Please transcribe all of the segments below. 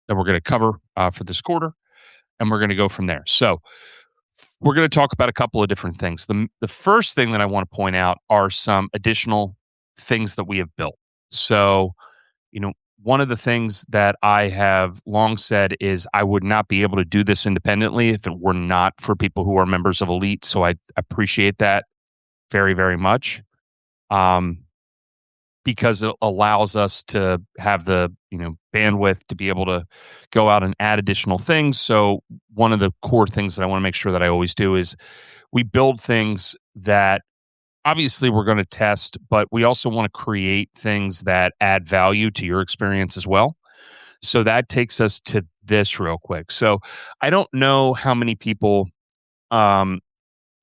that we're going to cover for this quarter, and we're going to go from there. So we're going to talk about a couple of different things. The first thing that I want to point out are some additional things that we have built. So, you know, one of the things that I have long said is I would not be able to do this independently if it were not for people who are members of Elite. So I appreciate that very, very much. Because it allows us to have the bandwidth to be able to go out and add additional things. So one of the core things that I want to make sure that I always do is we build things that obviously we're going to test, but we also want to create things that add value to your experience as well. So that takes us to this real quick. So I don't know how many people, when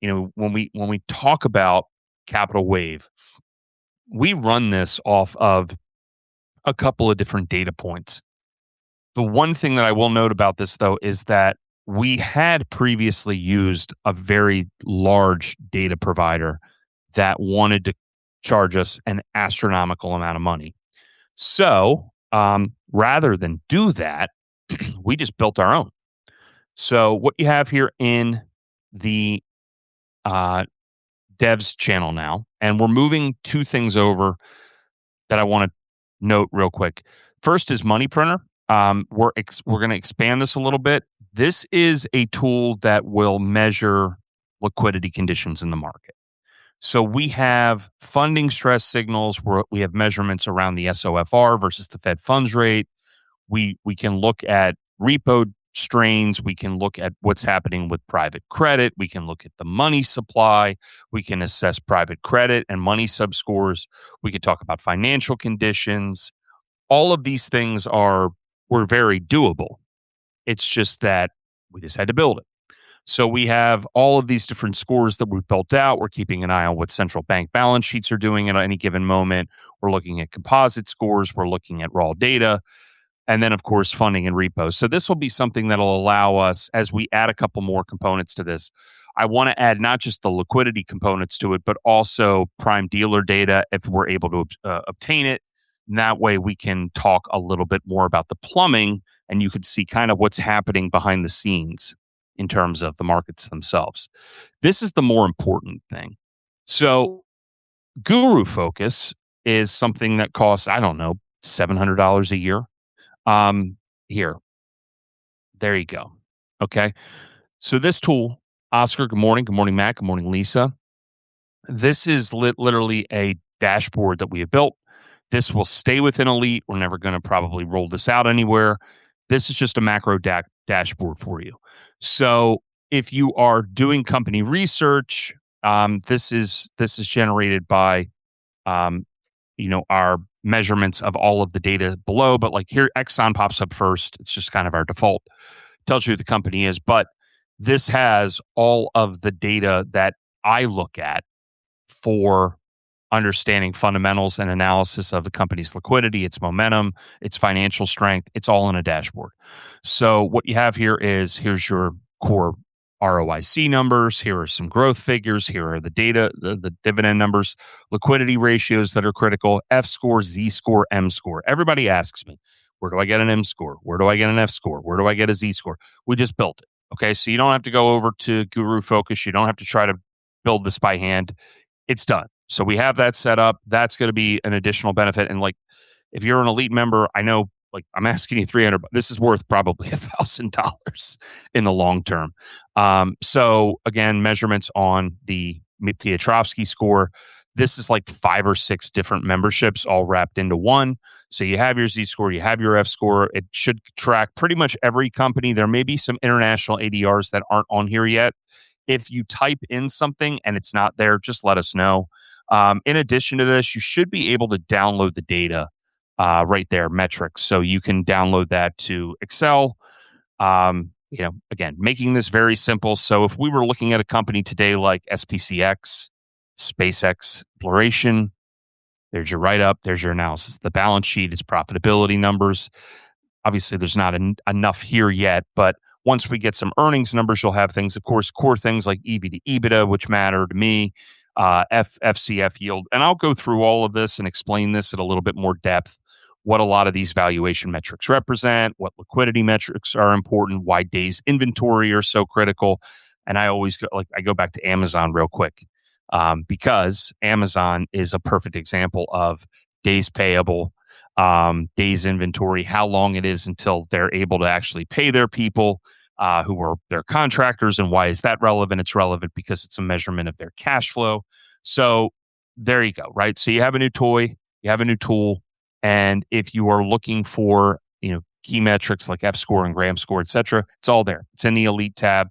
we talk about Capital Wave, we run this off of a couple of different data points. The one thing that I will note about this, though, is that we had previously used a very large data provider that wanted to charge us an astronomical amount of money. So rather than do that, we just built our own. So what you have here in the devs channel now, and we're moving two things over that I want to note real quick. First is Money Printer. We're going to expand this a little bit. This is a tool that will measure liquidity conditions in the market. So we have funding stress signals where we have measurements around the SOFR versus the Fed funds rate. We can look at repo strains. We can look at what's happening with private credit. We can look at the money supply. We can assess private credit and money subscores. We could talk about financial conditions. All of these things were very doable. It's just that we just had to build it. So we have all of these different scores that we've built out. We're keeping an eye on what central bank balance sheets are doing at any given moment. We're looking at composite scores. We're looking at raw data. And then, of course, funding and repos. So this will be something that will allow us, as we add a couple more components to this, I want to add not just the liquidity components to it, but also prime dealer data if we're able to obtain it. And that way we can talk a little bit more about the plumbing, and you could see kind of what's happening behind the scenes in terms of the markets themselves. This is the more important thing. So Guru Focus is something that costs, I don't know, $700 a year. Here, there you go. Okay. So this tool, Oscar, good morning. Good morning, Matt. Good morning, Lisa. This is literally a dashboard that we have built. This will stay within Elite. We're never going to probably roll this out anywhere. This is just a macro dashboard for you. So if you are doing company research, this is generated by, our measurements of all of the data below. But like here, Exxon pops up first. It's just kind of our default. Tells you who the company is. But this has all of the data that I look at for understanding fundamentals and analysis of the company's liquidity, its momentum, its financial strength. It's all in a dashboard. So what you have here is, here's your core ROIC numbers. Here are some growth figures. Here are the data, the dividend numbers, liquidity ratios that are critical, F score, Z score, M score. Everybody asks me, where do I get an M score? Where do I get an F score? Where do I get a Z score? We just built it. Okay. So you don't have to go over to Guru Focus. You don't have to try to build this by hand. It's done. So we have that set up. That's going to be an additional benefit. And like, if you're an Elite member, I know, like, I'm asking you $300. This is worth probably $1,000 in the long term. So again, measurements on the Piotrowski score. This is like 5 or 6 different memberships all wrapped into one. So you have your Z score, you have your F score. It should track pretty much every company. There may be some international ADRs that aren't on here yet. If you type in something and it's not there, just let us know. In addition to this, you should be able to download the data right there, metrics. So you can download that to Excel. Again, making this very simple. So if we were looking at a company today like SPCX, SpaceX Exploration, there's your write-up, there's your analysis. The balance sheet, its profitability numbers. Obviously, there's not enough here yet, but once we get some earnings numbers, you'll have things, of course, core things like EV to EBITDA, which matter to me, FCF yield. And I'll go through all of this and explain this at a little bit more depth what a lot of these valuation metrics represent, what liquidity metrics are important, why days inventory are so critical. And I always go back to Amazon real quick, because Amazon is a perfect example of days payable, days inventory, how long it is until they're able to actually pay their people, who are their contractors. And why is that relevant? It's relevant because it's a measurement of their cash flow. So there you go, right? So you have a new toy, you have a new tool, and if you are looking for, key metrics like F score and Gram score, et cetera, it's all there. It's in the Elite tab.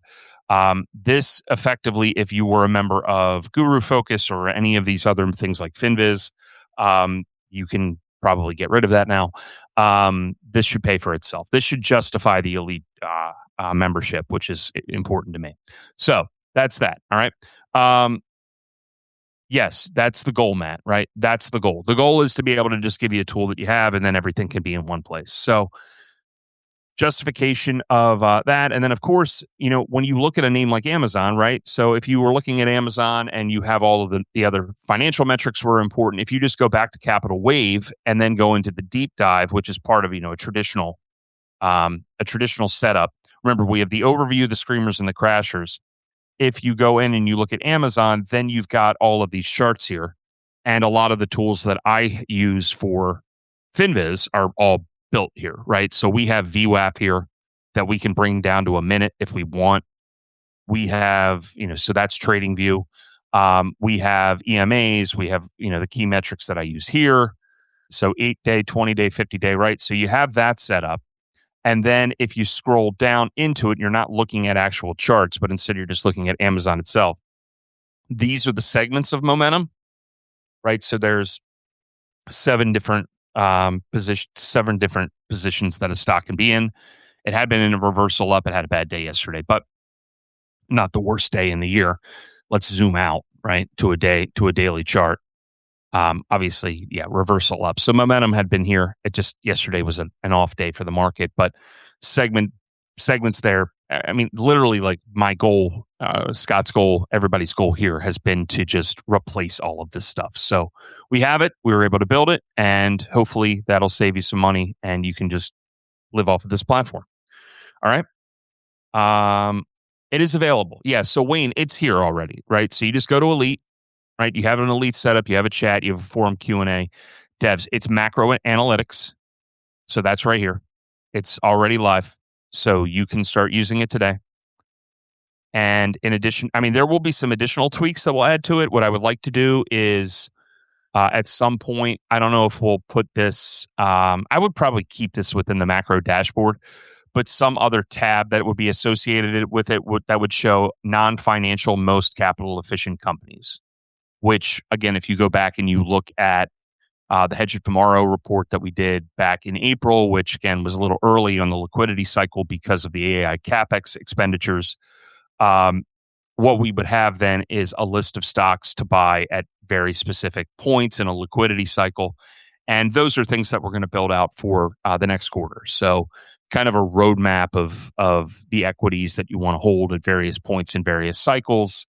This effectively, if you were a member of Guru Focus or any of these other things like FinViz, you can probably get rid of that now. This should pay for itself. This should justify the Elite membership, which is important to me. So that's that. All right. Yes, that's the goal, Matt, right? That's the goal. The goal is to be able to just give you a tool that you have, and then everything can be in one place. So justification of that. And then, of course, when you look at a name like Amazon, right? So if you were looking at Amazon and you have all of the other financial metrics were important, if you just go back to Capital Wave and then go into the deep dive, which is part of, a traditional setup. Remember, we have the overview, the screamers, and the crashers. If you go in and you look at Amazon, then you've got all of these charts here. And a lot of the tools that I use for FinViz are all built here, right? So we have VWAP here that we can bring down to a minute if we want. We have, so that's trading view. We have EMAs. We have, the key metrics that I use here. So 8-day, 20-day, 50-day, right? So you have that set up. And then if you scroll down into it, you're not looking at actual charts, but instead you're just looking at Amazon itself. These are the segments of momentum, right? So there's 7 different positions that a stock can be in. It had been in a reversal up. It had a bad day yesterday, but not the worst day in the year. Let's zoom out, right, to a daily chart. Obviously, reversal up. So momentum had been here. It just yesterday was an off day for the market, but segments there. I mean, literally, like my goal, Scott's goal, everybody's goal here has been to just replace all of this stuff. So we have it. We were able to build it, and hopefully that'll save you some money, and you can just live off of this platform. All right. It is available. Yeah. So Wayne, it's here already, right? So you just go to Elite. Right, you have an Elite setup, you have a chat, you have a forum Q&A. Devs, it's macro analytics. So that's right here. It's already live. So you can start using it today. And in addition, there will be some additional tweaks that we'll add to it. What I would like to do is at some point, I don't know if we'll put this, I would probably keep this within the macro dashboard, but some other tab that would be associated with it that would show non-financial most capital efficient companies. Which, again, if you go back and you look at the Hedge of Tomorrow report that we did back in April, which, again, was a little early on the liquidity cycle because of the AI CapEx expenditures, what we would have then is a list of stocks to buy at very specific points in a liquidity cycle. And those are things that we're going to build out for the next quarter. So kind of a roadmap of the equities that you want to hold at various points in various cycles.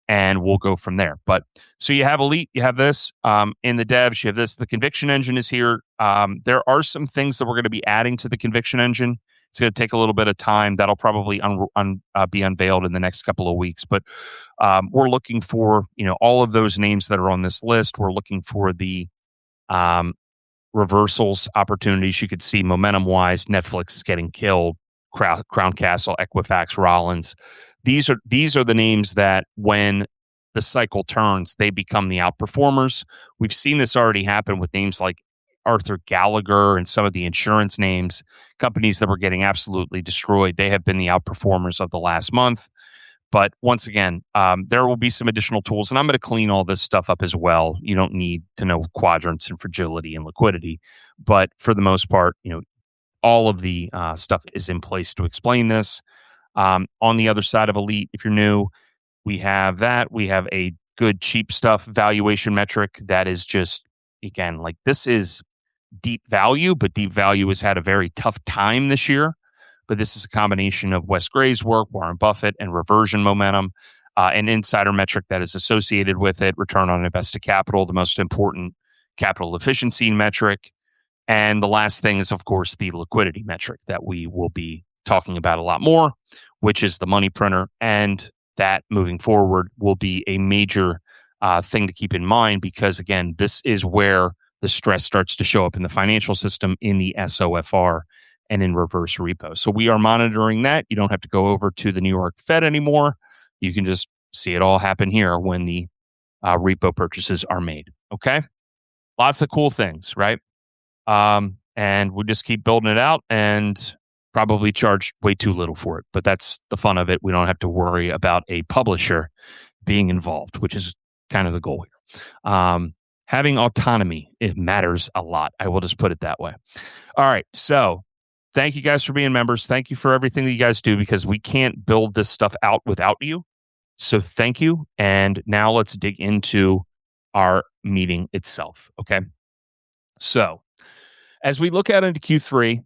And we'll go from there. But so you have Elite, you have this in the devs, you have this. The conviction engine is here. There are some things that we're going to be adding to the conviction engine. It's going to take a little bit of time. That'll probably be unveiled in the next couple of weeks. But we're looking for all of those names that are on this list. We're looking for the reversals opportunities. You could see momentum wise, Netflix is getting killed. Crown Castle, Equifax, Rollins. These are the names that when the cycle turns, they become the outperformers. We've seen this already happen with names like Arthur Gallagher and some of the insurance names, companies that were getting absolutely destroyed. They have been the outperformers of the last month. But once again, there will be some additional tools, and I'm going to clean all this stuff up as well. You don't need to know quadrants and fragility and liquidity, but for the most part, all of the stuff is in place to explain this. On the other side of Elite, if you're new, we have that. We have a good cheap stuff valuation metric that is just, again, like this is deep value, but deep value has had a very tough time this year. But this is a combination of Wes Gray's work, Warren Buffett, and reversion momentum, an insider metric that is associated with it, return on invested capital, the most important capital efficiency metric. And the last thing is, of course, the liquidity metric that we will be talking about a lot more, which is the money printer. And that moving forward will be a major thing to keep in mind because, again, this is where the stress starts to show up in the financial system in the SOFR and in reverse repo. So we are monitoring that. You don't have to go over to the New York Fed anymore. You can just see it all happen here when the repo purchases are made. Okay. Lots of cool things, right? And we'll just keep building it out and probably charge way too little for it. But that's the fun of it. We don't have to worry about a publisher being involved, which is kind of the goal here. Having autonomy, it matters a lot. I will just put it that way. All right. So thank you guys for being members. Thank you for everything that you guys do because we can't build this stuff out without you. So thank you. And now let's dig into our meeting itself. Okay. So as we look out into Q3,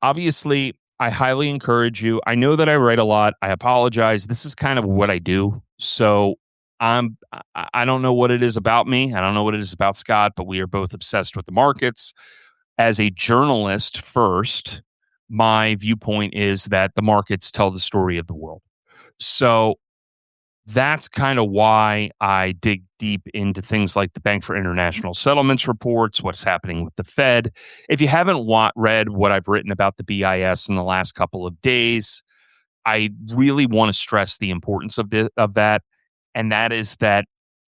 obviously, I highly encourage you. I know that I write a lot. I apologize. This is kind of what I do. So I don't know what it is about me. I don't know what it is about Scott, but we are both obsessed with the markets. As a journalist, first, my viewpoint is that the markets tell the story of the world. So that's kind of why I dig deep into things like the Bank for International Settlements reports, what's happening with the Fed. If you haven't read what I've written about the BIS in the last couple of days, I really want to stress the importance of that. And that is that,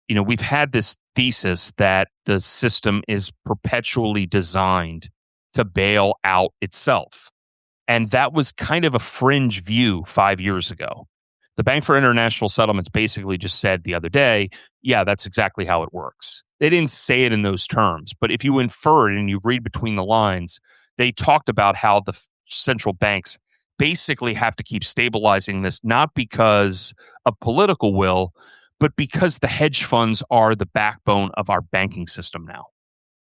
we've had this thesis that the system is perpetually designed to bail out itself. And that was kind of a fringe view 5 years ago. The Bank for International Settlements basically just said the other day, yeah, that's exactly how it works. They didn't say it in those terms, but if you infer it and you read between the lines, they talked about how the central banks basically have to keep stabilizing this, not because of political will, but because the hedge funds are the backbone of our banking system now.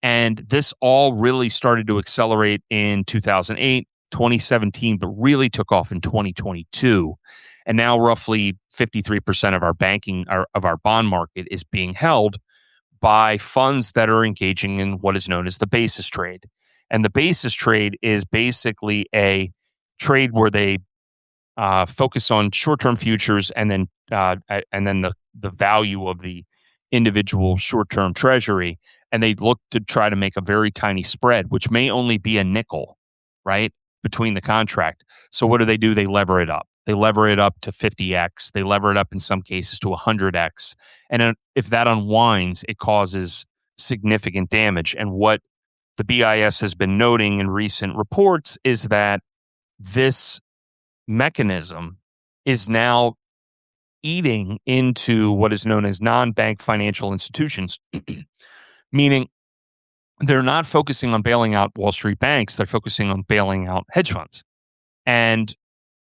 And this all really started to accelerate in 2008, 2017, but really took off in 2022. And now roughly 53% of our of our bond market is being held by funds that are engaging in what is known as the basis trade. And the basis trade is basically a trade where they focus on short-term futures and then the value of the individual short-term treasury, and they look to try to make a very tiny spread, which may only be a nickel, right, between the contract. So what do? They lever it up. They lever it up to 50x. They lever it up in some cases to 100x. And if that unwinds, it causes significant damage. And what the BIS has been noting in recent reports is that this mechanism is now eating into what is known as non-bank financial institutions, meaning they're not focusing on bailing out Wall Street banks. They're focusing on bailing out hedge funds. And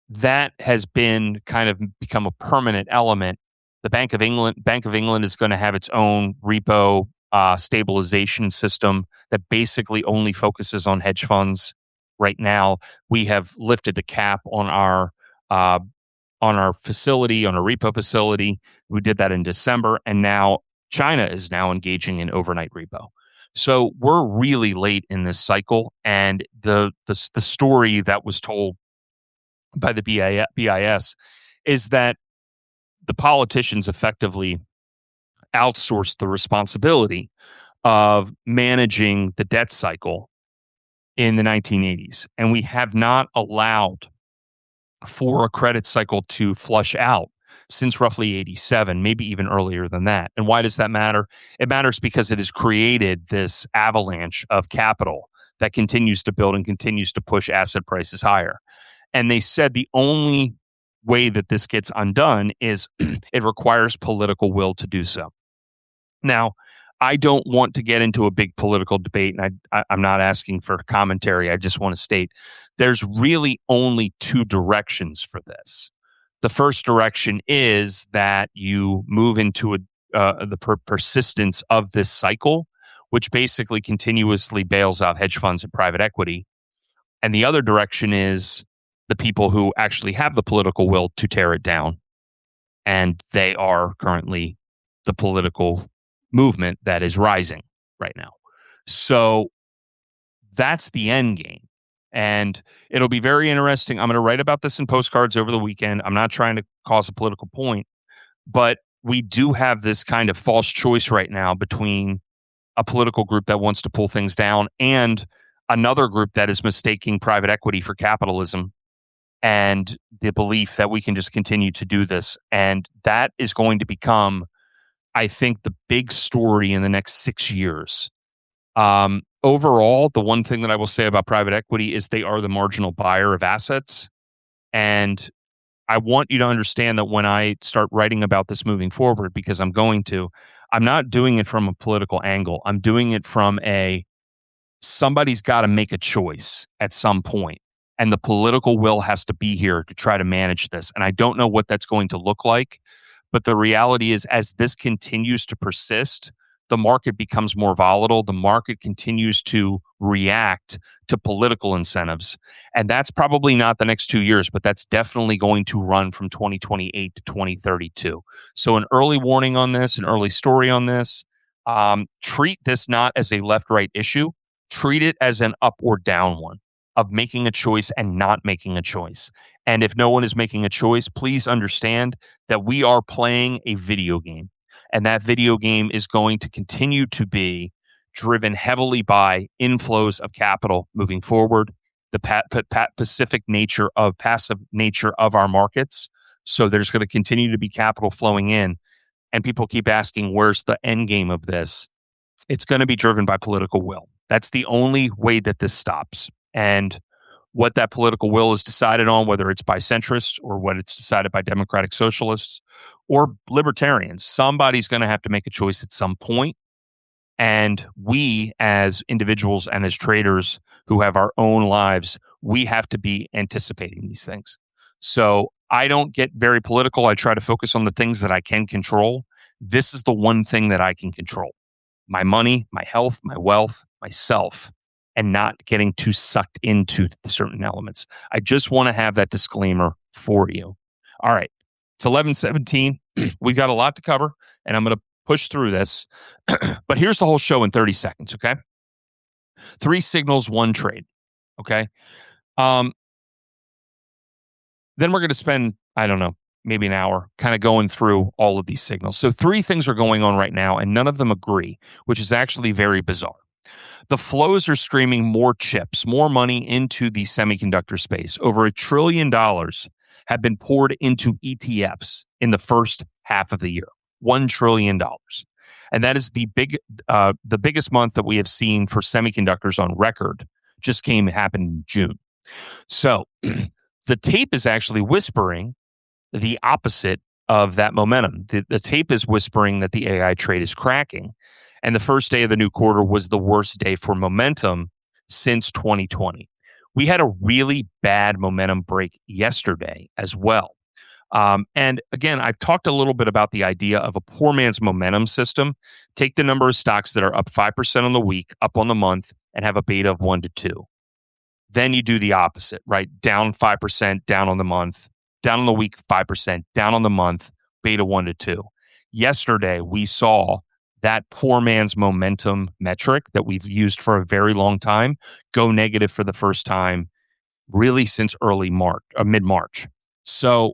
that has been kind of become a permanent element. The Bank of England is going to have its own repo stabilization system that basically only focuses on hedge funds. Right now, we have lifted the cap on our facility, on our repo facility. We did that in December, and now China is now engaging in overnight repo. So we're really late in this cycle, and the story that was told by the BIS is that the politicians effectively outsourced the responsibility of managing the debt cycle in the 1980s. And we have not allowed for a credit cycle to flush out since roughly 87, maybe even earlier than that. And why does that matter? It matters because it has created this avalanche of capital that continues to build and continues to push asset prices higher. And they said the only way that this gets undone is it requires political will to do so. Now, I don't want to get into a big political debate, and I'm not asking for commentary. I just want to state there's really only two directions for this. The first direction is that you move into the persistence of this cycle, which basically continuously bails out hedge funds and private equity. And the other direction is the people who actually have the political will to tear it down. And they are currently the political movement that is rising right now. So That's the end game. And it'll be very interesting. I'm going to write about this in postcards over the weekend. I'm not trying to cause a political point, but we do have this kind of false choice right now between a political group that wants to pull things down and another group that is mistaking private equity for capitalism and the belief that we can just continue to do this. And that is going to become, I think, the big story in the next 6 years. Overall, the one thing that I will say about private equity is they are the marginal buyer of assets. And I want you to understand that when I start writing about this moving forward, because I'm not doing it from a political angle. I'm doing it from somebody's got to make a choice at some point, and the political will has to be here to try to manage this. And I don't know what that's going to look like, but the reality is, as this continues to persist, the market becomes more volatile. The market continues to react to political incentives. And that's probably not the next 2 years, but that's definitely going to run from 2028 to 2032. So an early warning on this, an early story on this. Treat this not as a left-right issue. Treat it as an up or down one of making a choice and not making a choice. And if no one is making a choice, please understand that we are playing a video game. And that video game is going to continue to be driven heavily by inflows of capital moving forward, the passive nature of our markets. So there's going to continue to be capital flowing in. And people keep asking, where's the end game of this? It's going to be driven by political will. That's the only way that this stops. And what that political will is decided on, whether it's by centrists or what it's decided by democratic socialists or libertarians, somebody's going to have to make a choice at some point. And we, as individuals and as traders who have our own lives, we have to be anticipating these things. So I don't get very political. I try to focus on the things that I can control. This is the one thing that I can control: my money, my health, my wealth, myself, and not getting too sucked into certain elements. I just want to have that disclaimer for you. All right. It's 11:17. We've got a lot to cover, and I'm going to push through this. But here's the whole show in 30 seconds, okay? 3 signals, 1 trade, okay? Then we're going to spend, I don't know, maybe an hour kind of going through all of these signals. So 3 things are going on right now, and none of them agree, which is actually very bizarre. The flows are streaming more chips, more money into the semiconductor space. Over $1 trillion have been poured into ETFs in the first half of the year. $1 trillion. And that is the biggest month that we have seen for semiconductors on record. Just happened in June. So the tape is actually whispering the opposite of that momentum. The tape is whispering that the AI trade is cracking. And the first day of the new quarter was the worst day for momentum since 2020. We had a really bad momentum break yesterday as well. And again, I've talked a little bit about the idea of a poor man's momentum system. Take the number of stocks that are up 5% on the week, up on the month, and have a beta of 1 to 2. Then you do the opposite, right? Down 5%, down on the month, down on the week 5%, down on the month, beta 1 to 2. Yesterday, we saw that poor man's momentum metric that we've used for a very long time go negative for the first time really since mid-March. So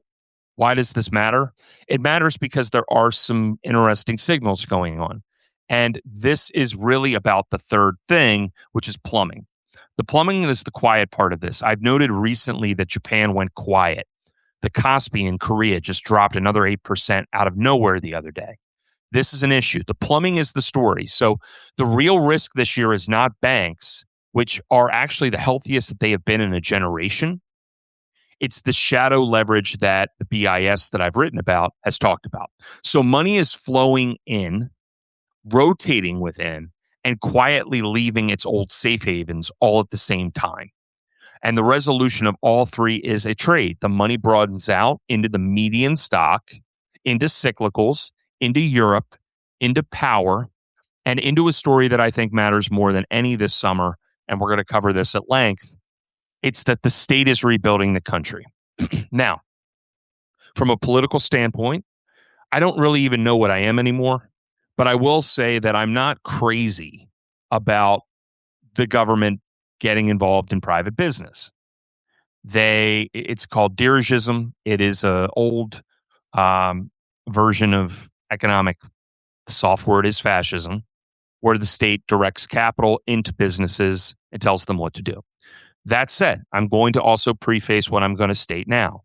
why does this matter? It matters because there are some interesting signals going on. And this is really about the third thing, which is plumbing. The plumbing is the quiet part of this. I've noted recently that Japan went quiet. The Kospi in Korea just dropped another 8% out of nowhere the other day. This is an issue. The plumbing is the story. So the real risk this year is not banks, which are actually the healthiest that they have been in a generation. It's the shadow leverage that the BIS that I've written about has talked about. So money is flowing in, rotating within, and quietly leaving its old safe havens all at the same time. And the resolution of all 3 is a trade. The money broadens out into the median stock, into cyclicals, into Europe, into power, and into a story that I think matters more than any this summer. And we're going to cover this at length. It's that the state is rebuilding the country. Now, from a political standpoint, I don't really even know what I am anymore, but I will say that I'm not crazy about the government getting involved in private business. It's called dirigism. It is a old version of economic. The soft word is fascism, where the state directs capital into businesses and tells them what to do. That said, I'm going to also preface what I'm going to state now.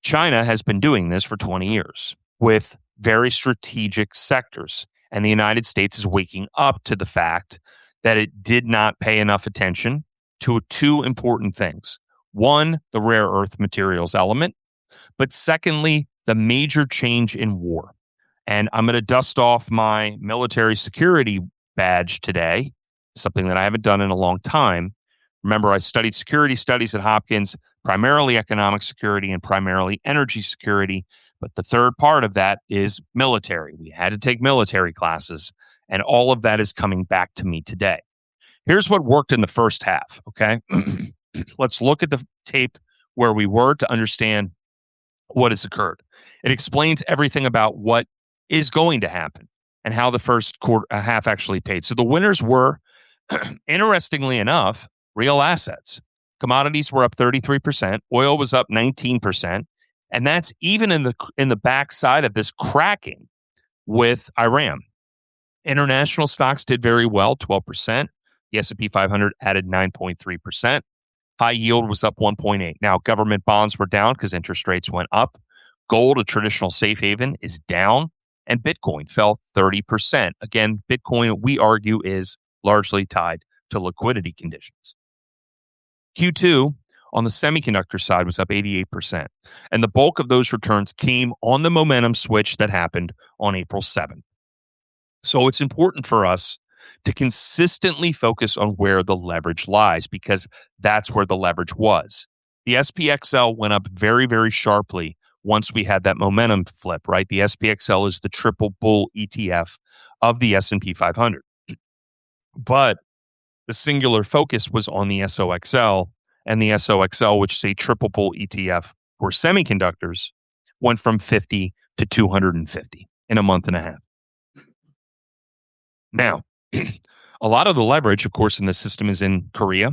China has been doing this for 20 years with very strategic sectors, and the United States is waking up to the fact that it did not pay enough attention to two important things. One, the rare earth materials element, but secondly, the major change in war. And I'm going to dust off my military security badge today, something that I haven't done in a long time. Remember, I studied security studies at Hopkins, primarily economic security and primarily energy security. But the third part of that is military. We had to take military classes, and all of that is coming back to me today. Here's what worked in the first half, okay? Let's look at the tape where we were to understand what has occurred. It explains everything about what is going to happen and how the first half actually paid. So the winners were, interestingly enough, real assets. Commodities were up 33%. Oil was up 19%. And that's even in the backside of this cracking with Iran. International stocks did very well, 12%. The S&P 500 added 9.3%. High yield was up 1.8. Now, government bonds were down because interest rates went up. Gold, a traditional safe haven, is down. And Bitcoin fell 30%. Again, Bitcoin, we argue, is largely tied to liquidity conditions. Q2 on the semiconductor side was up 88%. And the bulk of those returns came on the momentum switch that happened on April 7th. So it's important for us to consistently focus on where the leverage lies, because that's where the leverage was. The SPXL went up very, very sharply once we had that momentum flip, right? The SPXL is the triple bull ETF of the S&P 500. But the singular focus was on the SOXL, and the SOXL, which is a triple bull ETF for semiconductors, went from 50 to 250 in a month and a half. Now, a lot of the leverage, of course, in the system is in Korea.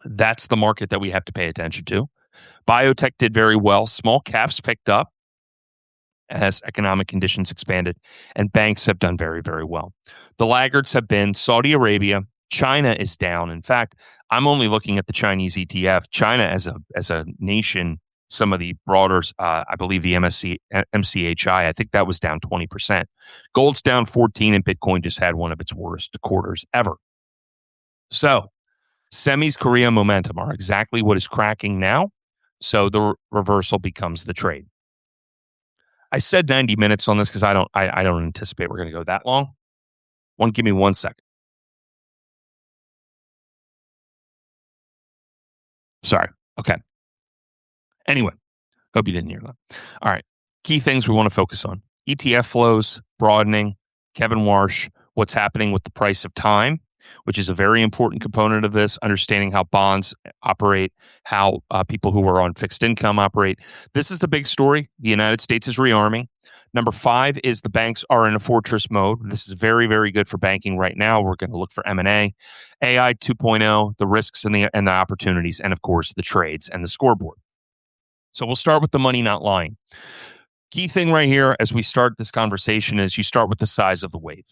That's the market that we have to pay attention to. Biotech did very well. Small caps picked up as economic conditions expanded, and banks have done very, very well. The laggards have been Saudi Arabia. China is down. In fact, I'm only looking at the Chinese ETF. China as a nation, some of the broader, I believe the MCHI, I think that was down 20%. Gold's down 14%, and Bitcoin just had one of its worst quarters ever. So semis, Korea momentum are exactly what is cracking now. So the reversal becomes the trade. I said 90 minutes on this because I don't anticipate we're going to go that long. Give me 1 second. Sorry. Okay. Anyway, hope you didn't hear that. All right. Key things we want to focus on. ETF flows, broadening, Kevin Warsh, what's happening with the price of time, which is a very important component of this, understanding how bonds operate, how people who are on fixed income operate. This is the big story. The United States is rearming. Number 5 is the banks are in a fortress mode. This is very, very good for banking right now. We're going to look for M&A, AI 2.0, the risks and the opportunities, and of course, the trades and the scoreboard. So we'll start with the money not lying. Key thing right here as we start this conversation is you start with the size of the wave.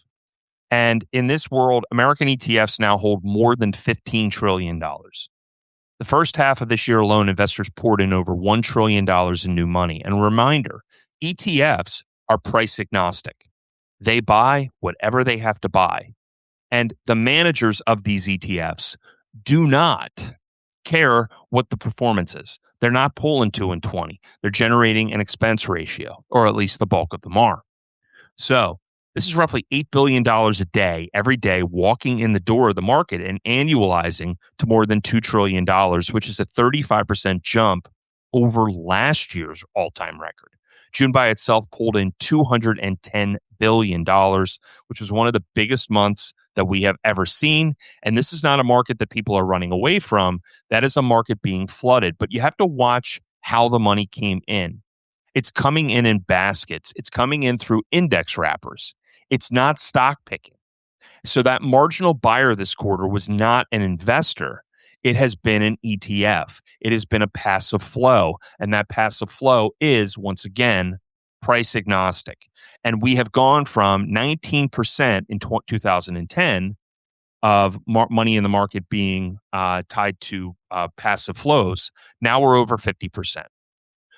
And in this world, American ETFs now hold more than $15 trillion. The first half of this year alone, investors poured in over $1 trillion in new money. And a reminder, ETFs are price agnostic. They buy whatever they have to buy. And the managers of these ETFs do not care what the performance is. They're not pulling 2 and 20. They're generating an expense ratio, or at least the bulk of them are. So this is roughly $8 billion a day, every day, walking in the door of the market and annualizing to more than $2 trillion, which is a 35% jump over last year's all-time record. June by itself pulled in $210 billion, which was one of the biggest months that we have ever seen. And this is not a market that people are running away from. That is a market being flooded. But you have to watch how the money came in. It's coming in baskets. It's coming in through index wrappers. It's not stock picking. So that marginal buyer this quarter was not an investor. It has been an ETF. It has been a passive flow. And that passive flow is, once again, price agnostic. And we have gone from 19% in 2010 of money in the market being tied to passive flows. Now we're over 50%.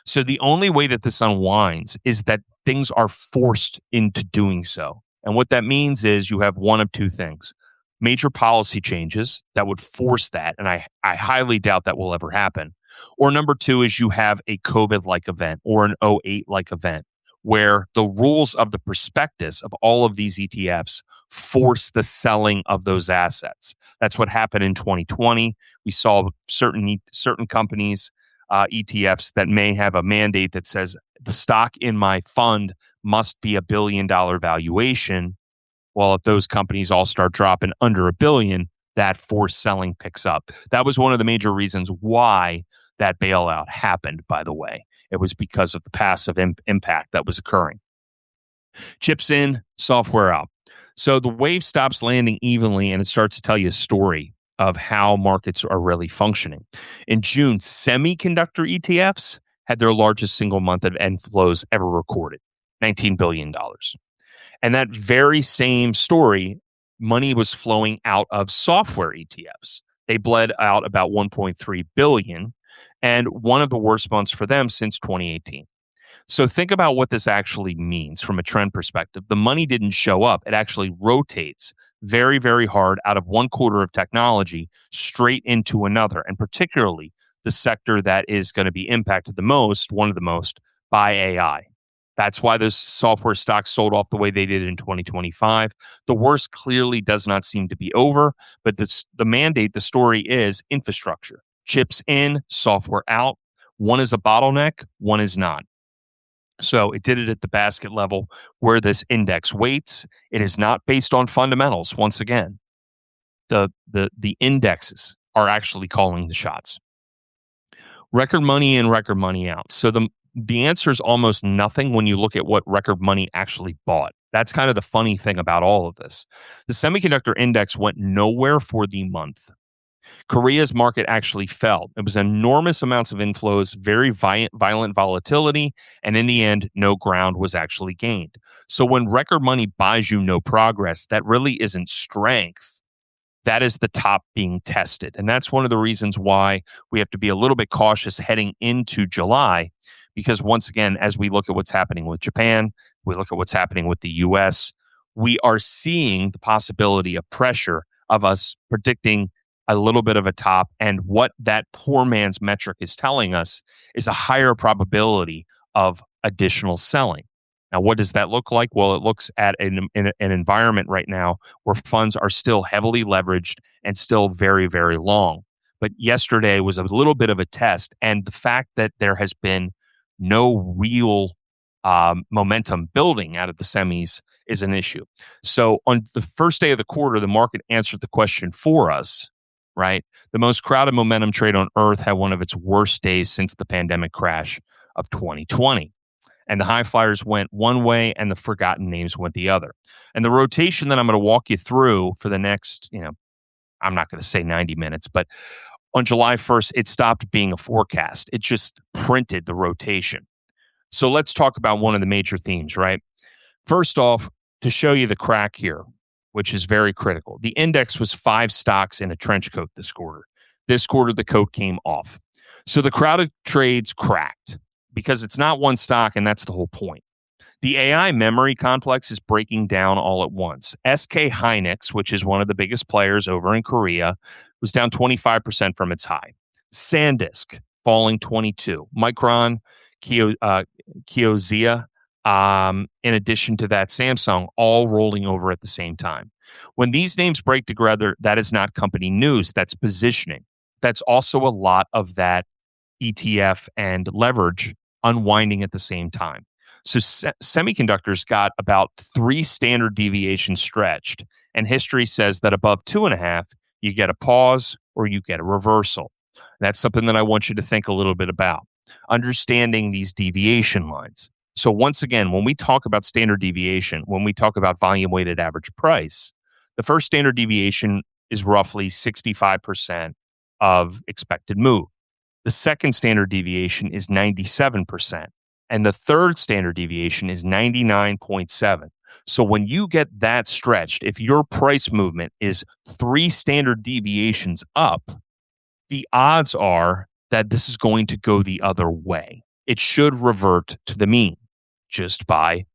So the only way that this unwinds is that things are forced into doing so. And what that means is you have one of two things: major policy changes that would force that. And I highly doubt that will ever happen. Or number two is you have a COVID like event or an '08 like event where the rules of the prospectus of all of these ETFs force the selling of those assets. That's what happened in 2020. We saw certain companies, ETFs that may have a mandate that says the stock in my fund must be $1 billion valuation. Well, if those companies all start dropping under $1 billion, that forced selling picks up. That was one of the major reasons why that bailout happened, by the way. It was because of the passive impact that was occurring. Chips in, software out. So the wave stops landing evenly and it starts to tell you a story of how markets are really functioning. In June, semiconductor ETFs had their largest single month of inflows ever recorded, $19 billion. And that very same story, money was flowing out of software ETFs. They bled out about 1.3 billion, and one of the worst months for them since 2018. So think about what this actually means from a trend perspective. The money didn't show up. It actually rotates very, very hard out of one quarter of technology straight into another, and particularly the sector that is going to be impacted the most, one of the most, by AI. That's why those software stocks sold off the way they did in 2025. The worst clearly does not seem to be over, but the mandate, the story is infrastructure. Chips in, software out. One is a bottleneck, one is not. So it did it at the basket level where this index weights. It is not based on fundamentals. Once again, the indexes are actually calling the shots. Record money in, record money out. So the answer is almost nothing when you look at what record money actually bought. That's kind of the funny thing about all of this. The semiconductor index went nowhere for the month. Korea's market actually fell. It was enormous amounts of inflows, very violent volatility, and in the end, no ground was actually gained. So when record money buys you no progress, that really isn't strength. That is the top being tested. And that's one of the reasons why we have to be a little bit cautious heading into July, because once again, as we look at what's happening with Japan, we look at what's happening with the US, we are seeing the possibility of pressure of us predicting a little bit of a top, and what that poor man's metric is telling us is a higher probability of additional selling. Now, what does that look like? Well, it looks at an environment right now where funds are still heavily leveraged and still very, very long. But yesterday was a little bit of a test, and the fact that there has been no real momentum building out of the semis is an issue. So on the first day of the quarter, the market answered the question for us, right? The most crowded momentum trade on earth had one of its worst days since the pandemic crash of 2020. And the high flyers went one way and the forgotten names went the other. And the rotation that I'm going to walk you through for the next, I'm not going to say 90 minutes, but on July 1st, it stopped being a forecast. It just printed the rotation. So let's talk about one of the major themes, right? First off, to show you the crack here, which is very critical. The index was 5 stocks in a trench coat this quarter. This quarter, the coat came off. So the crowded trades cracked because it's not one stock, and that's the whole point. The AI memory complex is breaking down all at once. SK Hynix, which is one of the biggest players over in Korea, was down 25% from its high. SanDisk falling 22%. Micron, Kioxia, in addition to that, Samsung, all rolling over at the same time. When these names break together, that is not company news. That's positioning. That's also a lot of that ETF and leverage unwinding at the same time. So semiconductors got about 3 standard deviations stretched, and history says that above 2.5, you get a pause or you get a reversal. That's something that I want you to think a little bit about, understanding these deviation lines. So once again, when we talk about standard deviation, when we talk about volume weighted average price, The first standard deviation is roughly 65% of expected move. The second standard deviation is 97%. And the third standard deviation is 99.7. So when you get that stretched, if your price movement is 3 standard deviations up, the odds are that this is going to go the other way. It should revert to the mean just by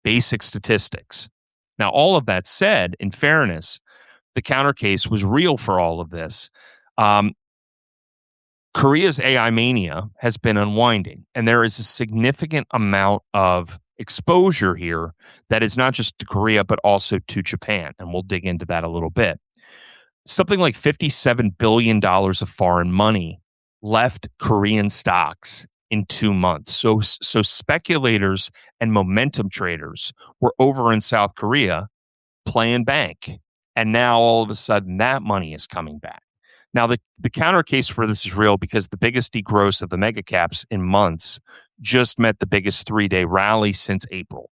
basic statistics. Now, all of that said, in fairness, the counter case was real for all of this. Korea's AI mania has been unwinding, and there is a significant amount of exposure here that is not just to Korea, but also to Japan. And we'll dig into that a little bit. Something like $57 billion of foreign money left Korean stocks in 2 months. So speculators and momentum traders were over in South Korea playing bank. And now all of a sudden that money is coming back. Now, the counter case for this is real because the biggest degross of the mega caps in months just met the biggest 3-day rally since April.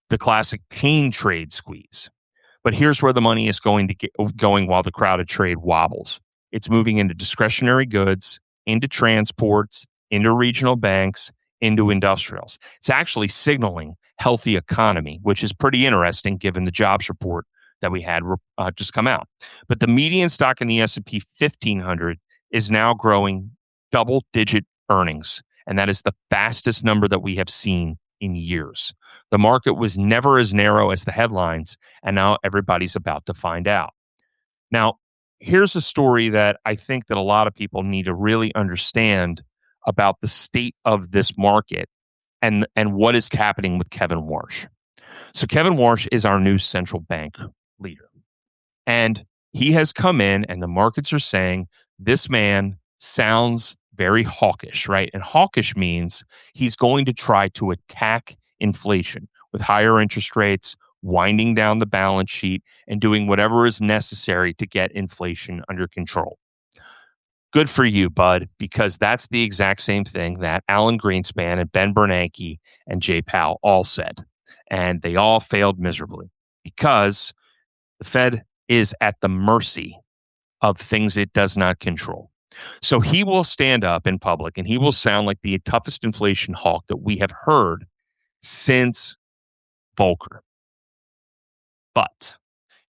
The classic pain trade squeeze. But here's where the money is going while the crowded trade wobbles. It's moving into discretionary goods, into transports, into regional banks, into industrials. It's actually signaling healthy economy, which is pretty interesting given the jobs report that we had just come out. But the median stock in the S&P 1500 is now growing double-digit earnings, and that is the fastest number that we have seen in years. The market was never as narrow as the headlines, and now everybody's about to find out. Now, here's a story that I think that a lot of people need to really understand about the state of this market and what is happening with Kevin Warsh. So Kevin Warsh is our new central bank leader. And he has come in and the markets are saying this man sounds very hawkish, right? And hawkish means he's going to try to attack inflation with higher interest rates, winding down the balance sheet, and doing whatever is necessary to get inflation under control. Good for you, bud, because that's the exact same thing that Alan Greenspan and Ben Bernanke and Jay Powell all said. And they all failed miserably because the Fed is at the mercy of things it does not control. So he will stand up in public and he will sound like the toughest inflation hawk that we have heard since Volcker. But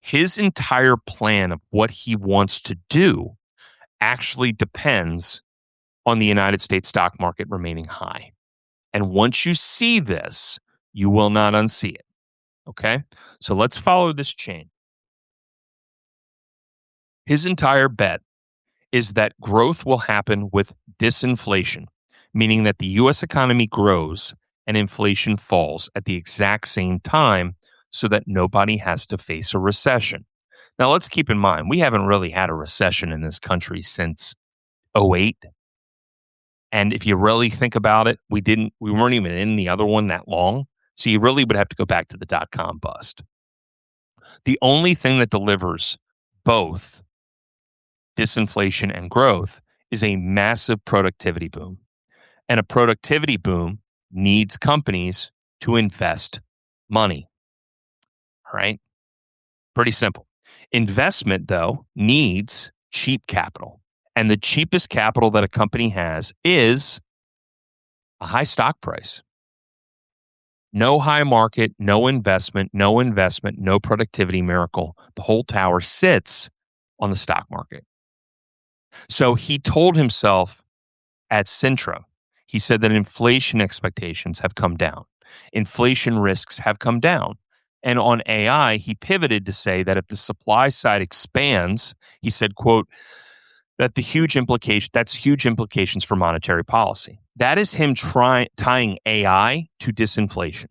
his entire plan of what he wants to do actually depends on the United States stock market remaining high. And once you see this, you will not unsee it. Okay? So let's follow this chain. His entire bet is that growth will happen with disinflation, meaning that the U.S. economy grows and inflation falls at the exact same time so that nobody has to face a recession. Now, let's keep in mind, we haven't really had a recession in this country since 2008. And if you really think about it, we weren't even in the other one that long. So you really would have to go back to the dot-com bust. The only thing that delivers both disinflation and growth is a massive productivity boom. And a productivity boom needs companies to invest money. All right? Pretty simple. Investment, though, needs cheap capital. And the cheapest capital that a company has is a high stock price. No high market, no investment, no productivity miracle. The whole tower sits on the stock market. So he told himself at Sintra, he said that inflation expectations have come down. Inflation risks have come down. And on AI, he pivoted to say that if the supply side expands, he said, quote, that's huge implications for monetary policy. That is him tying AI to disinflation,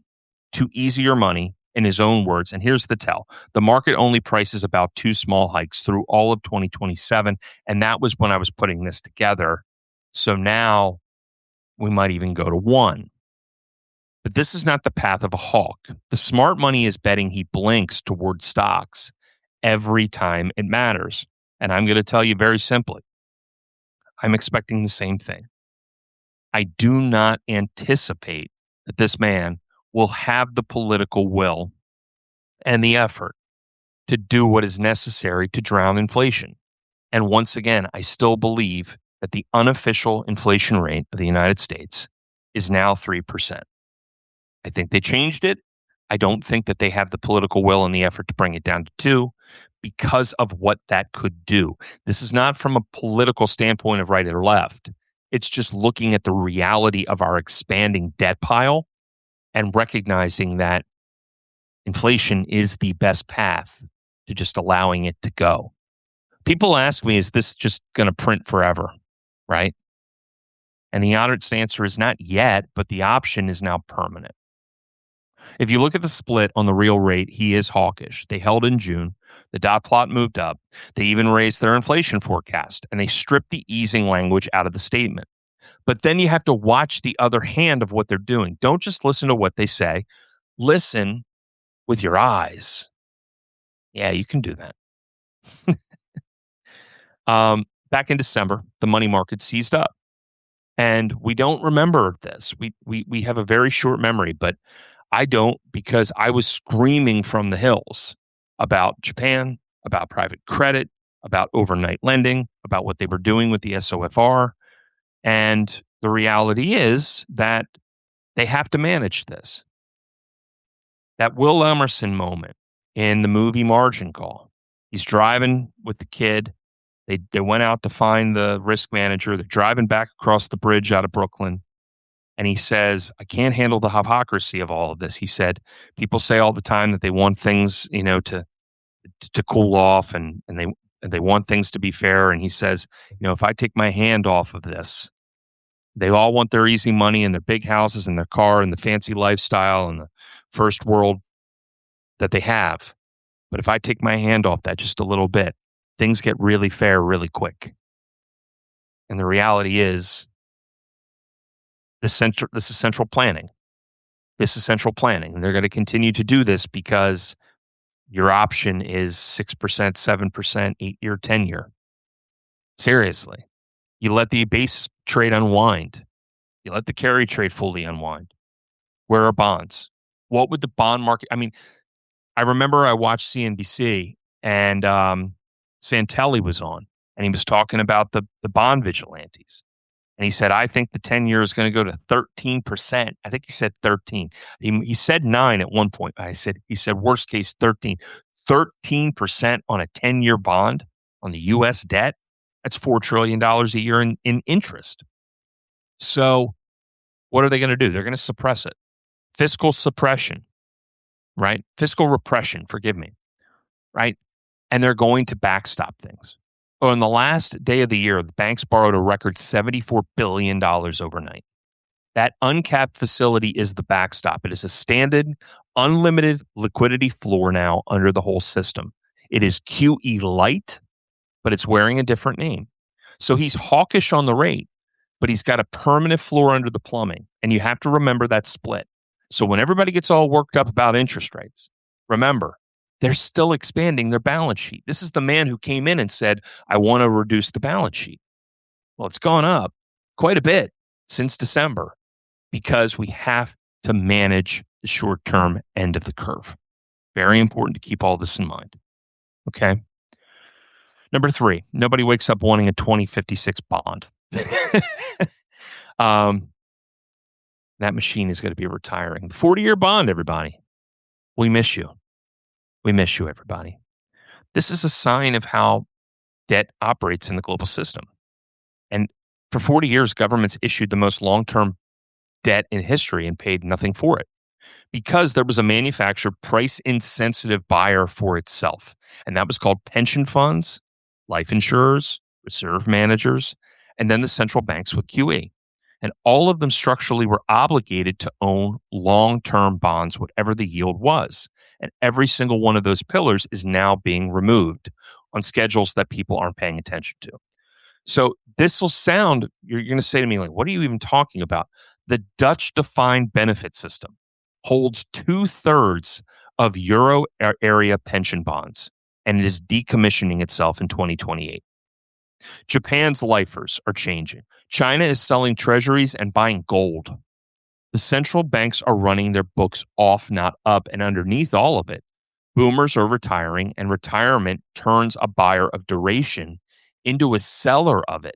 to easier money, in his own words. And here's the tell. The market only prices about 2 small hikes through all of 2027. And that was when I was putting this together. So now we might even go to 1. But this is not the path of a hawk. The smart money is betting he blinks toward stocks every time it matters. And I'm going to tell you very simply, I'm expecting the same thing. I do not anticipate that this man will have the political will and the effort to do what is necessary to drown inflation. And once again, I still believe that the unofficial inflation rate of the United States is now 3%. I think they changed it. I don't think that they have the political will and the effort to bring it down to 2 because of what that could do. This is not from a political standpoint of right or left. It's just looking at the reality of our expanding debt pile and recognizing that inflation is the best path to just allowing it to go. People ask me, is this just going to print forever? Right? And the honest answer is not yet, but the option is now permanent. If you look at the split on the real rate, he is hawkish. They held in June. The dot plot moved up. They even raised their inflation forecast, and they stripped the easing language out of the statement. But then you have to watch the other hand of what they're doing. Don't just listen to what they say. Listen with your eyes. Yeah, you can do that. Back in December, the money market seized up. And we don't remember this. We have a very short memory, but I don't, because I was screaming from the hills about Japan, about private credit, about overnight lending, about what they were doing with the SOFR. And the reality is that they have to manage this. That Will Emerson moment in the movie Margin Call. He's driving with the kid. They went out to find the risk manager. They're driving back across the bridge out of Brooklyn. And he says, I can't handle the hypocrisy of all of this. He said, people say all the time that they want things, to cool off and they want things to be fair. And he says, if I take my hand off of this, they all want their easy money and their big houses and their car and the fancy lifestyle and the first world that they have. But if I take my hand off that just a little bit, things get really fair really quick. And the reality is, this is central planning. This is central planning. And they're going to continue to do this because your option is 6%, 7%, 8-year, 10-year. Seriously. You let the base trade unwind. You let the carry trade fully unwind. Where are bonds? What would the bond market? I mean, I remember I watched CNBC and Santelli was on, and he was talking about the bond vigilantes. And he said, I think the 10-year is going to go to 13%. I think he said 13. He said 9 at one point. He said worst case 13. 13% on a 10-year bond on the U.S. debt. That's $4 trillion a year in interest. So what are they going to do? They're going to suppress it. Fiscal suppression, right? Fiscal repression, forgive me, right? And they're going to backstop things. On the last day of the year, the banks borrowed a record $74 billion overnight. That uncapped facility is the backstop. It is a standard, unlimited liquidity floor now under the whole system. It is QE light, but it's wearing a different name. So he's hawkish on the rate, but he's got a permanent floor under the plumbing. And you have to remember that split. So when everybody gets all worked up about interest rates, remember, they're still expanding their balance sheet. This is the man who came in and said, I want to reduce the balance sheet. Well, it's gone up quite a bit since December because we have to manage the short-term end of the curve. Very important to keep all this in mind. Okay. Number 3, nobody wakes up wanting a 2056 bond. That machine is going to be retiring. The 40-year bond, everybody. We miss you. We miss you, everybody. This is a sign of how debt operates in the global system. And for 40 years, governments issued the most long-term debt in history and paid nothing for it because there was a manufactured price-insensitive buyer for itself. And that was called pension funds, life insurers, reserve managers, and then the central banks with QE. And all of them structurally were obligated to own long-term bonds, whatever the yield was. And every single one of those pillars is now being removed on schedules that people aren't paying attention to. So this will sound, you're going to say to me, like, what are you even talking about? The Dutch defined benefit system holds 2/3 of Euro area pension bonds, and it is decommissioning itself in 2028. Japan's lifers are changing. China is selling treasuries and buying gold. The central banks are running their books off, not up, and underneath all of it, Boomers are retiring, and retirement turns a buyer of duration into a seller of it.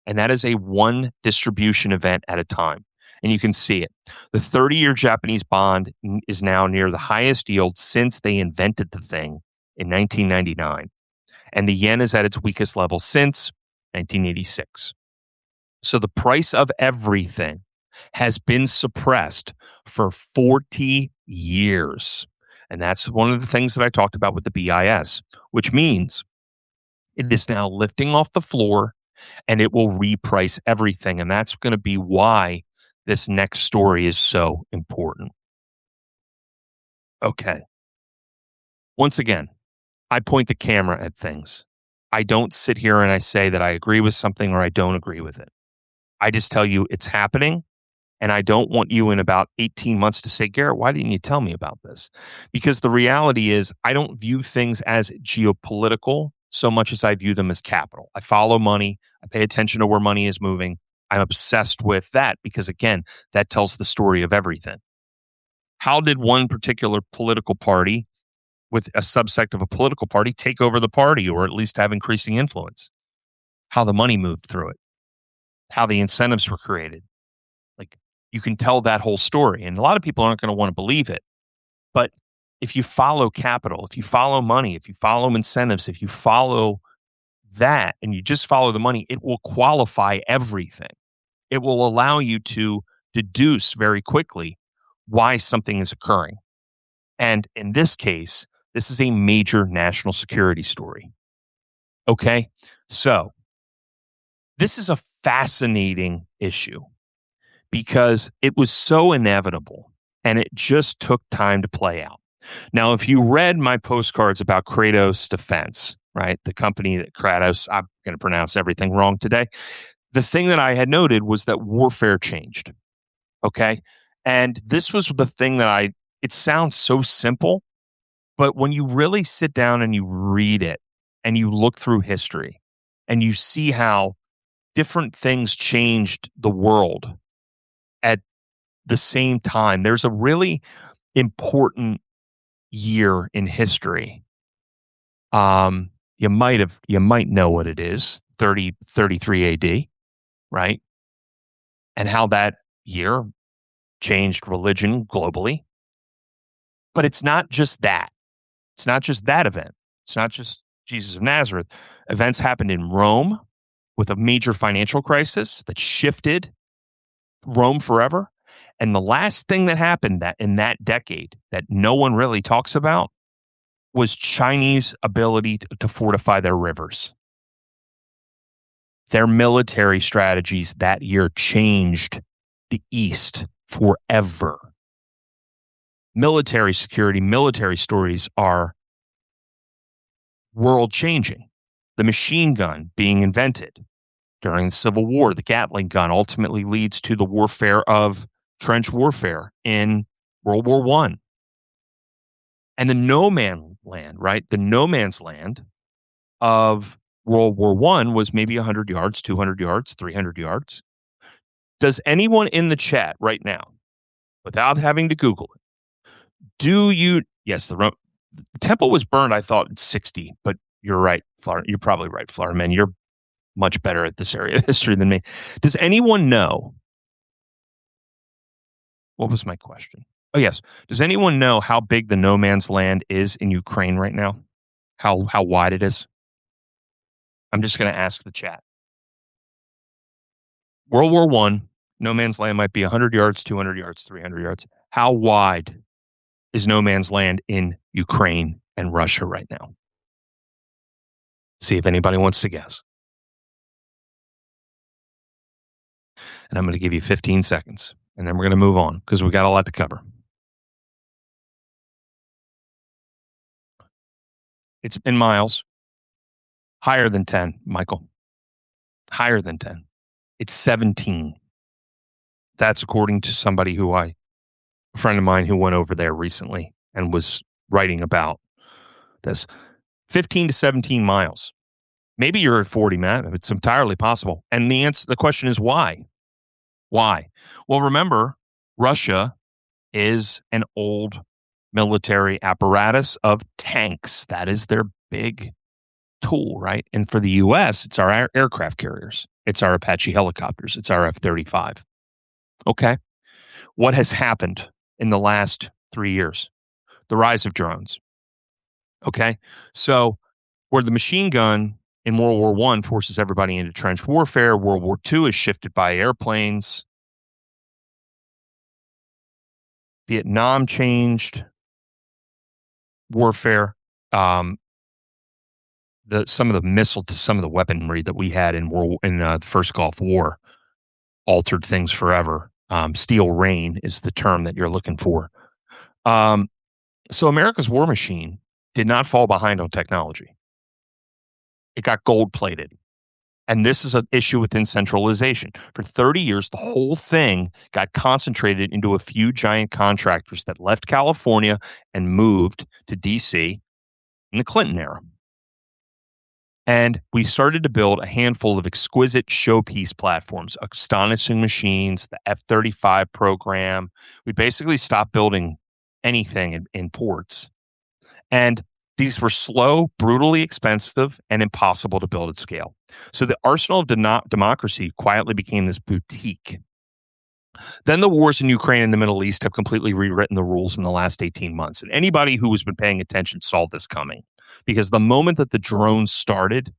And that is a one distribution event at a time. And you can see it. The 30-year Japanese bond is now near the highest yield since they invented the thing in 1999. And the yen is at its weakest level since 1986. So the price of everything has been suppressed for 40 years. And that's one of the things that I talked about with the BIS, which means it is now lifting off the floor and it will reprice everything. And that's going to be why this next story is so important. Okay. Once again, I point the camera at things. I don't sit here and I say that I agree with something or I don't agree with it. I just tell you it's happening. And I don't want you in about 18 months to say, Garrett, why didn't you tell me about this? Because the reality is I don't view things as geopolitical so much as I view them as capital. I follow money. I pay attention to where money is moving. I'm obsessed with that because, again, that tells the story of everything. How did one particular political party with a subsect of a political party take over the party or at least have increasing influence? How the money moved through it, how the incentives were created. Like, you can tell that whole story. And a lot of people aren't going to want to believe it. But if you follow capital, if you follow money, if you follow incentives, if you follow that and you just follow the money, it will qualify everything. It will allow you to deduce very quickly why something is occurring. And in this case, this is a major national security story. Okay? So this is a fascinating issue, because it was so inevitable and it just took time to play out. Now, if you read my postcards about Kratos Defense, right, the company that Kratos, I'm going to pronounce everything wrong today. The thing that I had noted was that warfare changed. Okay. And this was the thing that it sounds so simple, but when you really sit down and you read it and you look through history and you see how different things changed the world at the same time, there's a really important year in history. You might know what it is, 33 AD, right? And how that year changed religion globally. But it's not just that. It's not just that event. It's not just Jesus of Nazareth. Events happened in Rome with a major financial crisis that shifted Rome forever. And the last thing that happened in that decade that no one really talks about was Chinese ability to fortify their rivers. Their military strategies that year changed the East forever. Military security, military stories are world-changing. The machine gun being invented during the Civil War, the Gatling gun, ultimately leads to the warfare of trench warfare in World War I. And the no man land, right? The no man's land of World War I was maybe 100 yards, 200 yards, 300 yards. Does anyone in the chat right now, without having to Google it, yes, the temple was burned, I thought, at 60, but you're right, you're probably right, Florman. You're much better at this area of history than me. Does anyone know? What was my question? Oh, yes. Does anyone know how big the no man's land is in Ukraine right now? How wide it is? I'm just going to ask the chat. World War I, no man's land might be 100 yards, 200 yards, 300 yards. How wide is no man's land in Ukraine and Russia right now? See if anybody wants to guess. And I'm going to give you 15 seconds, and then we're going to move on because we got a lot to cover. It's in miles. Higher than 10, Michael. Higher than 10. It's 17. That's according to somebody a friend of mine who went over there recently and was writing about this. 15 to 17 miles. Maybe you're at 40, Matt. It's entirely possible. And the question is why? Why? Well, remember, Russia is an old military apparatus of tanks. That is their big tool, right? And for the US, it's our aircraft carriers. It's our Apache helicopters. It's our F-35. Okay. What has happened in the last 3 years? The rise of drones. Okay. So where the machine gun in World War I forces everybody into trench warfare, World War II is shifted by airplanes. Vietnam changed warfare. Some of the weaponry that we had in the first Gulf War altered things forever. Steel rain is the term that you're looking for. So America's war machine did not fall behind on technology. It got gold plated. And this is an issue within centralization. For 30 years, the whole thing got concentrated into a few giant contractors that left California and moved to D.C. in the Clinton era. And we started to build a handful of exquisite showpiece platforms, astonishing machines, the F-35 program. We basically stopped building anything in ports. And these were slow, brutally expensive, and impossible to build at scale. So the arsenal of democracy quietly became this boutique. Then the wars in Ukraine and the Middle East have completely rewritten the rules in the last 18 months. And anybody who has been paying attention saw this coming. Because the moment that the drones started,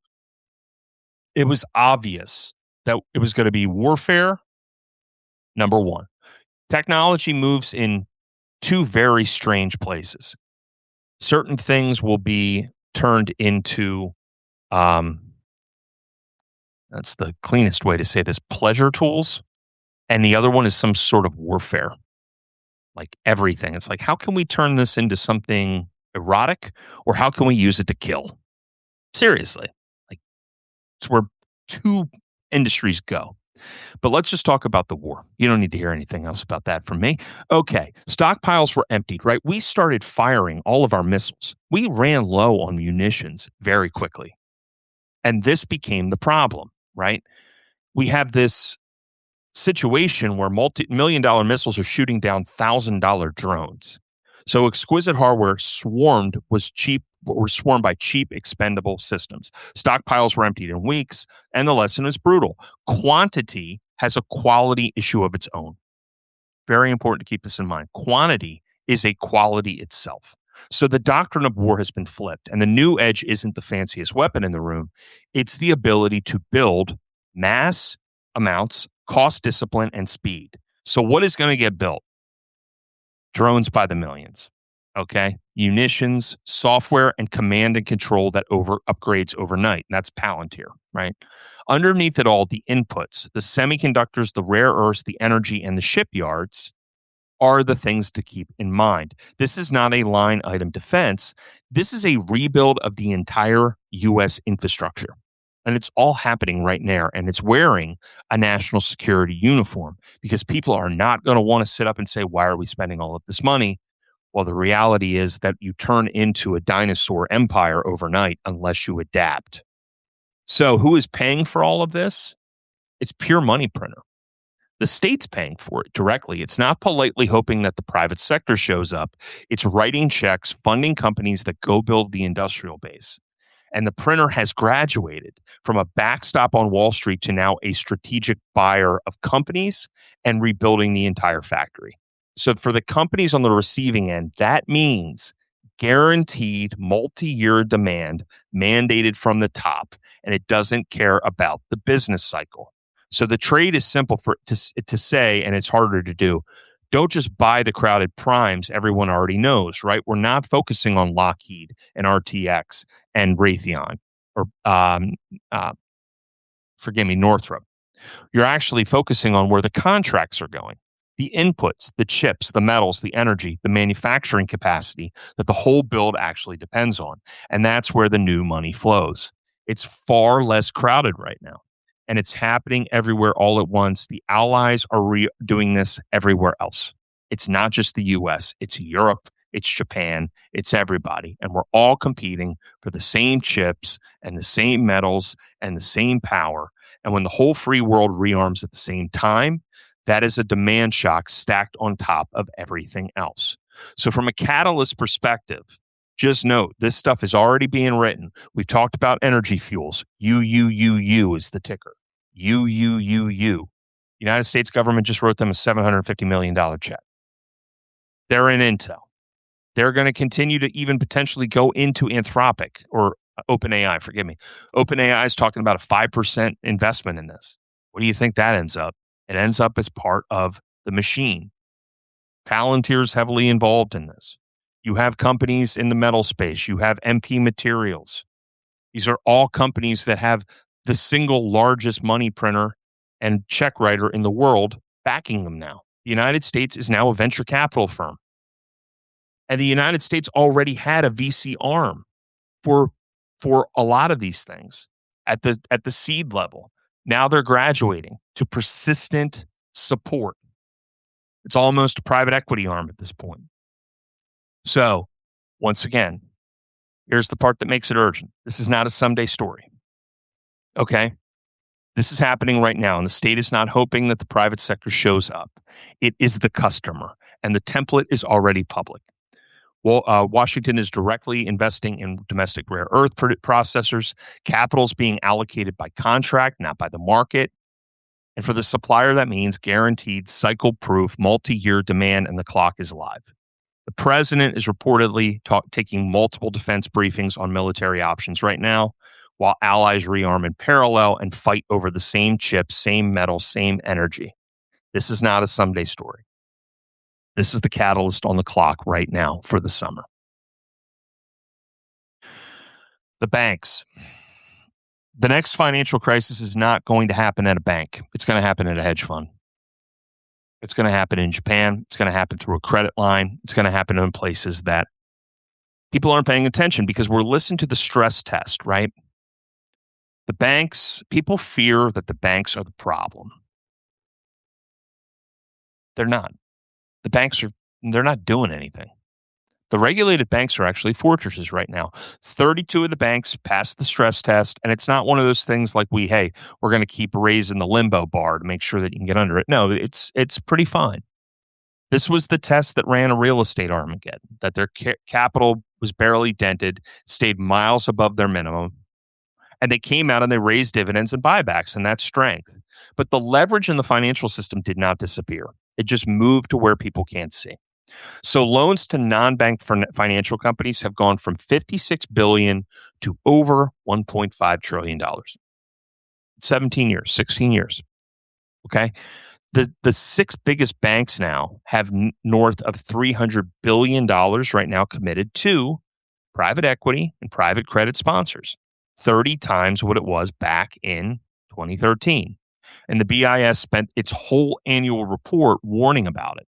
it was obvious that it was going to be warfare, number one. Technology moves in two very strange places. Certain things will be turned into, that's the cleanest way to say this, pleasure tools. And the other one is some sort of warfare, like everything. It's like, how can we turn this into something erotic, or how can we use it to kill? Seriously. Like, it's where two industries go. But let's just talk about the war. You don't need to hear anything else about that from me. Okay, stockpiles were emptied, right? We started firing all of our missiles. We ran low on munitions very quickly. And this became the problem, right? We have this situation where multi-million-dollar missiles are shooting down $1,000 drones. So exquisite hardware were swarmed by cheap, expendable systems. Stockpiles were emptied in weeks, and the lesson is brutal. Quantity has a quality issue of its own. Very important to keep this in mind. Quantity is a quality itself. So the doctrine of war has been flipped, and the new edge isn't the fanciest weapon in the room. It's the ability to build mass amounts, cost discipline, and speed. So what is going to get built? Drones by the millions. Okay. Munitions, software, and command and control that upgrades overnight. And that's Palantir, right? Underneath it all, the inputs, the semiconductors, the rare earths, the energy, and the shipyards are the things to keep in mind. This is not a line item defense. This is a rebuild of the entire U.S. infrastructure. And it's all happening right now. And it's wearing a national security uniform because people are not going to want to sit up and say, why are we spending all of this money? Well, the reality is that you turn into a dinosaur empire overnight unless you adapt. So who is paying for all of this? It's pure money printer. The state's paying for it directly. It's not politely hoping that the private sector shows up. It's writing checks, funding companies that go build the industrial base. And the printer has graduated from a backstop on Wall Street to now a strategic buyer of companies and rebuilding the entire factory. So for the companies on the receiving end, that means guaranteed multi-year demand mandated from the top, and it doesn't care about the business cycle. So the trade is simple to say, and it's harder to do. Don't just buy the crowded primes everyone already knows, right? We're not focusing on Lockheed and RTX and Raytheon or, Northrop. You're actually focusing on where the contracts are going, the inputs, the chips, the metals, the energy, the manufacturing capacity that the whole build actually depends on. And that's where the new money flows. It's far less crowded right now. And it's happening everywhere all at once. The allies are doing this everywhere else. It's not just the US, it's Europe, it's Japan, it's everybody. And we're all competing for the same chips and the same metals and the same power. And when the whole free world rearms at the same time, That is a demand shock stacked on top of everything else. So, from a catalyst perspective, just note this stuff is already being written. We've talked about energy fuels. UUUU is the ticker. UUUU. United States government just wrote them a $750 million check. They're in Intel. They're going to continue to even potentially go into Anthropic or OpenAI, forgive me. OpenAI is talking about a 5% investment in this. What do you think that ends up? It ends up as part of the machine. Palantir's heavily involved in this. You have companies in the metal space. You have MP Materials. These are all companies that have the single largest money printer and check writer in the world backing them now. The United States is now a venture capital firm. And the United States already had a VC arm for a lot of these things at the seed level. Now they're graduating to persistent support. It's almost a private equity arm at this point. So, once again, here's the part that makes it urgent. This is not a someday story. Okay? This is happening right now, and the state is not hoping that the private sector shows up. It is the customer, and the template is already public. Well, Washington is directly investing in domestic rare earth processors. Capital is being allocated by contract, not by the market. And for the supplier, that means guaranteed, cycle-proof, multi-year demand, and the clock is live. The president is reportedly taking multiple defense briefings on military options right now, while allies rearm in parallel and fight over the same chips, same metal, same energy. This is not a someday story. This is the catalyst on the clock right now for the summer. The banks. The next financial crisis is not going to happen at a bank. It's going to happen at a hedge fund. It's going to happen in Japan. It's going to happen through a credit line. It's going to happen in places that people aren't paying attention because we're listening to the stress test, right? The banks, people fear that the banks are the problem. They're not. The banks they're not doing anything. The regulated banks are actually fortresses right now. 32 of the banks passed the stress test, and it's not one of those things like we're going to keep raising the limbo bar to make sure that you can get under it. No, it's pretty fine. This was the test that ran a real estate Armageddon, that their capital was barely dented, stayed miles above their minimum, and they came out and they raised dividends and buybacks, and that's strength. But the leverage in the financial system did not disappear. It just moved to where people can't see. So loans to non-bank financial companies have gone from $56 billion to over $1.5 trillion. 17 years, 16 years. Okay. The six biggest banks now have north of $300 billion right now committed to private equity and private credit sponsors, 30 times what it was back in 2013. And the BIS spent its whole annual report warning about it.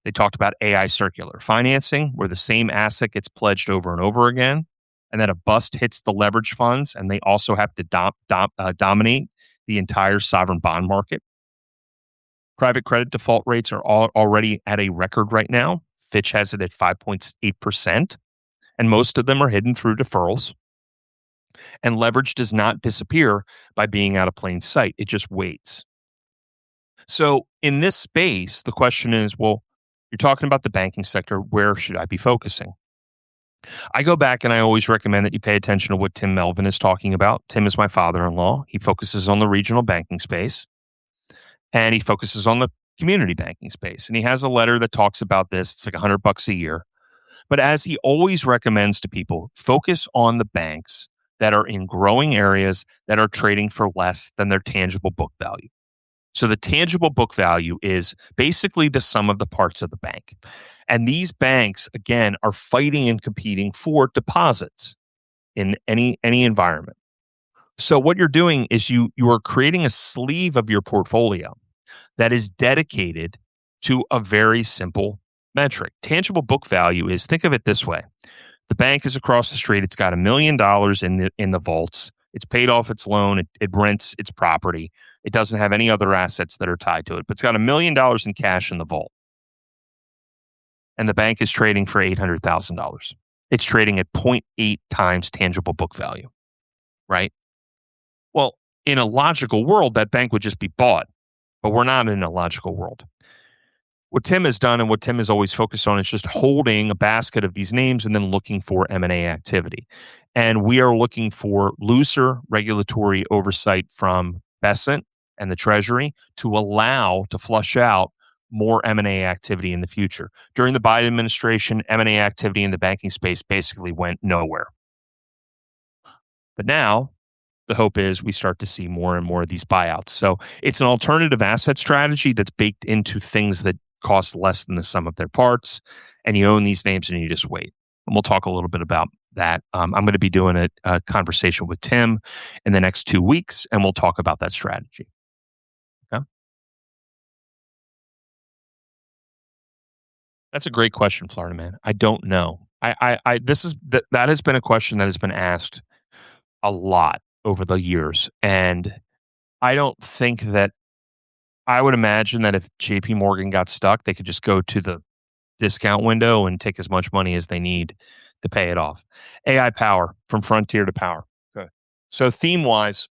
They talked about AI circular financing, where the same asset gets pledged over and over again, and then a bust hits the leverage funds, and they also have to dominate the entire sovereign bond market. Private credit default rates are already at a record right now. Fitch has it at 5.8%, and most of them are hidden through deferrals. And leverage does not disappear by being out of plain sight. It just waits. So in this space, the question is, well, you're talking about the banking sector. Where should I be focusing? I go back and I always recommend that you pay attention to what Tim Melvin is talking about. Tim is my father-in-law. He focuses on the regional banking space, and he focuses on the community banking space. And he has a letter that talks about this. It's like $100 a year. But as he always recommends to people, focus on the banks that are in growing areas that are trading for less than their tangible book value. So the tangible book value is basically the sum of the parts of the bank. And these banks, again, are fighting and competing for deposits in any environment. So what you're doing is you are creating a sleeve of your portfolio that is dedicated to a very simple metric. Tangible book value is, think of it this way. The bank is across the street. It's got $1 million in the vaults. It's paid off its loan. It rents its property. It doesn't have any other assets that are tied to it, but it's got $1 million in cash in the vault. And the bank is trading for $800,000. It's trading at 0.8 times tangible book value, right? Well, in a logical world, that bank would just be bought but we're not in a logical world. What Tim has done and what Tim is always focused on is just holding a basket of these names and then looking for M&A activity. And we are looking for looser regulatory oversight from Bessent and the Treasury to flush out more M&A activity in the future. During the Biden administration, M&A activity in the banking space basically went nowhere. But now the hope is we start to see more and more of these buyouts. So it's an alternative asset strategy that's baked into things that cost less than the sum of their parts. And you own these names and you just wait. And we'll talk a little bit about that. I'm going to be doing a conversation with Tim in the next 2 weeks, and we'll talk about that strategy. Okay. That's a great question, Florida man. I don't know. That has been a question that has been asked a lot over the years, and I don't think that I would imagine that if JP Morgan got stuck, they could just go to the discount window and take as much money as they need to pay it off. AI power from frontier to power. Okay. So theme wise,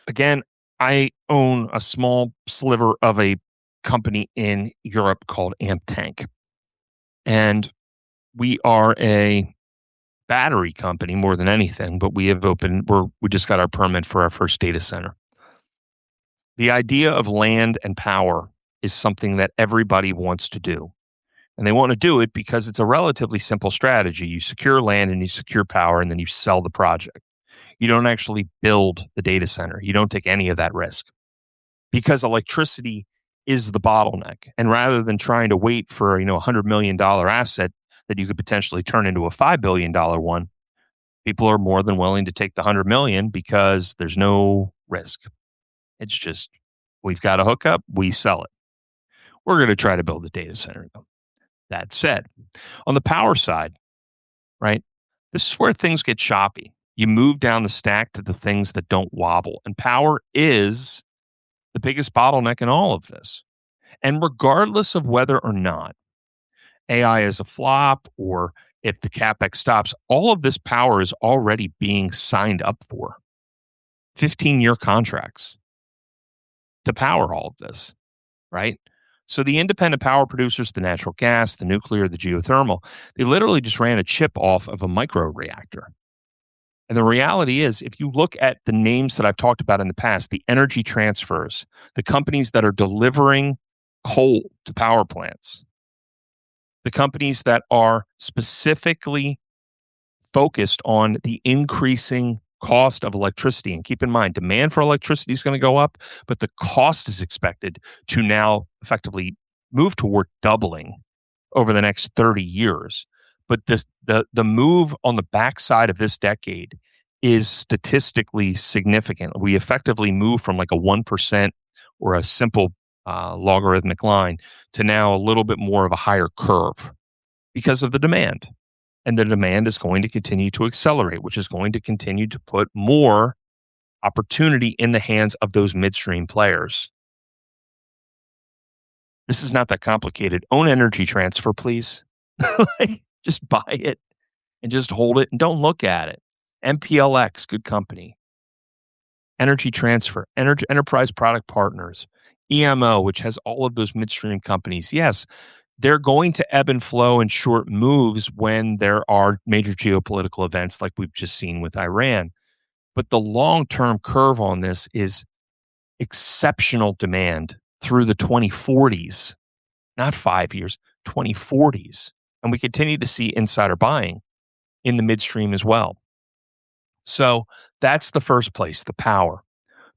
again, I own a small sliver of a company in Europe called Amp Tank. And we are a battery company more than anything, but we just got our permit for our first data center. The idea of land and power is something that everybody wants to do. And they want to do it because it's a relatively simple strategy. You secure land and you secure power, and then you sell the project. You don't actually build the data center. You don't take any of that risk because electricity is the bottleneck. And rather than trying to wait for $100 million asset that you could potentially turn into a $5 billion one, people are more than willing to take the 100 million because there's no risk. It's just, we've got a hookup, we sell it. We're going to try to build a data center, though. That said, on the power side, right, this is where things get choppy. You move down the stack to the things that don't wobble, and power is the biggest bottleneck in all of this. And regardless of whether or not AI is a flop or if the CapEx stops, all of this power is already being signed up for 15-year contracts to power all of this, right? So the independent power producers, the natural gas, the nuclear, the geothermal, they literally just ran a chip off of a micro reactor. And the reality is, if you look at the names that I've talked about in the past, the energy transfers, the companies that are delivering coal to power plants, the companies that are specifically focused on the increasing cost of electricity. And keep in mind, demand for electricity is going to go up, but the cost is expected to now effectively move toward doubling over the next 30 years. But the move on the backside of this decade is statistically significant. We effectively move from like a 1% or a simple logarithmic line to now a little bit more of a higher curve because of the demand. And the demand is going to continue to accelerate, which is going to continue to put more opportunity in the hands of those midstream players. This is not that complicated. Own Energy Transfer, please. Just buy it and just hold it and don't look at it. MPLX, good company. Energy Transfer, Enterprise Product Partners, EMO, which has all of those midstream companies. Yes, they're going to ebb and flow in short moves when there are major geopolitical events like we've just seen with Iran. But the long-term curve on this is exceptional demand through the 2040s, not 5 years, 2040s. And we continue to see insider buying in the midstream as well. So that's the first place, the power.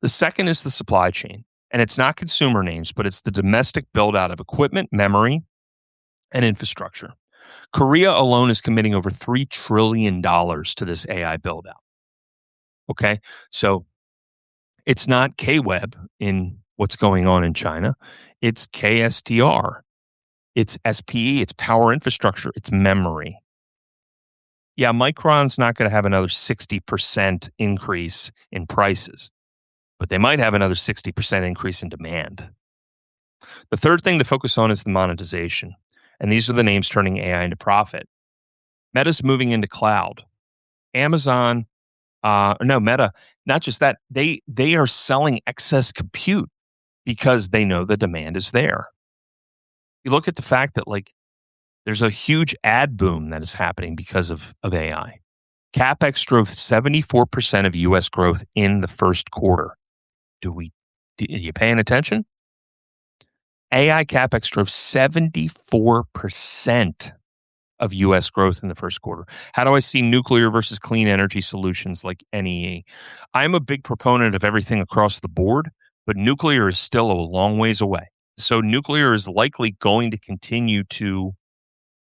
The second is the supply chain. And it's not consumer names, but it's the domestic build out of equipment, memory, and infrastructure. Korea alone is committing over $3 trillion to this AI build out. Okay. So it's not KWeb in what's going on in China. It's KSTR. It's SPE. It's power infrastructure. It's memory. Yeah, Micron's not going to have another 60% increase in prices, but they might have another 60% increase in demand. The third thing to focus on is the monetization. And these are the names turning AI into profit. Meta's moving into cloud. Amazon, Meta, not just that, they are selling excess compute because they know the demand is there. You look at the fact that like there's a huge ad boom that is happening because of AI. CapEx drove 74% of US growth in the first quarter. Are you paying attention? AI CapEx drove 74% of US growth in the first quarter. How do I see nuclear versus clean energy solutions like NEA? I'm a big proponent of everything across the board, but nuclear is still a long ways away. So nuclear is likely going to continue to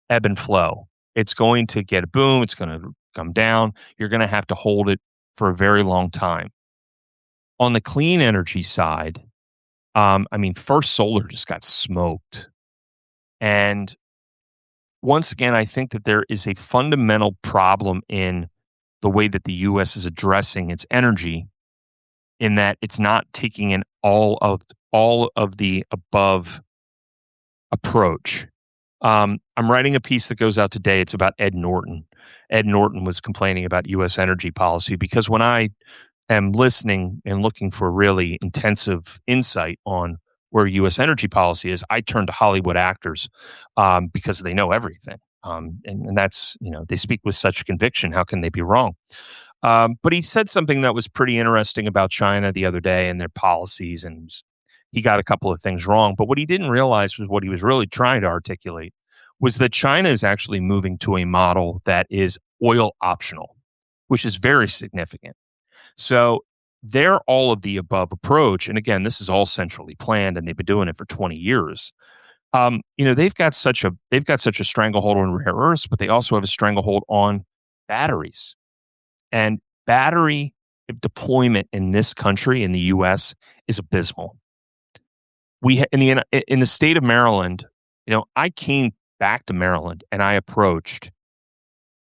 ebb and flow. It's going to get a boom, it's going to come down. You're going to have to hold it for a very long time. On the clean energy side, First Solar just got smoked. And once again, I think that there is a fundamental problem in the way that the US is addressing its energy, in that it's not taking an all of the above approach. I'm writing a piece that goes out today. It's about Ed Norton. Ed Norton was complaining about US energy policy because when I am listening and looking for really intensive insight on where U.S. energy policy is, I turn to Hollywood actors because they know everything. And that's, they speak with such conviction. How can they be wrong? But he said something that was pretty interesting about China the other day and their policies. And he got a couple of things wrong. But what he didn't realize was what he was really trying to articulate was that China is actually moving to a model that is oil optional, which is very significant. So their all of the above approach, and again, this is all centrally planned, and they've been doing it for 20 years. They've got such a stranglehold on rare earths, but they also have a stranglehold on batteries. And battery deployment in this country, in the U.S., is abysmal. In the state of Maryland, I came back to Maryland and I approached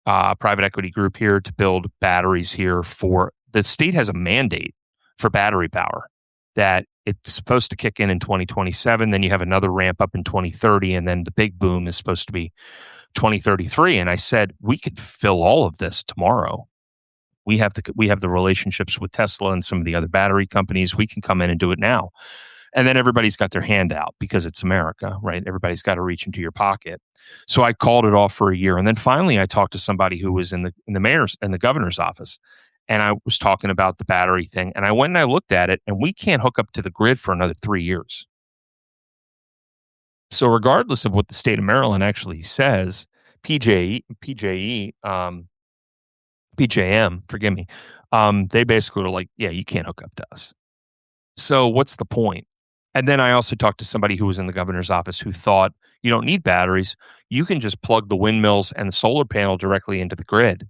a private equity group here to build batteries here for the state has a mandate for battery power that it's supposed to kick in 2027. Then you have another ramp up in 2030. And then the big boom is supposed to be 2033. And I said, we could fill all of this tomorrow. We have the relationships with Tesla and some of the other battery companies. We can come in and do it now. And then everybody's got their hand out because it's America, right? Everybody's got to reach into your pocket. So I called it off for a year. And then finally I talked to somebody who was in the mayor's and the governor's office. And I was talking about the battery thing. And I went and I looked at it, and we can't hook up to the grid for another 3 years. So regardless of what the state of Maryland actually says, PJM, forgive me, they basically were like, yeah, you can't hook up to us. So what's the point? And then I also talked to somebody who was in the governor's office who thought you don't need batteries. You can just plug the windmills and the solar panel directly into the grid.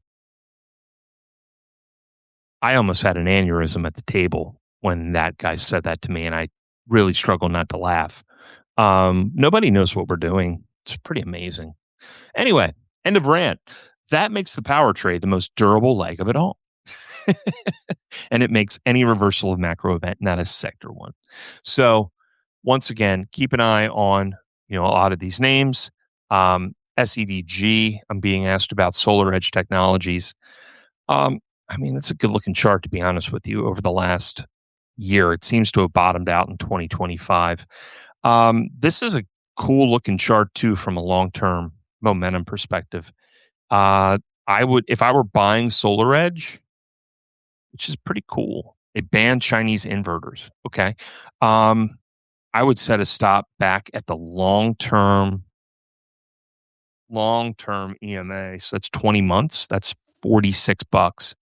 I almost had an aneurysm at the table when that guy said that to me, and I really struggle not to laugh. Nobody knows what we're doing. It's pretty amazing. Anyway, end of rant. That makes the power trade the most durable leg of it all. And it makes any reversal of macro event not a sector one. So once again, keep an eye on a lot of these names. SEDG, I'm being asked about Solar Edge Technologies. That's a good looking chart, to be honest with you. Over the last year, it seems to have bottomed out in 2025. This is a cool looking chart too, from a long-term momentum perspective. If I were buying Solar Edge, which is pretty cool, they banned Chinese inverters. Okay. I would set a stop back at the long-term EMA. So that's 20 months. That's $46.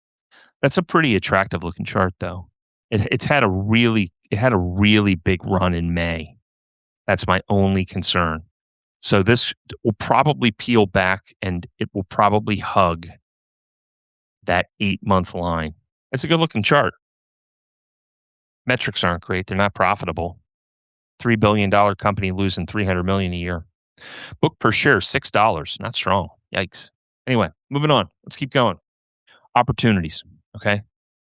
That's a pretty attractive looking chart, though. It had a really big run in May. That's my only concern. So this will probably peel back and it will probably hug that 8-month line. It's a good looking chart. Metrics aren't great. They're not profitable. $3 billion company losing $300 million a year. Book per share, $6. Not strong. Yikes. Anyway, moving on. Let's keep going. Opportunities. Okay.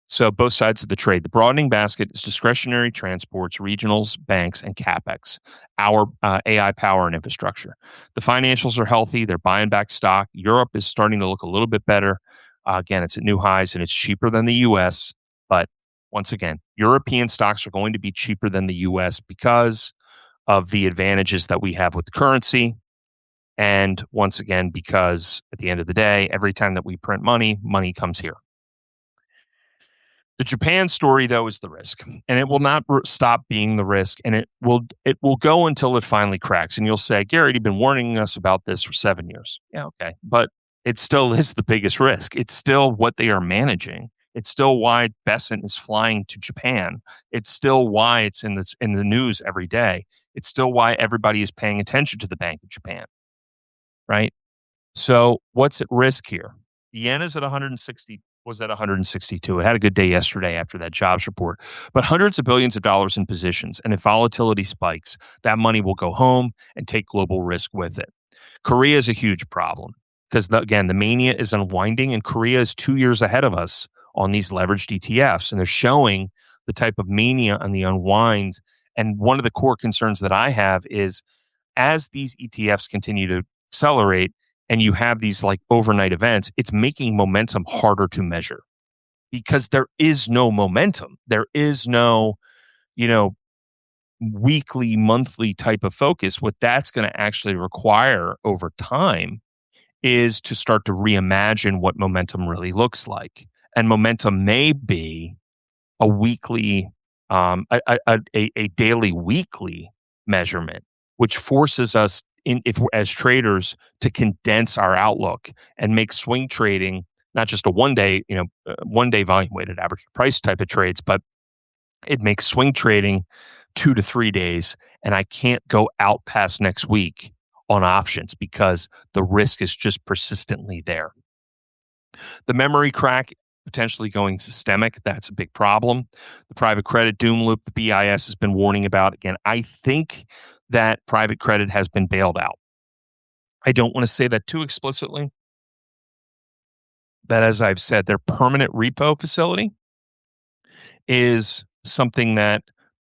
So both sides of the trade. The broadening basket is discretionary transports, regionals, banks, and CapEx, our AI power and infrastructure. The financials are healthy. They're buying back stock. Europe is starting to look a little bit better. Again, it's at new highs and it's cheaper than the U.S., but once again, European stocks are going to be cheaper than the US because of the advantages that we have with the currency. And once again, because at the end of the day, every time that we print money, money comes here. The Japan story, though, is the risk, and it will not stop being the risk, and it will go until it finally cracks. And you'll say, Garrett, you've been warning us about this for 7 years. Yeah, okay, but it still is the biggest risk. It's still what they are managing. It's still why Besant is flying to Japan. It's still why it's in the news every day. It's still why everybody is paying attention to the Bank of Japan, right? So what's at risk here? The yen is at 160, was at 162. It had a good day yesterday after that jobs report, but hundreds of billions of dollars in positions. And if volatility spikes, that money will go home and take global risk with it. Korea is a huge problem because, again, the mania is unwinding and Korea is 2 years ahead of us on these leveraged ETFs. And they're showing the type of mania on the unwind. And one of the core concerns that I have is as these ETFs continue to accelerate, and you have these like overnight events, it's making momentum harder to measure because there is no momentum. There is no, you know, weekly, monthly type of focus. What that's going to actually require over time is to start to reimagine what momentum really looks like. And momentum may be a weekly, a daily weekly measurement, which forces us if as traders to condense our outlook and make swing trading not just a one day volume weighted average price type of trades, but it makes swing trading 2 to 3 days, and I can't go out past next week on options because the risk is just persistently there. The memory crack potentially going systemic. That's a big problem. The private credit doom loop, the BIS has been warning about. Again, I think that private credit has been bailed out. I don't want to say that too explicitly. That, as I've said, their permanent repo facility is something that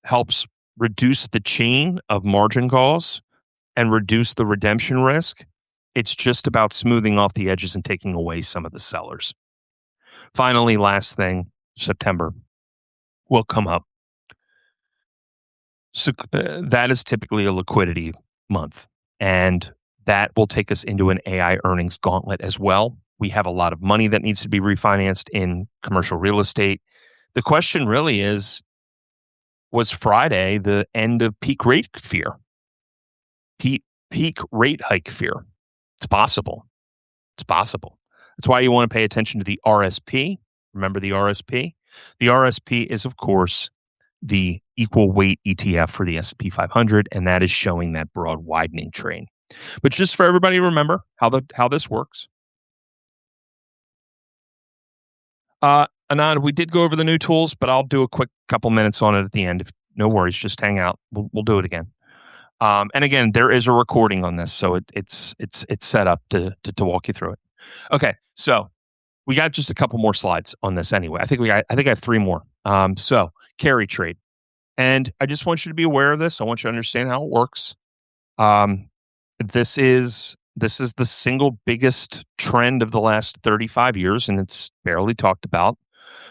helps reduce the chain of margin calls and reduce the redemption risk. It's just about smoothing off the edges and taking away some of the sellers. Finally, last thing, September will come up. So that is typically a liquidity month, and that will take us into an AI earnings gauntlet as well. We have a lot of money that needs to be refinanced in commercial real estate. The question really is, was Friday the end of peak rate fear? Peak rate hike fear. It's possible. It's possible. That's why you want to pay attention to the RSP. Remember the RSP? The RSP is, of course, the equal weight ETF for the S&P 500, and that is showing that broad widening trend. But just for everybody to remember how this works. Anand, we did go over the new tools, but I'll do a quick couple minutes on it at the end. No worries, just hang out. We'll do it again. And again, there is a recording on this, so it's set up to walk you through it. Okay, so we got just a couple more slides on this anyway. I think I have 3 more. So carry trade, and I just want you to be aware of this. I want you to understand how it works. This is the single biggest trend of the last 35 years, and it's barely talked about.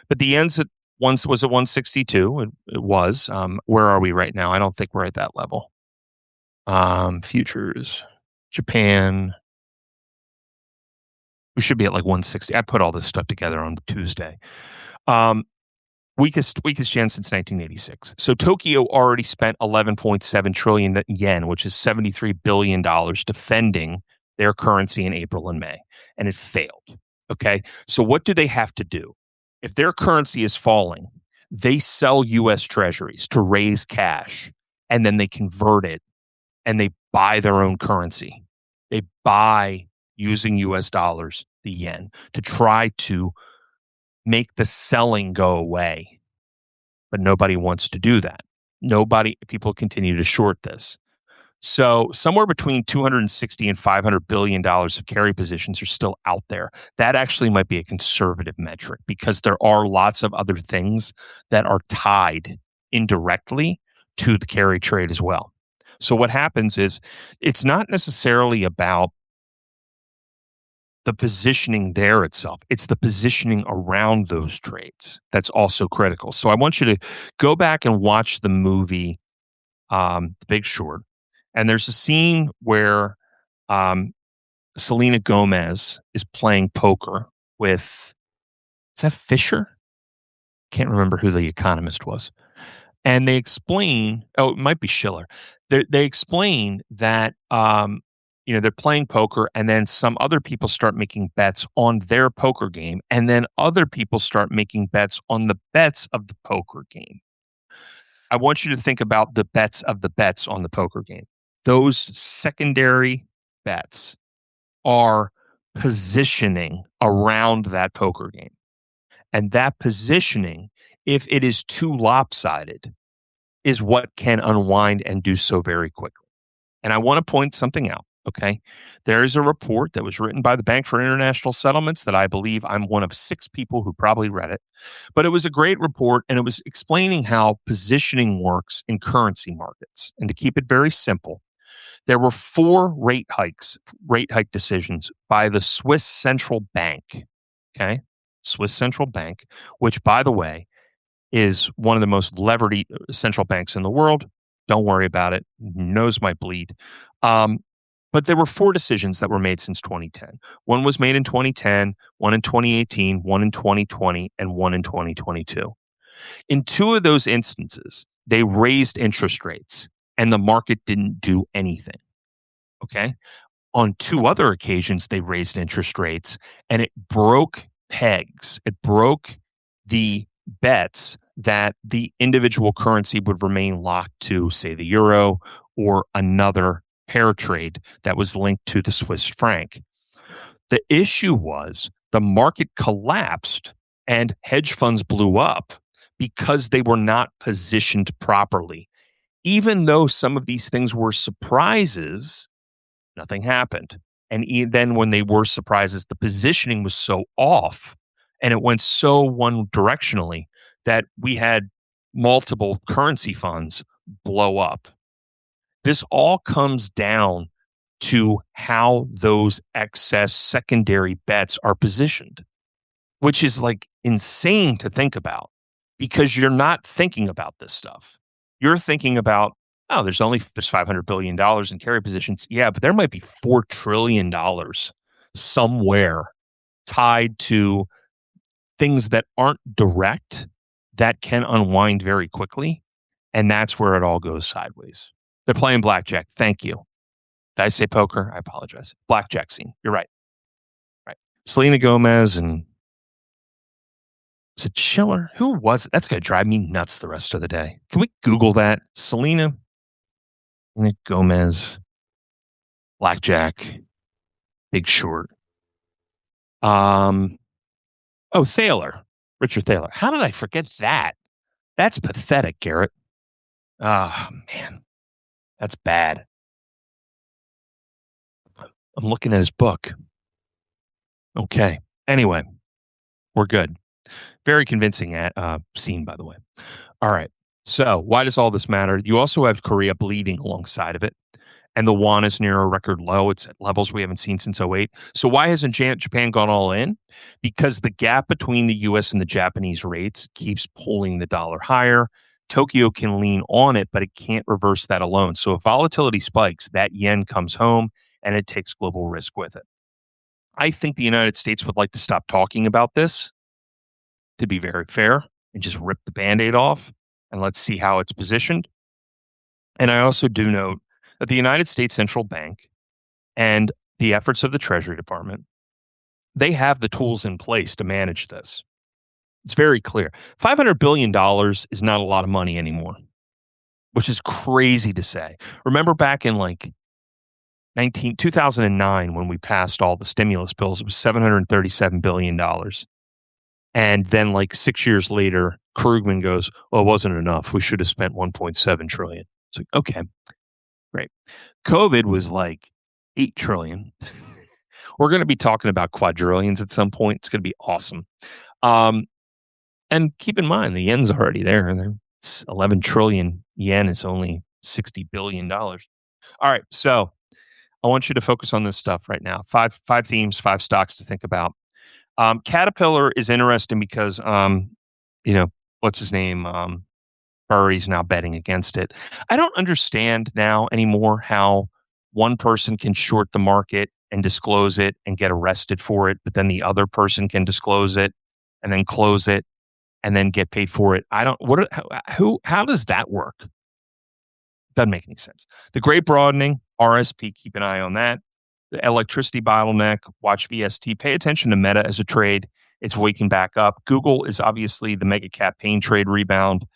But the ends at once was at 162. It was. Where are we right now? I don't think we're at that level. Futures, Japan. We should be at like 160. I put all this stuff together on Tuesday. Weakest yen since 1986. So Tokyo already spent 11.7 trillion yen, which is $73 billion, defending their currency in April and May, and it failed. Okay, so what do they have to do? If their currency is falling, they sell U.S. treasuries to raise cash, and then they convert it, and they buy their own currency. They buy, using U.S. dollars, the yen, to try to make the selling go away. But nobody wants to do that. People continue to short this. So somewhere between 260 and $500 billion of carry positions are still out there. That actually might be a conservative metric because there are lots of other things that are tied indirectly to the carry trade as well. So what happens is it's not necessarily about the positioning there itself. It's the positioning around those trades that's also critical. So I want you to go back and watch the movie The Big Short. And there's a scene where um, Selena Gomez is playing poker with, is that Fisher? Can't remember who the economist was. And they explain, oh, it might be Schiller. They explain that, they're playing poker and then some other people start making bets on their poker game. And then other people start making bets on the bets of the poker game. I want you to think about the bets of the bets on the poker game. Those secondary bets are positioning around that poker game. And that positioning, if it is too lopsided, is what can unwind and do so very quickly. And I want to point something out, okay? There is a report that was written by the Bank for International Settlements that I believe I'm one of 6 people who probably read it. But it was a great report, and it was explaining how positioning works in currency markets. And to keep it very simple, there were 4 rate hike decisions by the Swiss Central Bank, okay? Swiss Central Bank, which, by the way, is one of the most levered central banks in the world. Don't worry about it. Nose might bleed. But there were 4 decisions that were made since 2010. One was made in 2010, one in 2018, one in 2020, and one in 2022. In 2 of those instances, they raised interest rates and the market didn't do anything. Okay. On 2 other occasions, they raised interest rates and it broke pegs. It broke the bets that the individual currency would remain locked to, say, the euro or another pair trade that was linked to the Swiss franc. The issue was the market collapsed and hedge funds blew up because they were not positioned properly. Even though some of these things were surprises, nothing happened. And then when they were surprises, the positioning was so off and it went so one directionally that we had multiple currency funds blow up. This all comes down to how those excess secondary bets are positioned, which is like insane to think about because you're not thinking about this stuff. You're thinking about, oh, there's $500 billion in carry positions. Yeah, but there might be $4 trillion somewhere tied to things that aren't direct that can unwind very quickly. And that's where it all goes sideways. They're playing blackjack. Thank you. Did I say poker? I apologize. Blackjack scene. You're right. Right. Selena Gomez and was it Schiller? Who was it? That's going to drive me nuts the rest of the day. Can we Google that? Selena Gomez, blackjack, Big Short. Thaler, Richard Thaler. How did I forget that? That's pathetic, Garrett. Oh, man. That's bad. I'm looking at his book. Okay. Anyway, we're good. Very convincing scene, by the way. All right. So why does all this matter? You also have Korea bleeding alongside of it. And the won is near a record low. It's at levels we haven't seen since '08. So why hasn't Japan gone all in? Because the gap between the U.S. and the Japanese rates keeps pulling the dollar higher. Tokyo can lean on it, but it can't reverse that alone. So if volatility spikes, that yen comes home and it takes global risk with it. I think the United States would like to stop talking about this, to be very fair, and just rip the Band-Aid off and let's see how it's positioned. And I also do note that the United States Central Bank and the efforts of the Treasury Department, they have the tools in place to manage this. It's very clear. $500 billion is not a lot of money anymore, which is crazy to say. Remember back in 2009 when we passed all the stimulus bills, it was $737 billion. And then 6 years later, Krugman goes, well, it wasn't enough. We should have spent 1.7 trillion. It's like, okay, great. COVID was 8 trillion. We're going to be talking about quadrillions at some point. It's going to be awesome. And keep in mind, the yen's already there. And 11 trillion yen is only $60 billion. All right. So I want you to focus on this stuff right now. Five themes, five stocks to think about. Caterpillar is interesting because, you know, what's his name? Burry's now betting against it. I don't understand now anymore how one person can short the market and disclose it and get arrested for it, but then the other person can disclose it and then close it and then get paid for it. I don't. What? How does that work? Doesn't make any sense. The Great Broadening, RSP, keep an eye on that. The electricity bottleneck, watch VST. Pay attention to Meta as a trade. It's waking back up. Google is obviously the mega cap pain trade rebound.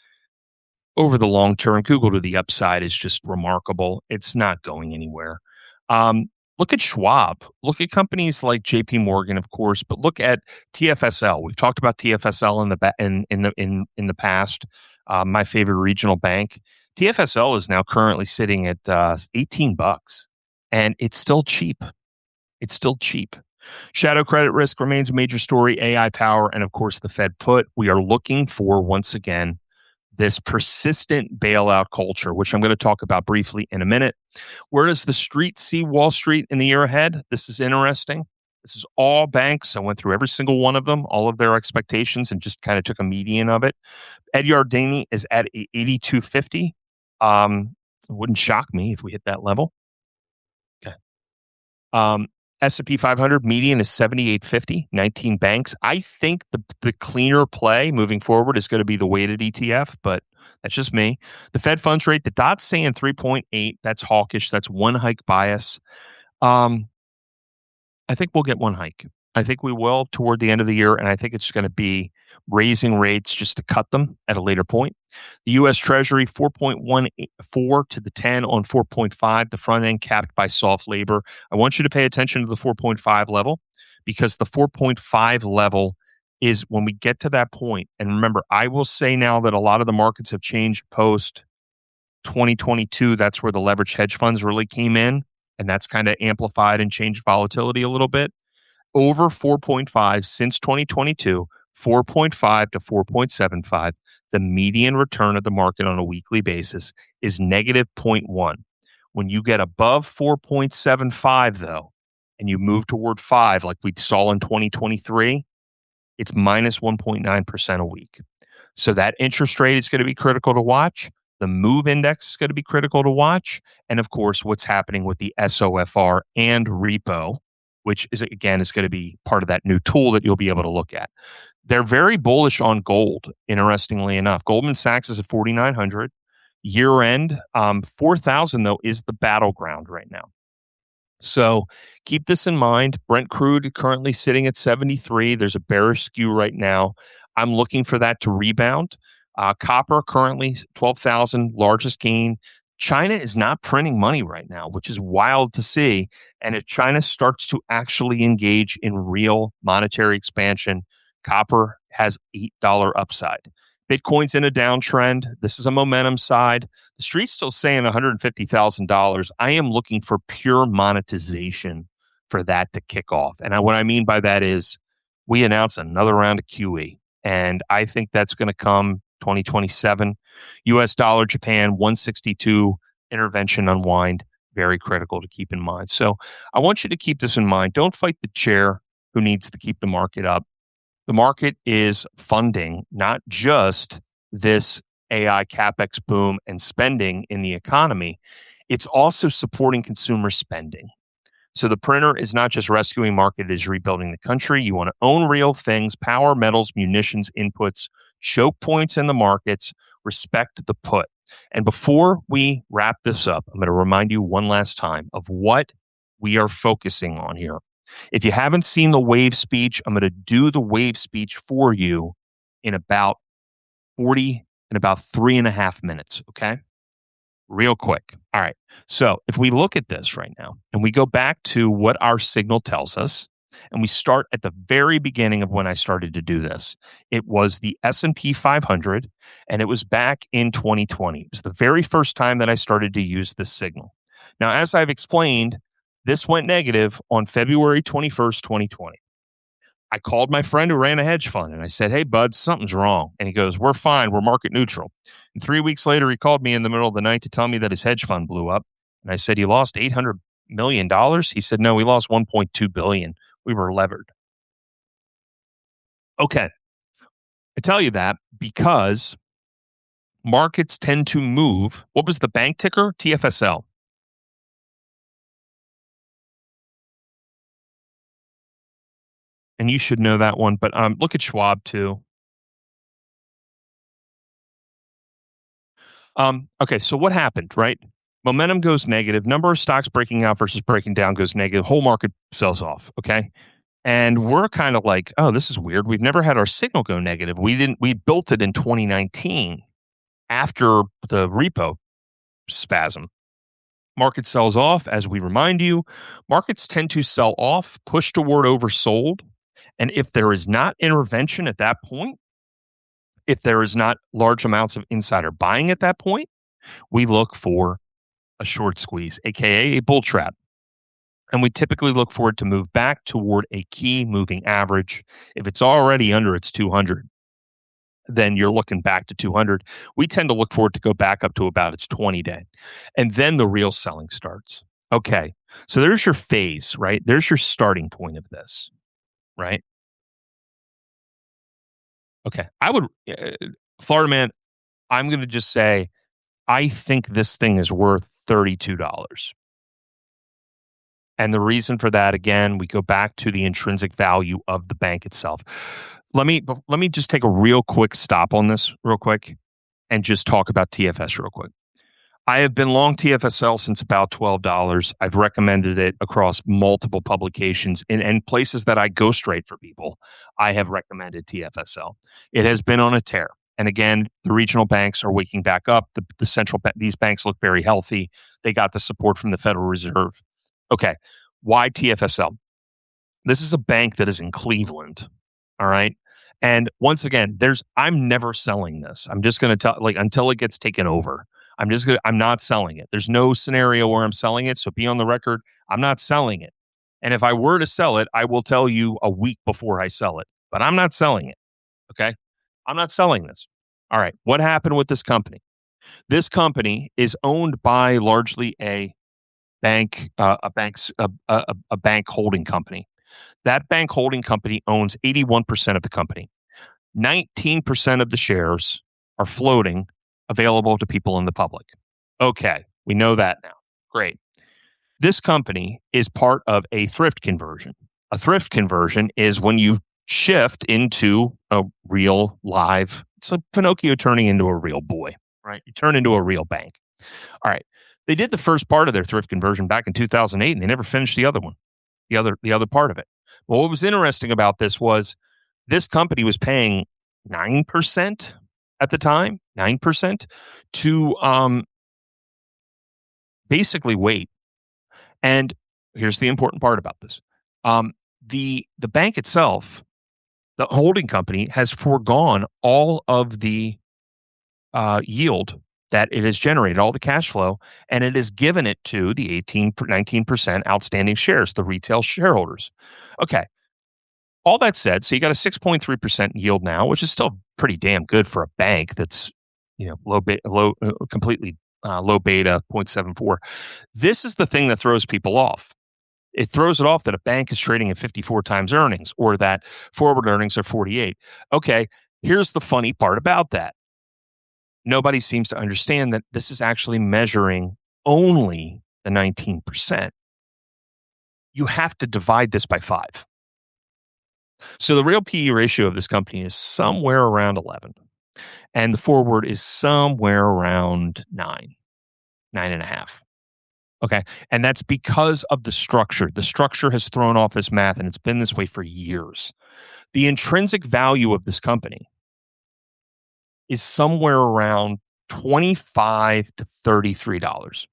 Over the long term, Google to the upside is just remarkable. It's not going anywhere. Look at Schwab. Look at companies like JP Morgan, of course, but look at TFSL. We've talked about TFSL in the past. My favorite regional bank. TFSL is now currently sitting at $18, and it's still cheap. It's still cheap. Shadow credit risk remains a major story. AI power, and of course, the Fed put. We are looking for once again this persistent bailout culture, which I'm going to talk about briefly in a minute. Where does the street see Wall Street in the year ahead? This is interesting. This is all banks. I went through every single one of them, all of their expectations, and just kind of took a median of it. Ed Yardeni is at 82.50. It wouldn't shock me if we hit that level. Okay. S&P 500 median is 78.50, 19 banks. I think the cleaner play moving forward is going to be the weighted ETF, but that's just me. The Fed funds rate, the dot's saying 3.8. That's hawkish. That's one hike bias. I think we'll get one hike. I think we will toward the end of the year, and I think it's going to be raising rates just to cut them at a later point. The U.S. Treasury, 4.14 to the 10 on 4.5, the front end capped by soft labor. I want you to pay attention to the 4.5 level because the 4.5 level is when we get to that point. And remember, I will say now that a lot of the markets have changed post 2022. That's where the leveraged hedge funds really came in, and that's kind of amplified and changed volatility a little bit. Over 4.5 since 2022, 4.5 to 4.75. The median return of the market on a weekly basis is negative 0.1. When you get above 4.75, though, and you move toward 5, like we saw in 2023, it's minus 1.9% a week. So that interest rate is going to be critical to watch. The MOVE index is going to be critical to watch. And of course, what's happening with the SOFR and repo, which is going to be part of that new tool that you'll be able to look at. They're very bullish on gold, interestingly enough. Goldman Sachs is at 4,900. Year end, 4,000, though, is the battleground right now. So keep this in mind. Brent crude currently sitting at 73. There's a bearish skew right now. I'm looking for that to rebound. Copper currently 12,000, largest gain. China is not printing money right now, which is wild to see. And if China starts to actually engage in real monetary expansion, copper has $8 upside. Bitcoin's in a downtrend. This is a momentum side. The street's still saying $150,000. I am looking for pure monetization for that to kick off. And what I mean by that is we announce another round of QE. And I think that's going to come 2027. US dollar, Japan, 162 intervention unwind. Very critical to keep in mind. So I want you to keep this in mind. Don't fight the chair who needs to keep the market up. The market is funding not just this AI CapEx boom and spending in the economy, it's also supporting consumer spending. So the printer is not just rescuing market, it is rebuilding the country. You want to own real things, power, metals, munitions, inputs, choke points in the markets, respect the put. And before we wrap this up, I'm going to remind you one last time of what we are focusing on here. If you haven't seen the wave speech, I'm going to do the wave speech for you in about 3.5 minutes. Okay. Real quick. All right. So if we look at this right now and we go back to what our signal tells us, and we start at the very beginning of when I started to do this, it was the S&P 500, and it was back in 2020. It was the very first time that I started to use this signal. Now, as I've explained, this went negative on February 21st, 2020. I called my friend who ran a hedge fund and I said, "Hey, bud, something's wrong." And he goes, "We're fine. We're market neutral." And 3 weeks later, he called me in the middle of the night to tell me that his hedge fund blew up. And I said, "He lost million dollars? He said, no, we lost 1.2 billion. We were levered. Okay. I tell you that because markets tend to move. What was the bank ticker? TFSL. And you should know that one, but look at Schwab too. Okay, so what happened, right? Momentum goes negative. Number of stocks breaking out versus breaking down goes negative. Whole market sells off. Okay. And we're kind of like, oh, this is weird. We've never had our signal go negative. We built it in 2019 after the repo spasm. Market sells off. As we remind you, markets tend to sell off, push toward oversold. And if there is not intervention at that point, if there is not large amounts of insider buying at that point, we look for a short squeeze, aka a bull trap. And we typically look for it to move back toward a key moving average. If it's already under its 200, then you're looking back to 200. We tend to look for it to go back up to about its 20-day. And then the real selling starts. Okay. So there's your phase, right? There's your starting point of this, right? Okay. Florida man, I'm going to just say, I think this thing is worth $32. And the reason for that, again, we go back to the intrinsic value of the bank itself. Let me just take a real quick stop on this real quick and just talk about TFS real quick. I have been long TFSL since about $12. I've recommended it across multiple publications and places that I go straight for people. I have recommended TFSL. It has been on a tear. And again, the regional banks are waking back up. These banks look very healthy. They got the support from the Federal Reserve. Okay. Why TFSL? This is a bank that is in Cleveland. All right. And once again, I'm never selling this. I'm just going to tell, until it gets taken over. I'm not selling it. There's no scenario where I'm selling it. So be on the record. I'm not selling it. And if I were to sell it, I will tell you a week before I sell it, but I'm not selling it. Okay. I'm not selling this. All right. What happened with this company? This company is owned by largely a bank holding company. That bank holding company owns 81% of the company. 19% of the shares are floating, available to people in the public. Okay, we know that now. Great. This company is part of a thrift conversion. A thrift conversion is when you shift into a real live, it's like Pinocchio turning into a real boy, right? You turn into a real bank. All right. They did the first part of their thrift conversion back in 2008, and they never finished the other one, the other part of it. Well, what was interesting about this was this company was paying 9% at the time, 9% to basically wait. And here's the important part about this: the bank itself, the holding company, has foregone all of the yield that it has generated, all the cash flow, and it has given it to the 19% outstanding shares, the retail shareholders. Okay. All that said, so you got a 6.3% yield now, which is still pretty damn good for a bank that's, completely low beta, 0.74. This is the thing that throws people off. It throws it off that a bank is trading at 54 times earnings or that forward earnings are 48. Okay. Here's the funny part about that. Nobody seems to understand that this is actually measuring only the 19%. You have to divide this by 5. So the real PE ratio of this company is somewhere around 11. And the forward is somewhere around 9.5. Okay. And that's because of the structure. The structure has thrown off this math, and it's been this way for years. The intrinsic value of this company is somewhere around $25 to $33,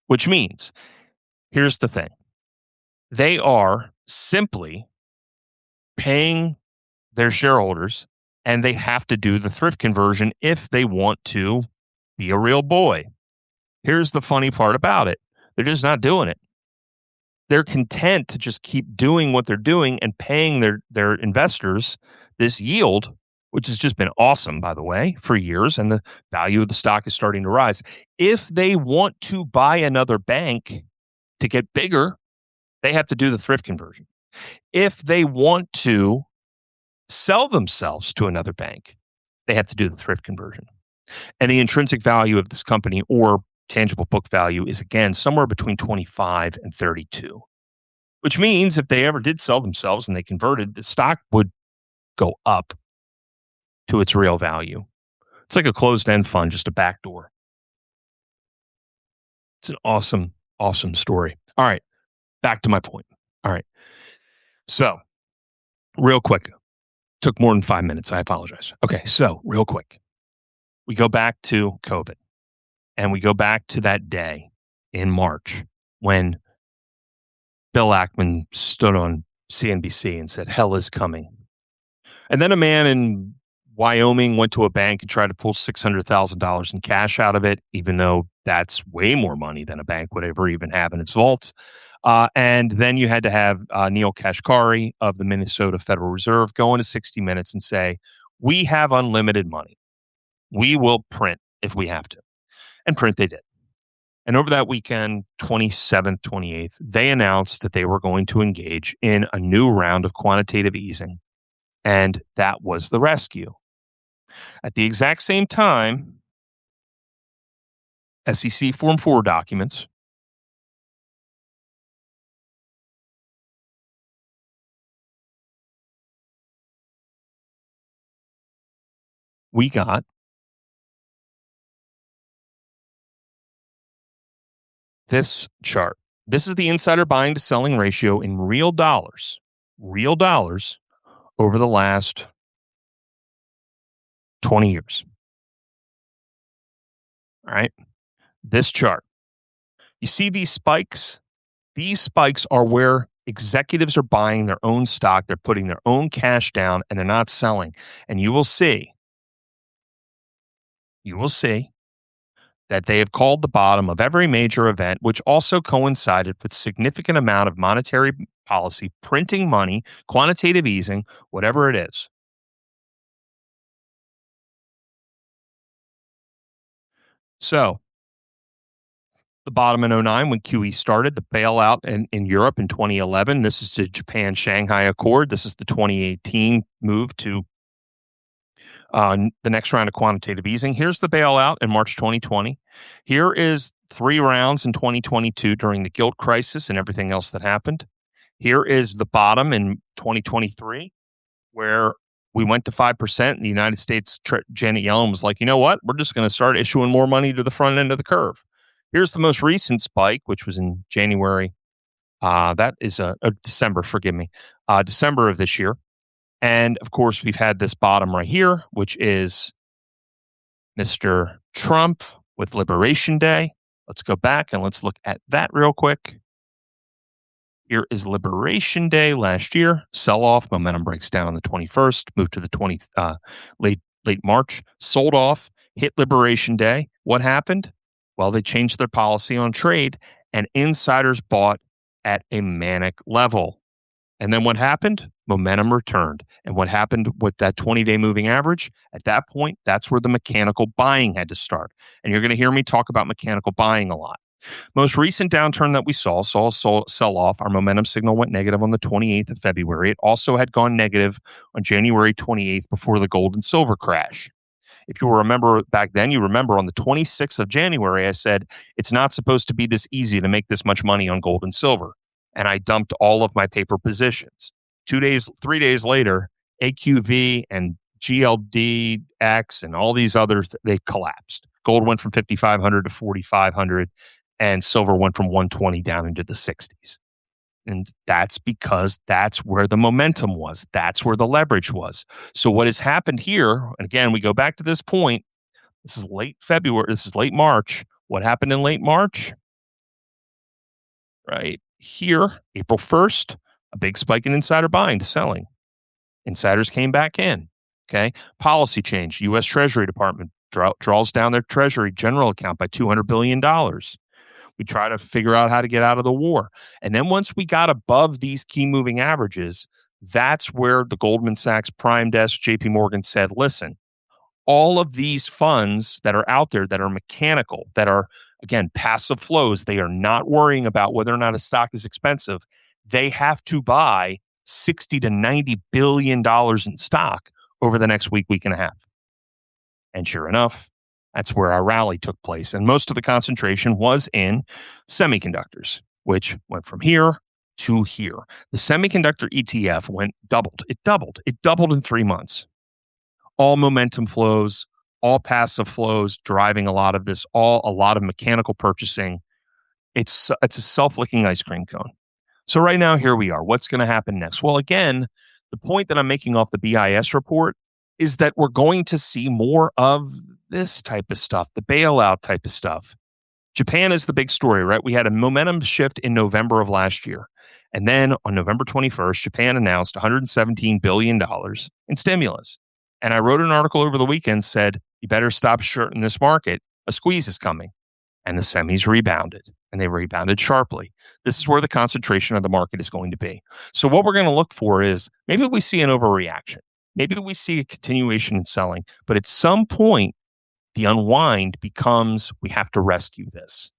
which means, here's the thing. They are simply paying their shareholders, and they have to do the thrift conversion if they want to be a real boy. Here's the funny part about it. They're just not doing it. They're content to just keep doing what they're doing and paying their investors this yield, which has just been awesome, by the way, for years, and the value of the stock is starting to rise. If they want to buy another bank, to get bigger, they have to do the thrift conversion. If they want to sell themselves to another bank, they have to do the thrift conversion. And the intrinsic value of this company or tangible book value is, again, somewhere between 25 and 32, which means if they ever did sell themselves and they converted, the stock would go up to its real value. It's like a closed-end fund, just a backdoor. It's an awesome, awesome story. All right, back to my point. All right. So, real quick, took more than 5 minutes. I apologize. Okay, so real quick, we go back to COVID and we go back to that day in March when Bill Ackman stood on CNBC and said, hell is coming. And then a man in Wyoming went to a bank and tried to pull $600,000 in cash out of it, even though that's way more money than a bank would ever even have in its vaults. And then you had to have Neil Kashkari of the Minnesota Federal Reserve go into 60 Minutes and say, we have unlimited money. We will print if we have to. And print they did. And over that weekend, 27th, 28th, they announced that they were going to engage in a new round of quantitative easing. And that was the rescue. At the exact same time, SEC Form 4 documents we got this chart. This is the insider buying to selling ratio in real dollars over the last 20 years. All right. This chart. You see these spikes? These spikes are where executives are buying their own stock. They're putting their own cash down and they're not selling. And you will see that they have called the bottom of every major event, which also coincided with significant amount of monetary policy, printing money, quantitative easing, whatever it is. So the bottom in 2009 when QE started, the bailout in Europe in 2011. This is the Japan-Shanghai Accord. This is the 2018 move to the next round of quantitative easing. Here's the bailout in March 2020. Here is 3 rounds in 2022 during the gilt crisis and everything else that happened. Here is the bottom in 2023 where we went to 5%. And the United States, Janet Yellen was like, you know what? We're just going to start issuing more money to the front end of the curve. Here's the most recent spike, which was in January. That is December, forgive me, December of this year. And of course, we've had this bottom right here, which is Mr. Trump with Liberation Day. Let's go back and let's look at that real quick. Here is Liberation Day last year. Sell off. Momentum breaks down on the 21st. Moved to the late March. Sold off. Hit Liberation Day. What happened? Well, they changed their policy on trade, and insiders bought at a manic level. And then what happened? Momentum returned. And what happened with that 20-day moving average? At that point, that's where the mechanical buying had to start. And you're going to hear me talk about mechanical buying a lot. Most recent downturn that we saw a sell-off. Our momentum signal went negative on the 28th of February. It also had gone negative on January 28th before the gold and silver crash. If you remember back then, you remember on the 26th of January, I said, it's not supposed to be this easy to make this much money on gold and silver. And I dumped all of my paper positions. 3 days later, AQV and GLDX and all these others, they collapsed. Gold went from 5,500 to 4,500 and silver went from 120 down into the 60s. And that's because that's where the momentum was. That's where the leverage was. So what has happened here, and again, we go back to this point. This is late February. This is late March. What happened in late March? Right here, April 1st, a big spike in insider buying to selling. Insiders came back in. Okay. Policy change. U.S. Treasury Department draws down their Treasury general account by $200 billion. We try to figure out how to get out of the war. And then once we got above these key moving averages, that's where the Goldman Sachs Prime Desk, JP Morgan said, listen, all of these funds that are out there that are mechanical, that are, again, passive flows, they are not worrying about whether or not a stock is expensive. They have to buy 60 to 90 billion dollars in stock over the next week and a half. And sure enough, that's where our rally took place. And most of the concentration was in semiconductors, which went from here to here. The semiconductor ETF doubled. It doubled in 3 months. All momentum flows, all passive flows driving a lot of this, a lot of mechanical purchasing. It's a self-licking ice cream cone. So right now, here we are. What's going to happen next? Well, again, the point that I'm making off the BIS report is that we're going to see more of this type of stuff, the bailout type of stuff. Japan is the big story, right? We had a momentum shift in November of last year. And then on November 21st, Japan announced $117 billion in stimulus. And I wrote an article over the weekend said, you better stop shorting this market. A squeeze is coming. And the semis rebounded, and they rebounded sharply. This is where the concentration of the market is going to be. So what we're going to look for is maybe we see an overreaction. Maybe we see a continuation in selling. But at some point, the unwind becomes we have to rescue this.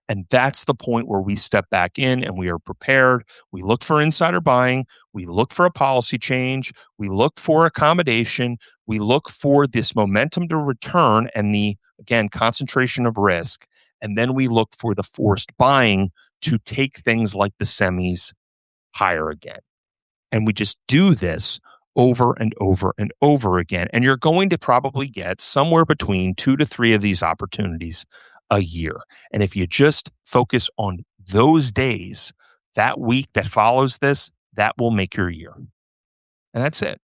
And that's the point where we step back in and we are prepared. We look for insider buying. We look for a policy change. We look for accommodation. We look for this momentum to return and the, again, concentration of risk. And then we look for the forced buying to take things like the semis higher again. And we just do this over and over and over again. And you're going to probably get somewhere between 2 to 3 of these opportunities a year. And if you just focus on those days, that week that follows this, that will make your year. And that's it.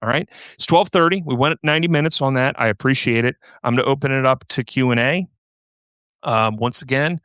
All right. It's 12:30. We went at 90 minutes on that. I appreciate it. I'm going to open it up to Q&A. Once again,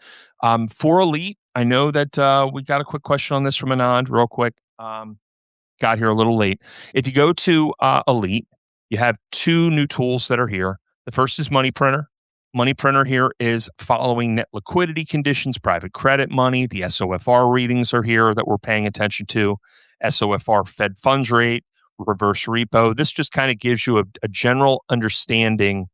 for Elite, I know that we got a quick question on this from Anand real quick. Got here a little late. If you go to Elite, you have 2 new tools that are here. The first is Money Printer. Money Printer here is following net liquidity conditions, private credit money. The SOFR readings are here that we're paying attention to. SOFR Fed funds rate, reverse repo. This just kind of gives you a general understanding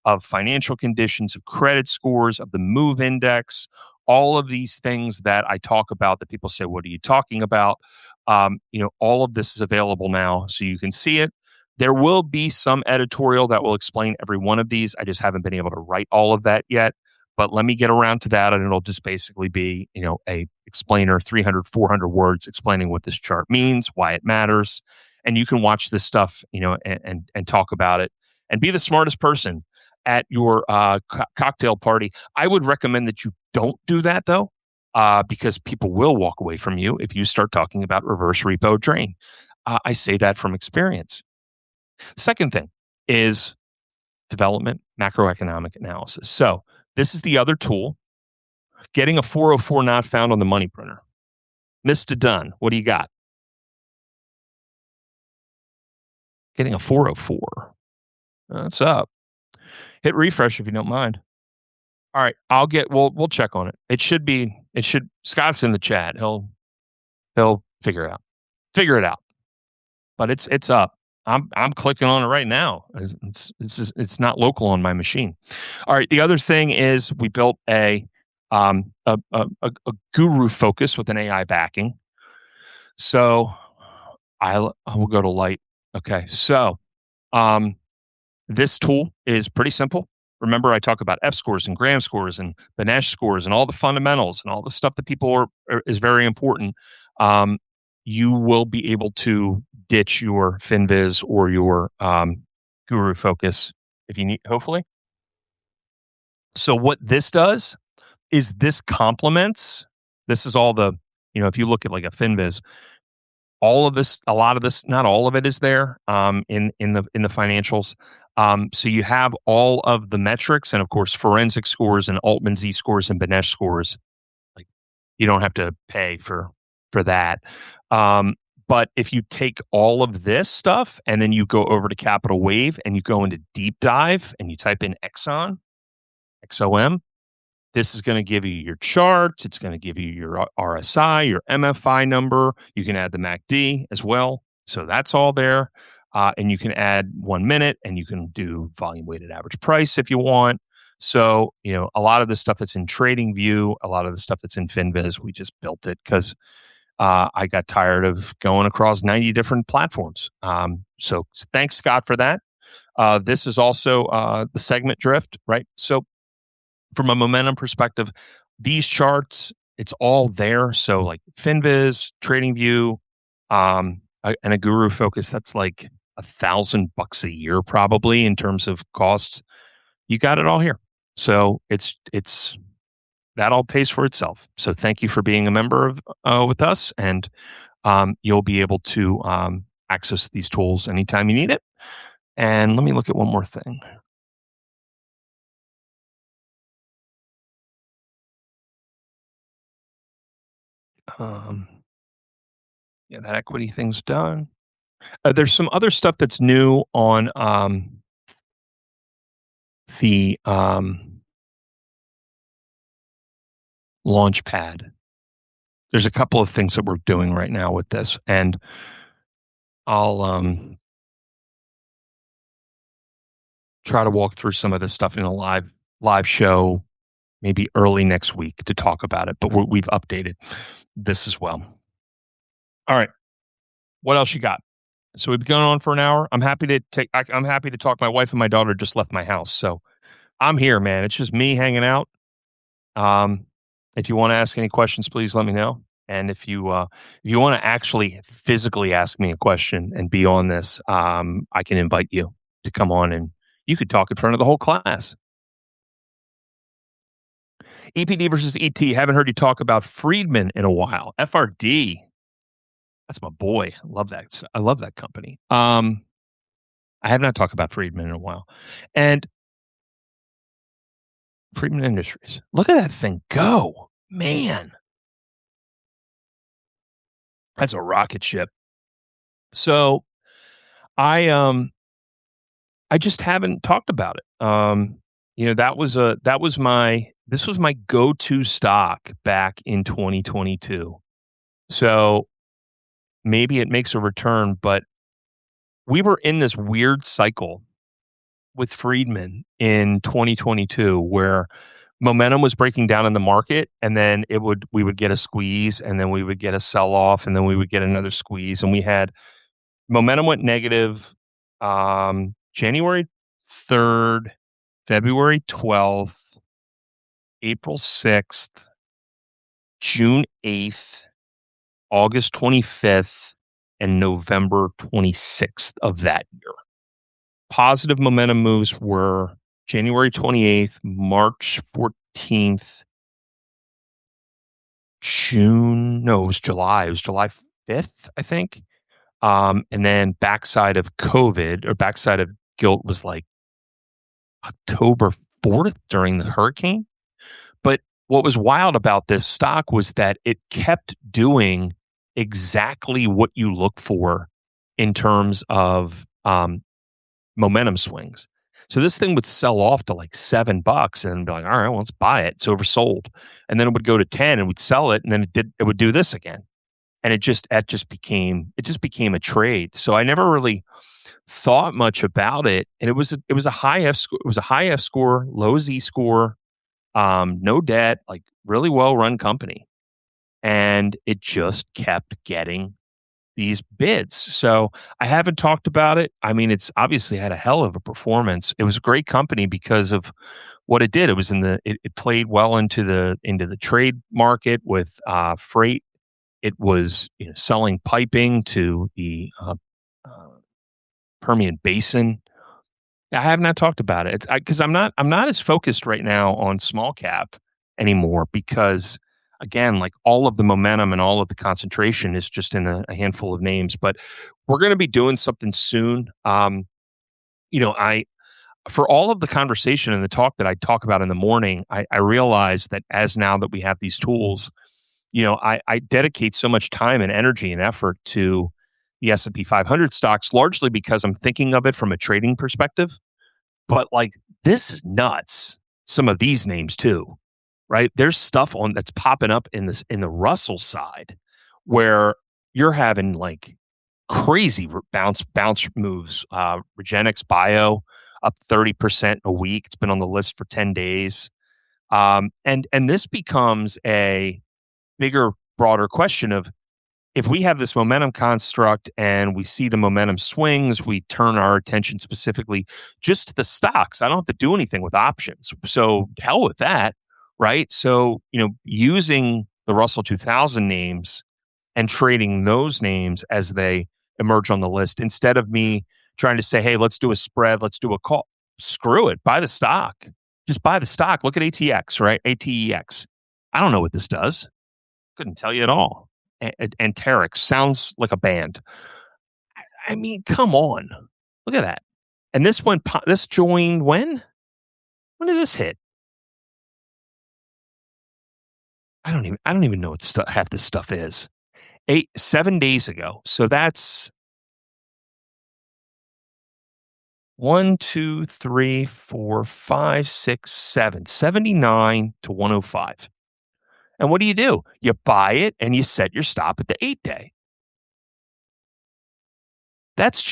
of financial conditions, of credit scores, of the MOVE index, all of these things that I talk about that people say, what are you talking about? All of this is available now, so you can see it. There will be some editorial that will explain every one of these. I just haven't been able to write all of that yet, but let me get around to that, and it'll just basically be, a explainer, 300, 400 words explaining what this chart means, why it matters, and you can watch this stuff, and talk about it, and be the smartest person at your cocktail party. I would recommend that you don't do that, though, because people will walk away from you if you start talking about reverse repo drain. I say that from experience. Second thing is development macroeconomic analysis. So this is the other tool. Getting a 404 not found on the Money Printer. Mr. Dunn, what do you got? Getting a 404. That's up. Hit refresh if you don't mind. All right, we'll check on it. It should Scott's in the chat. He'll figure it out. But it's up. I'm clicking on it right now. It's not local on my machine. All right. The other thing is we built a guru focus with an AI backing. So I will go to light. Okay. So this tool is pretty simple. Remember, I talk about F scores and Graham scores and Benesch scores and all the fundamentals and all the stuff that people is very important. You will be able to ditch your FinViz or your Guru Focus if you need, hopefully. So what this does is this complements. This is all the, if you look at like a FinViz, all of this, a lot of this, not all of it is there in the financials. So you have all of the metrics and of course forensic scores and Altman Z scores and Benesch scores. Like you don't have to pay for that. But if you take all of this stuff and then you go over to Capital Wave and you go into deep dive and you type in XOM, this is going to give you your charts. It's going to give you your RSI, your MFI number. You can add the MACD as well. So that's all there. and you can add 1 minute, and you can do volume weighted average price if you want. So, a lot of the stuff that's in TradingView, a lot of the stuff that's in FinViz, we just built it because I got tired of going across 90 different platforms. So thanks, Scott, for that. This is also the segment drift, right? So from a momentum perspective, these charts, it's all there. So like FinViz, TradingView, and a Guru Focus, that's like $1,000 a year probably in terms of costs. You got it all here. So it's that all pays for itself. So thank you for being a member of with us, and you'll be able to access these tools anytime you need it. And let me look at one more thing. Yeah, that equity thing's done. There's some other stuff that's new on the Launchpad. There's a couple of things that we're doing right now with this, and I'll try to walk through some of this stuff in a live show, maybe early next week to talk about it. But we've updated this as well. All right, what else you got? So we've been going on for an hour. I'm happy to talk. My wife and my daughter just left my house, so I'm here, man. It's just me hanging out. If you want to ask any questions, please let me know. And if you want to actually physically ask me a question and be on this, I can invite you to come on and you could talk in front of the whole class. EPD versus ET. Haven't heard you talk about Friedman in a while. FRD. That's my boy. I love that company. I have not talked about Friedman in a while. And Friedman Industries. Look at that thing go. Man. That's a rocket ship. So I just haven't talked about it. This was my go-to stock back in 2022. So maybe it makes a return, but we were in this weird cycle with Friedman in 2022 where momentum was breaking down in the market, and then we would get a squeeze, and then we would get a sell off, and then we would get another squeeze, and we had momentum went negative January 3rd, February 12th, April 6th, June 8th, August 25th, and November 26th of that year. Positive momentum moves were January 28th, March 14th, it was July. It was July 5th, I think. And then backside of COVID or backside of Gilt was like October 4th during the hurricane. But what was wild about this stock was that it kept doing exactly what you look for in terms of momentum swings. So this thing would sell off to like $7 and be like, all right, well, let's buy it. It's oversold. And then it would go to 10 and we'd sell it. And then it would do this again. And it just became a trade. So I never really thought much about it. And it was a high F score. It was a high F score, low Z score, no debt, like really well run company. And it just kept getting these bids. So I haven't talked about it. I mean, it's obviously had a hell of a performance. It was a great company because of what it did. It was it played well into the trade market with freight. It was selling piping to the Permian Basin. I have not talked about it because I'm not as focused right now on small cap anymore because again, like all of the momentum and all of the concentration is just in a handful of names. But we're going to be doing something soon. For all of the conversation and the talk that I talk about in the morning, I realize that now that we have these tools, I dedicate so much time and energy and effort to the S&P 500 stocks, largely because I'm thinking of it from a trading perspective. But like, this is nuts. Some of these names too, right? There's stuff that's popping up in the Russell side where you're having like crazy bounce moves. Regenix Bio up 30% a week. It's been on the list for 10 days. And this becomes a bigger, broader question of if we have this momentum construct and we see the momentum swings, we turn our attention specifically just to the stocks. I don't have to do anything with options. So hell with that, right? So, using the Russell 2000 names and trading those names as they emerge on the list instead of me trying to say, hey, let's do a spread, let's do a call. Screw it. Buy the stock. Just buy the stock. Look at ATX, right? ATEX. I don't know what this does. Couldn't tell you at all. Anterix sounds like a band. I mean, come on. Look at that. And this joined when? When did this hit? I don't even know what half this stuff is. 7 days ago. So that's 1, 2, 3, 4, 5, 6, 7, 79 to 105. And what do? You buy it and you set your stop at the 8-day. That's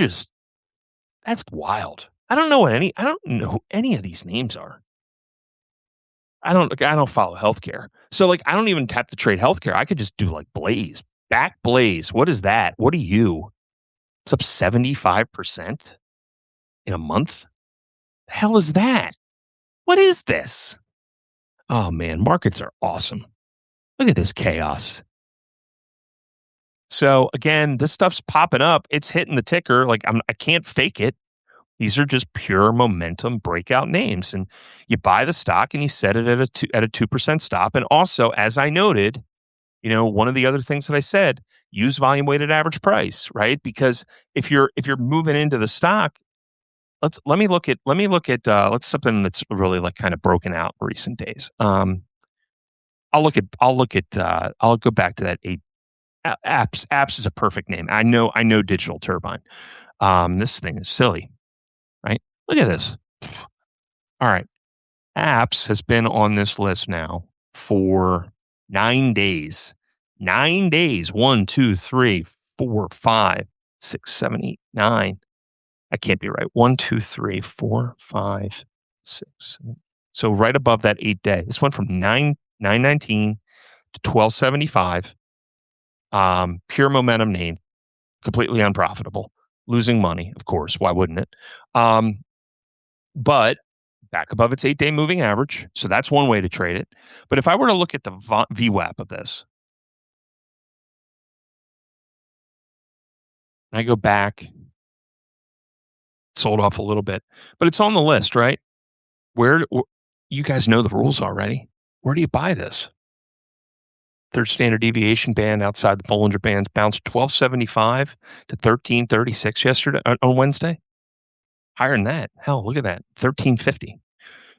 wild. I don't know who any of these names are. I don't follow healthcare. So I don't even have to trade healthcare. I could just do Blaze. Back Blaze. What is that? What are you? It's up 75% in a month. The hell is that? What is this? Oh man, markets are awesome. Look at this chaos. So again, this stuff's popping up. It's hitting the ticker. I can't fake it. These are just pure momentum breakout names, and you buy the stock and you set it at a 2% stop. And also, as I noted, one of the other things that I said, use volume weighted average price, right? Because if you're moving into the stock, let me look at let's something that's really kind of broken out in recent days. I'll go back to that apps. Apps is a perfect name. I know Digital Turbine. This thing is silly, right? Look at this. All right. Apps has been on this list now for 9 days. 9 days. 1, 2, 3, 4, 5, 6, 7, 8, 9. I can't be right. 1, 2, 3, 4, 5, 6, 7. So right above that 8-day. This went from 919 to 1275. Pure momentum name, completely unprofitable, losing money, of course. Why wouldn't it? But back above its 8-day moving average. So that's one way to trade it. But if I were to look at the VWAP of this, and I go back, sold off a little bit, but it's on the list, right? Where you guys know the rules already. Where do you buy this? Third standard deviation band outside the Bollinger Bands bounced 1275 to 1336 yesterday on Wednesday. Higher than that. Hell, look at that. 1350.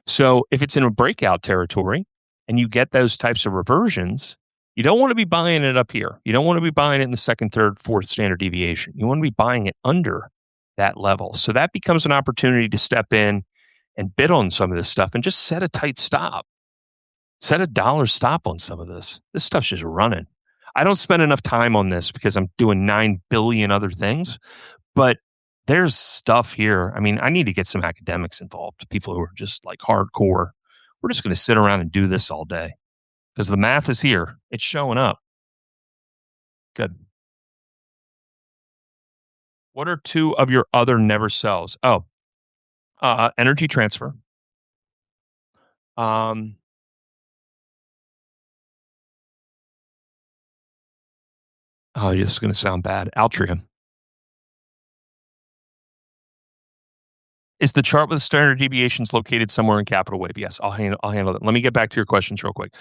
So if it's in a breakout territory and you get those types of reversions, you don't want to be buying it up here. You don't want to be buying it in the second, third, fourth standard deviation. You want to be buying it under that level. So that becomes an opportunity to step in and bid on some of this stuff and just set a tight stop. Set a dollar stop on some of this. This stuff's just running. I don't spend enough time on this because I'm doing 9 billion other things, but there's stuff here. I mean, I need to get some academics involved, people who are just hardcore. We're just going to sit around and do this all day because the math is here. It's showing up. Good. What are two of your other never sells? Oh, Energy Transfer. Oh, this is going to sound bad. Altria. Is the chart with the standard deviations located somewhere in Capital Wave? Yes, I'll handle that. Let me get back to your questions real quick.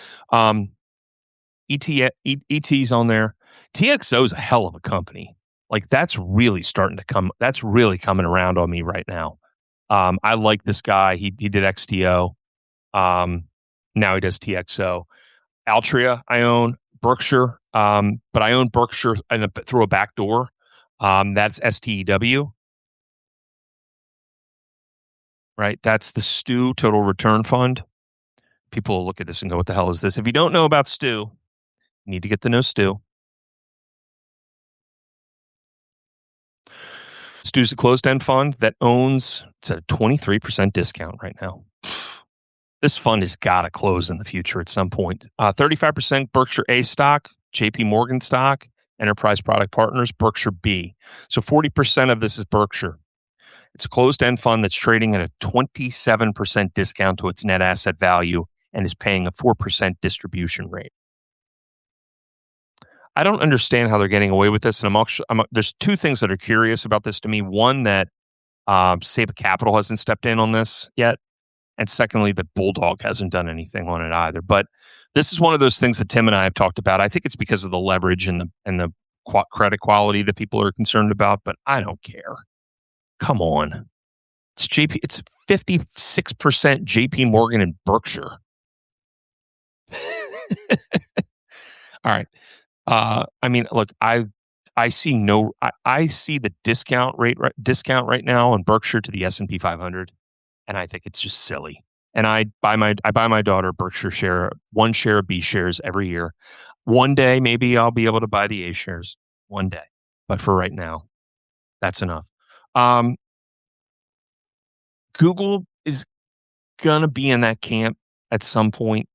ET's on there. TXO is a hell of a company. That's really starting to come. That's really coming around on me right now. I like this guy. He did XTO. Now he does TXO. Altria, I own Berkshire, but I own Berkshire through a back door. That's STEW, right? That's the STU Total Return Fund. People will look at this and go, "What the hell is this?" If you don't know about STU, you need to get to know STU. Stu's a closed-end fund that owns, it's at a 23% discount right now. This fund has got to close in the future at some point. 35% Berkshire A stock, JP Morgan stock, Enterprise Product Partners, Berkshire B. So 40% of this is Berkshire. It's a closed-end fund that's trading at a 27% discount to its net asset value and is paying a 4% distribution rate. I don't understand how they're getting away with this. And there's two things that are curious about this to me. One, that Saba Capital hasn't stepped in on this yet. And secondly, that Bulldog hasn't done anything on it either. But this is one of those things that Tim and I have talked about. I think it's because of the leverage and the credit quality that people are concerned about, but I don't care. Come on. It's 56% JP Morgan and Berkshire. All right. I mean, look, I see I see the discount right now on Berkshire to the S&P 500, and I think it's just silly. And I buy my daughter a Berkshire share, one share of B shares every year. One day, maybe I'll be able to buy the A shares. One day, but for right now, that's enough. Google is gonna be in that camp at some point.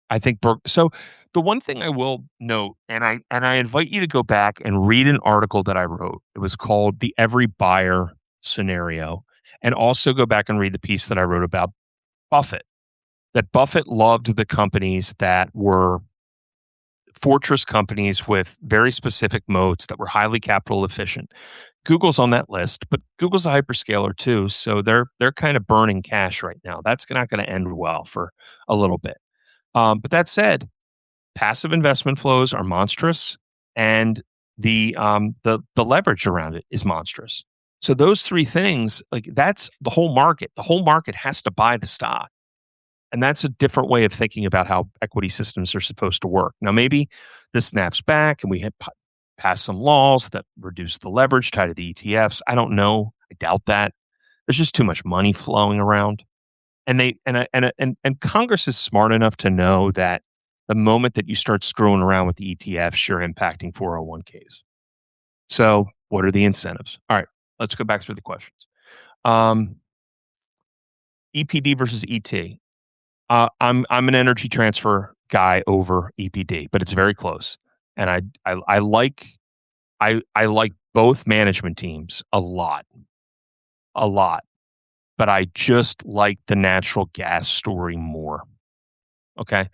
I think so. The one thing I will note, and I invite you to go back and read an article that I wrote. It was called "The Every Buyer Scenario," and also go back and read the piece that I wrote about Buffett. That Buffett loved the companies that were fortress companies with very specific moats that were highly capital efficient. Google's on that list, but Google's a hyperscaler too, so they're kind of burning cash right now. That's not going to end well for a little bit. But that said, passive investment flows are monstrous, and the leverage around it is monstrous. So those three things, like that's the whole market. The whole market has to buy the stock. And that's a different way of thinking about how equity systems are supposed to work. Now, maybe this snaps back and we have passed some laws that reduce the leverage tied to the ETFs. I don't know. I doubt that. There's just too much money flowing around. And Congress is smart enough to know that the moment that you start screwing around with the ETFs, you're impacting 401ks. So what are the incentives? All right, let's go back through the questions. EPD versus ET. I'm an energy transfer guy over EPD, but it's very close. And I like both management teams a lot. But I just like the natural gas story more. Okay.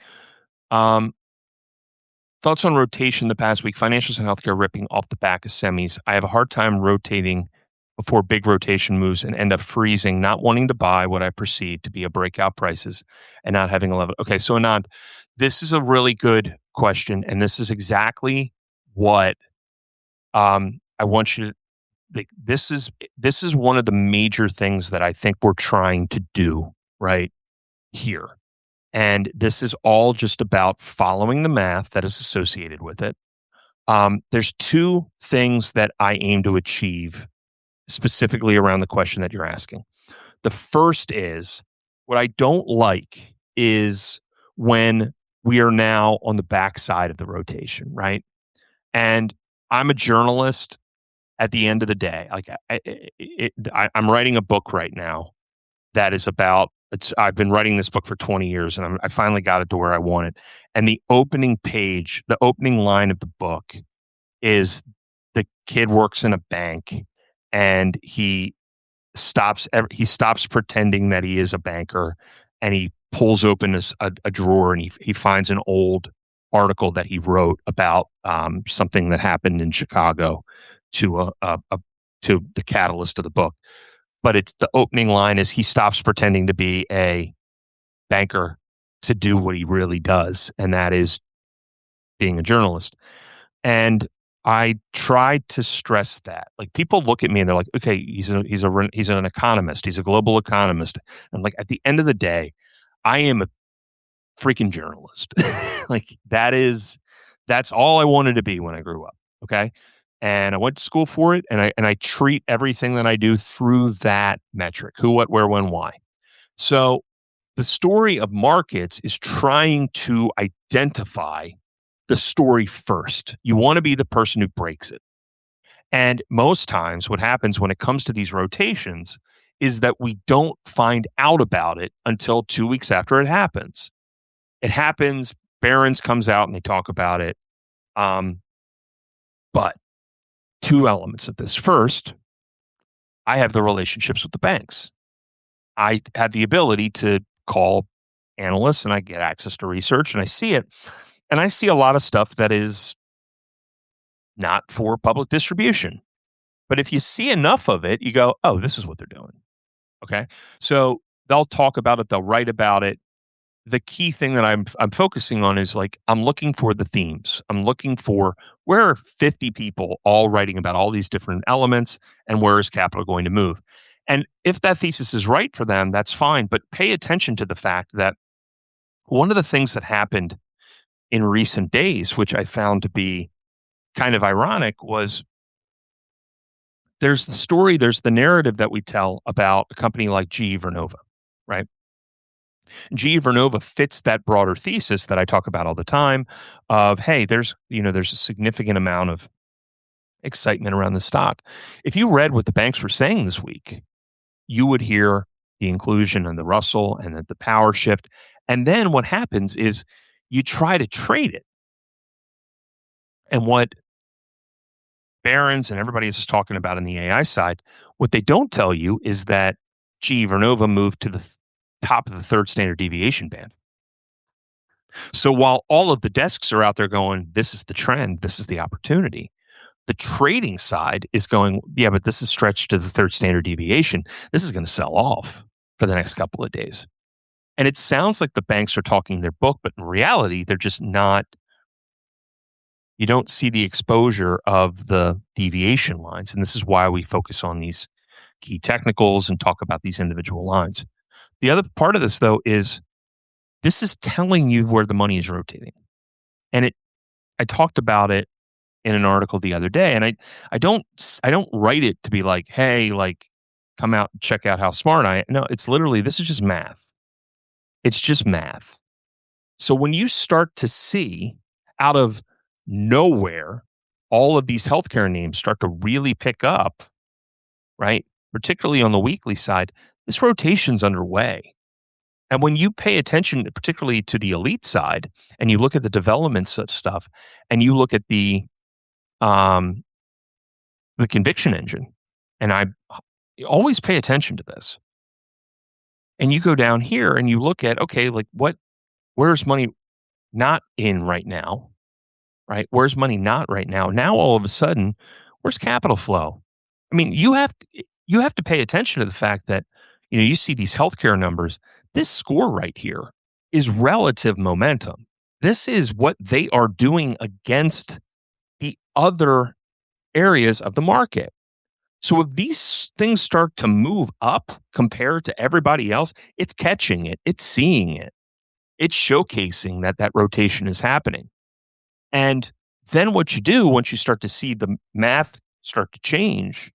Thoughts on rotation the past week? Financials and healthcare ripping off the back of semis. I have a hard time rotating before big rotation moves and end up freezing, not wanting to buy what I perceive to be a breakout prices and not having a level. Okay, so Anand, this is a really good question, and this is exactly what I want you to. Like, this is one of the major things that I think we're trying to do right here. And this is all just about following the math that is associated with it. There's two things that I aim to achieve specifically around the question that you're asking. The first is what I don't like is when we are now on the backside of the rotation, right? And I'm a journalist at the end of the day. Like I'm writing a book right now that is about. I've been writing this book for 20 years, and I finally got it to where I want it. And the opening page, the opening line of the book, is the kid works in a bank, and he stops pretending that he is a banker, and he pulls open a drawer, and he finds an old article that he wrote about something that happened in Chicago to to the catalyst of the book. But it's the opening line is he stops pretending to be a banker to do what he really does, and that is being a journalist. And I tried to stress that. Like, people look at me and they're like, "Okay, he's an economist. He's a global economist." And like, at the end of the day, I am a freaking journalist. Like, that's all I wanted to be when I grew up. Okay. And I went to school for it, and I treat everything that I do through that metric: who, what, where, when, why. So the story of markets is trying to identify the story first. You want to be the person who breaks it. And most times, what happens when it comes to these rotations is that we don't find out about it until 2 weeks after it happens. It happens, Barron's comes out and they talk about it. Um, but two elements of this. First, I have the relationships with the banks. I have the ability to call analysts and I get access to research and I see it. And I see a lot of stuff that is not for public distribution. But if you see enough of it, you go, oh, this is what they're doing. Okay. So they'll talk about it, they'll write about it. The key thing that I'm focusing on is like I'm looking for the themes. I'm looking for where are 50 people all writing about all these different elements and where is capital going to move. And if that thesis is right for them, that's fine. But pay attention to the fact that one of the things that happened in recent days, which I found to be kind of ironic, was there's the story, there's the narrative that we tell about a company like GE Vernova, right? GE Vernova fits that broader thesis that I talk about all the time of, hey, there's a significant amount of excitement around the stock. If you read what the banks were saying this week, you would hear the inclusion and the Russell and the power shift. And then what happens is you try to trade it. And what Barron's and everybody is just talking about in the AI side, what they don't tell you is that GE Vernova moved to the top of the third standard deviation band. So while all of the desks are out there going, this is the trend, this is the opportunity, the trading side is going, yeah, but this is stretched to the third standard deviation. This is going to sell off for the next couple of days. And it sounds like the banks are talking their book, but in reality, they're just not. You don't see the exposure of the deviation lines. And this is why we focus on these key technicals and talk about these individual lines. The other part of this, though, is this is telling you where the money is rotating. And I talked about it in an article the other day, and I don't write it to be like, hey, like come out and check out how smart I am. No, it's literally this is just math. It's just math. So when you start to see out of nowhere all of these healthcare names start to really pick up, right? Particularly on the weekly side, this rotation's underway. And when you pay attention, particularly to the elite side, and you look at the developments of stuff, and you look at um, the conviction engine, and I always pay attention to this. And you go down here and you look at, okay, like where's money not in right now, right? Where's money not right now? Now all of a sudden, where's capital flow? I mean, you have to pay attention to the fact that you see these healthcare numbers. This score right here is relative momentum. This is what they are doing against the other areas of the market. So if these things start to move up compared to everybody else, it's catching it, it's seeing it, it's showcasing that that rotation is happening. And then what you do once you start to see the math start to change,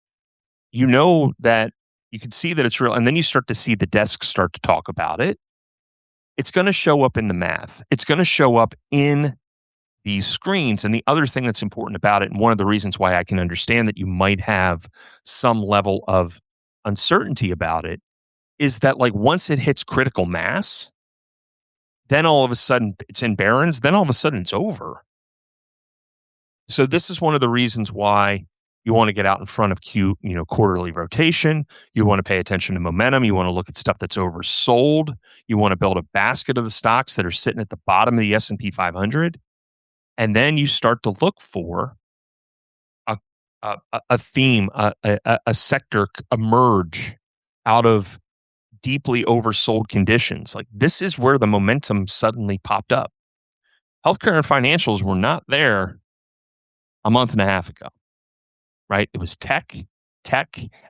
you know that you can see that it's real. And then you start to see the desks start to talk about it. It's going to show up in the math. It's going to show up in these screens. And the other thing that's important about it, and one of the reasons why I can understand that you might have some level of uncertainty about it, is that like once it hits critical mass, then all of a sudden it's in Barron's, then all of a sudden it's over. So this is one of the reasons why you want to get out in front of quarterly rotation. You want to pay attention to momentum. You want to look at stuff that's oversold. You want to build a basket of the stocks that are sitting at the bottom of the S&P 500. And then you start to look for a theme, a sector emerge out of deeply oversold conditions. Like this is where the momentum suddenly popped up. Healthcare and financials were not there a month and a half ago, right? It was tech,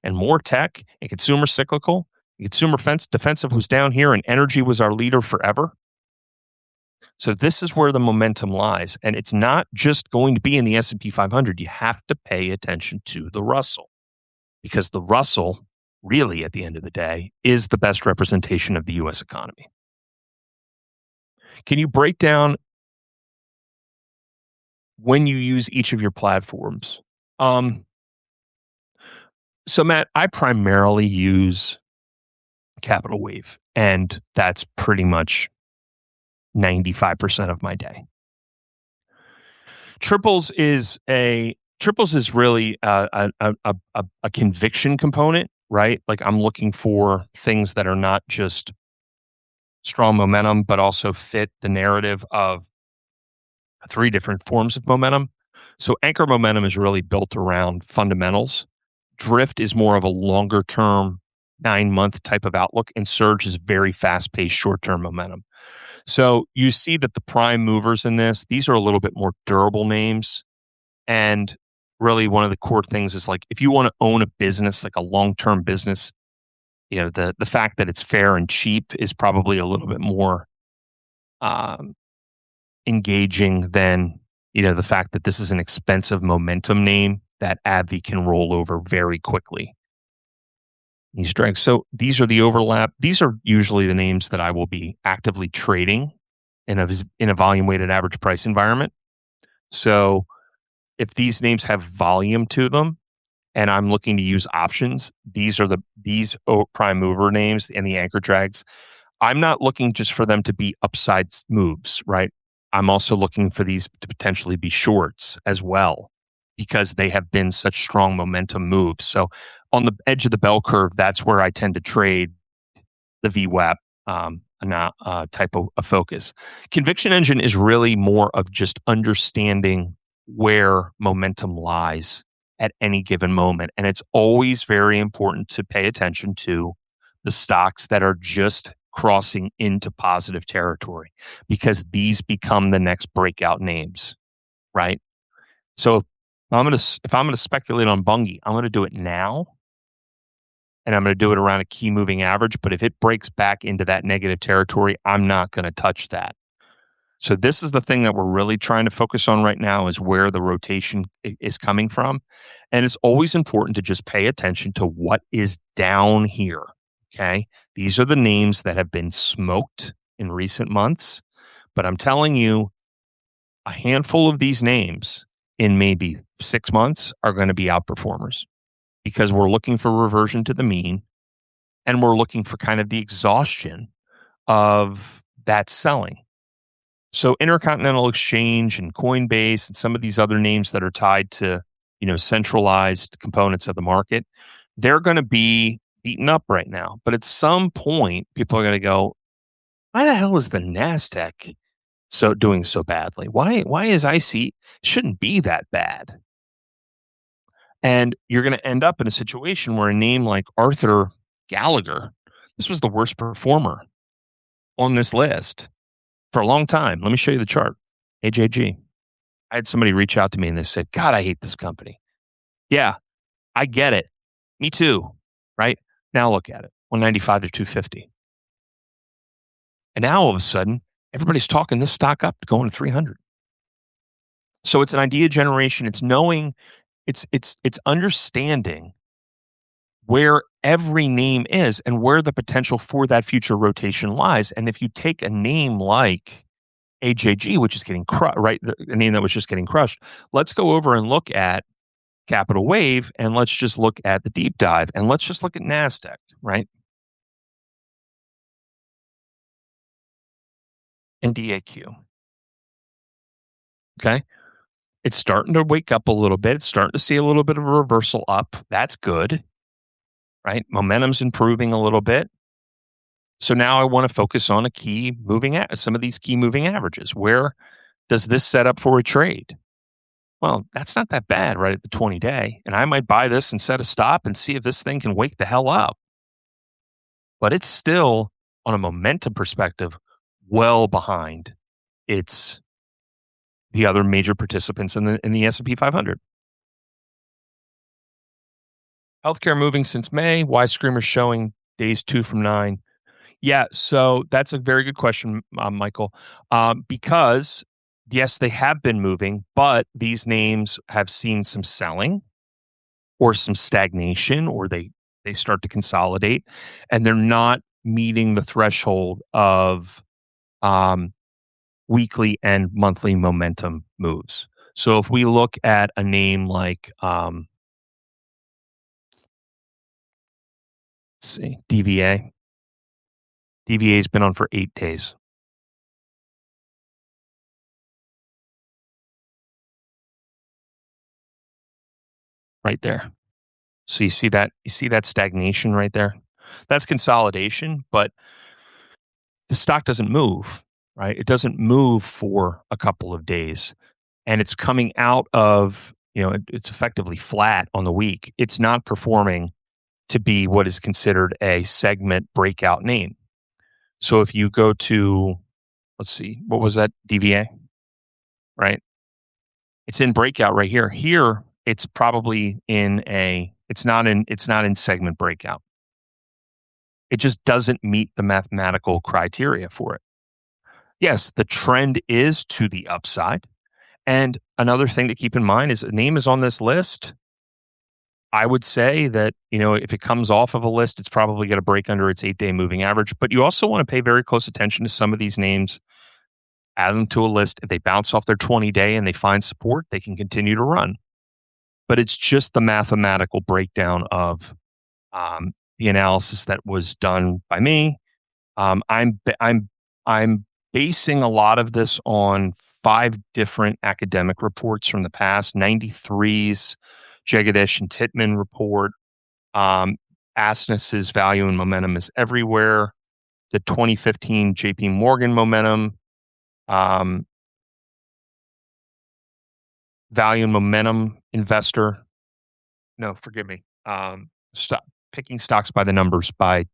and more tech, and consumer cyclical. Consumer defensive was down here, and energy was our leader forever. So this is where the momentum lies, and it's not just going to be in the S&P 500. You have to pay attention to the Russell, because the Russell, really, at the end of the day, is the best representation of the U.S. economy. Can you break down when you use each of your platforms? So, Matt, I primarily use Capital Wave, and that's pretty much 95% of my day. Triples is really a conviction component, right? Like I'm looking for things that are not just strong momentum, but also fit the narrative of three different forms of momentum. So anchor momentum is really built around fundamentals. Drift is more of a longer term 9-month type of outlook, and surge is very fast paced short term momentum. So you see that the prime movers in this, these are a little bit more durable names. And really one of the core things is like if you want to own a business, like a long term business, the fact that it's fair and cheap is probably a little bit more um, engaging than the fact that this is an expensive momentum name that AbbVie can roll over very quickly. These drugs. So these are the overlap. These are usually the names that I will be actively trading in a volume weighted average price environment. So if these names have volume to them and I'm looking to use options, these prime mover names and the anchor drags. I'm not looking just for them to be upside moves, right? I'm also looking for these to potentially be shorts as well because they have been such strong momentum moves. So on the edge of the bell curve, that's where I tend to trade the VWAP type of a focus. Conviction engine is really more of just understanding where momentum lies at any given moment. And it's always very important to pay attention to the stocks that are just crossing into positive territory because these become the next breakout names, right? So if I'm gonna speculate on Bungie, I'm gonna do it now and I'm going to do it around a key moving average. But if it breaks back into that negative territory, I'm not going to touch that. So this is the thing that we're really trying to focus on right now is where the rotation is coming from. And it's always important to just pay attention to what is down here. Okay. These are the names that have been smoked in recent months. But I'm telling you, a handful of these names in maybe 6 months are going to be outperformers because we're looking for reversion to the mean and we're looking for kind of the exhaustion of that selling. So Intercontinental Exchange and Coinbase and some of these other names that are tied to, centralized components of the market, they're going to be beaten up right now. But at some point, people are going to go, why the hell is the NASDAQ doing so badly? Why is IC shouldn't be that bad? And you're going to end up in a situation where a name like Arthur Gallagher, this was the worst performer on this list for a long time. Let me show you the chart. AJG. I had somebody reach out to me and they said, God, I hate this company. Yeah, I get it. Me too. Right? Now look at it 195 to 250. And now all of a sudden, everybody's talking this stock up to going to 300. So it's an idea generation. It's knowing, it's understanding where every name is and where the potential for that future rotation lies. And if you take a name like AJG, which is getting crushed, right? A name that was just getting crushed. Let's go over and look at Capital Wave and let's just look at the deep dive and let's just look at NASDAQ, right? And DAQ. Okay. It's starting to wake up a little bit. It's starting to see a little bit of a reversal up. That's good, right? Momentum's improving a little bit. So now I want to focus on some of these key moving averages. Where does this set up for a trade? Well, that's not that bad right at the 20-day. And I might buy this and set a stop and see if this thing can wake the hell up. But it's still, on a momentum perspective, well behind the other major participants in the S&P 500. Healthcare moving since May. Why Screamer's showing days 2 from 9? Yeah, so that's a very good question, Michael. Because yes, they have been moving, but these names have seen some selling or some stagnation, or they start to consolidate, and they're not meeting the threshold of weekly and monthly momentum moves. So if we look at a name like Let's see. DVA. DVA's been on for 8 days. Right there. So you see that stagnation right there? That's consolidation, but the stock doesn't move, right? It doesn't move for a couple of days. And it's coming out of, it's effectively flat on the week. It's not performing to be what is considered a segment breakout name. So if you go to, let's see, what was that? DVA, right? It's in breakout right here. Here, it's probably it's not in segment breakout. It just doesn't meet the mathematical criteria for it. Yes, the trend is to the upside. And another thing to keep in mind is a name is on this list. I would say that, if it comes off of a list, it's probably going to break under its 8-day moving average. But you also want to pay very close attention to some of these names, add them to a list. If they bounce off their 20-day and they find support, they can continue to run. But it's just the mathematical breakdown of the analysis that was done by me. I'm basing a lot of this on 5 different academic reports from the past. 93's Jagadish and Titman report. Asness's Value and Momentum is Everywhere. The 2015 JP Morgan Momentum. Value and Momentum Investor. No, forgive me. Picking Stocks by the Numbers by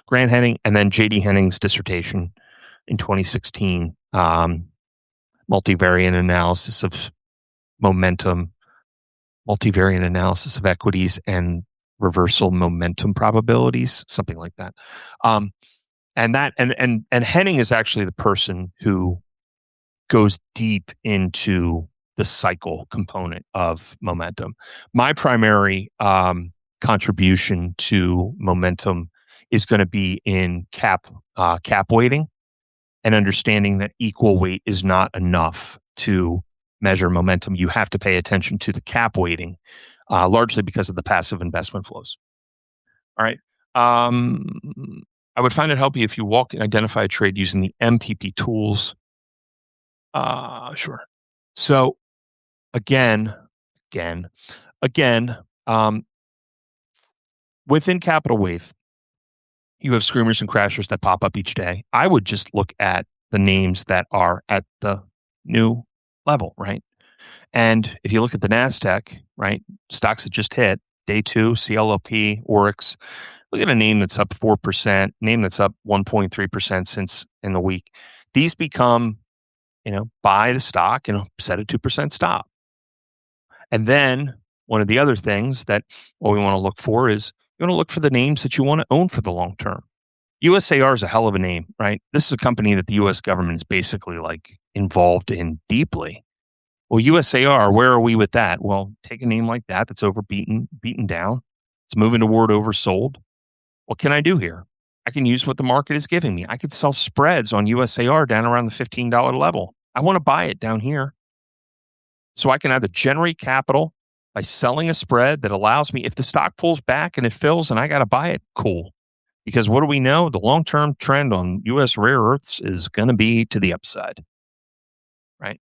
Grant Henning, and then J.D. Henning's dissertation in 2016, multivariate analysis of momentum, multivariate analysis of equities, and reversal momentum probabilities, something like that. And Henning is actually the person who goes deep into the cycle component of momentum. My primary contribution to momentum is going to be in cap weighting, and understanding that equal weight is not enough to measure momentum. You have to pay attention to the cap weighting, largely because of the passive investment flows. All right. I would find it helpful if you walk and identify a trade using the MPP tools. Sure. So again, within Capital Wave, you have screamers and crashers that pop up each day. I would just look at the names that are at the new level, right? And if you look at the NASDAQ, right, stocks that just hit, day 2, CLOP, Oryx, look at a name that's up 4%, name that's up 1.3% since in the week. These become, buy the stock and set a 2% stop. And then one of the other things that what we want to look for is you want to look for the names that you want to own for the long term. USAR is a hell of a name, right? This is a company that the U.S. government is basically involved in deeply. Well, USAR, where are we with that? Well, take a name like that that's beaten down. It's moving toward oversold. What can I do here? I can use what the market is giving me. I could sell spreads on USAR down around the $15 level. I want to buy it down here. So I can either generate capital by selling a spread that allows me, if the stock pulls back and it fills and I got to buy it, cool. Because what do we know? The long-term trend on U.S. rare earths is going to be to the upside, right?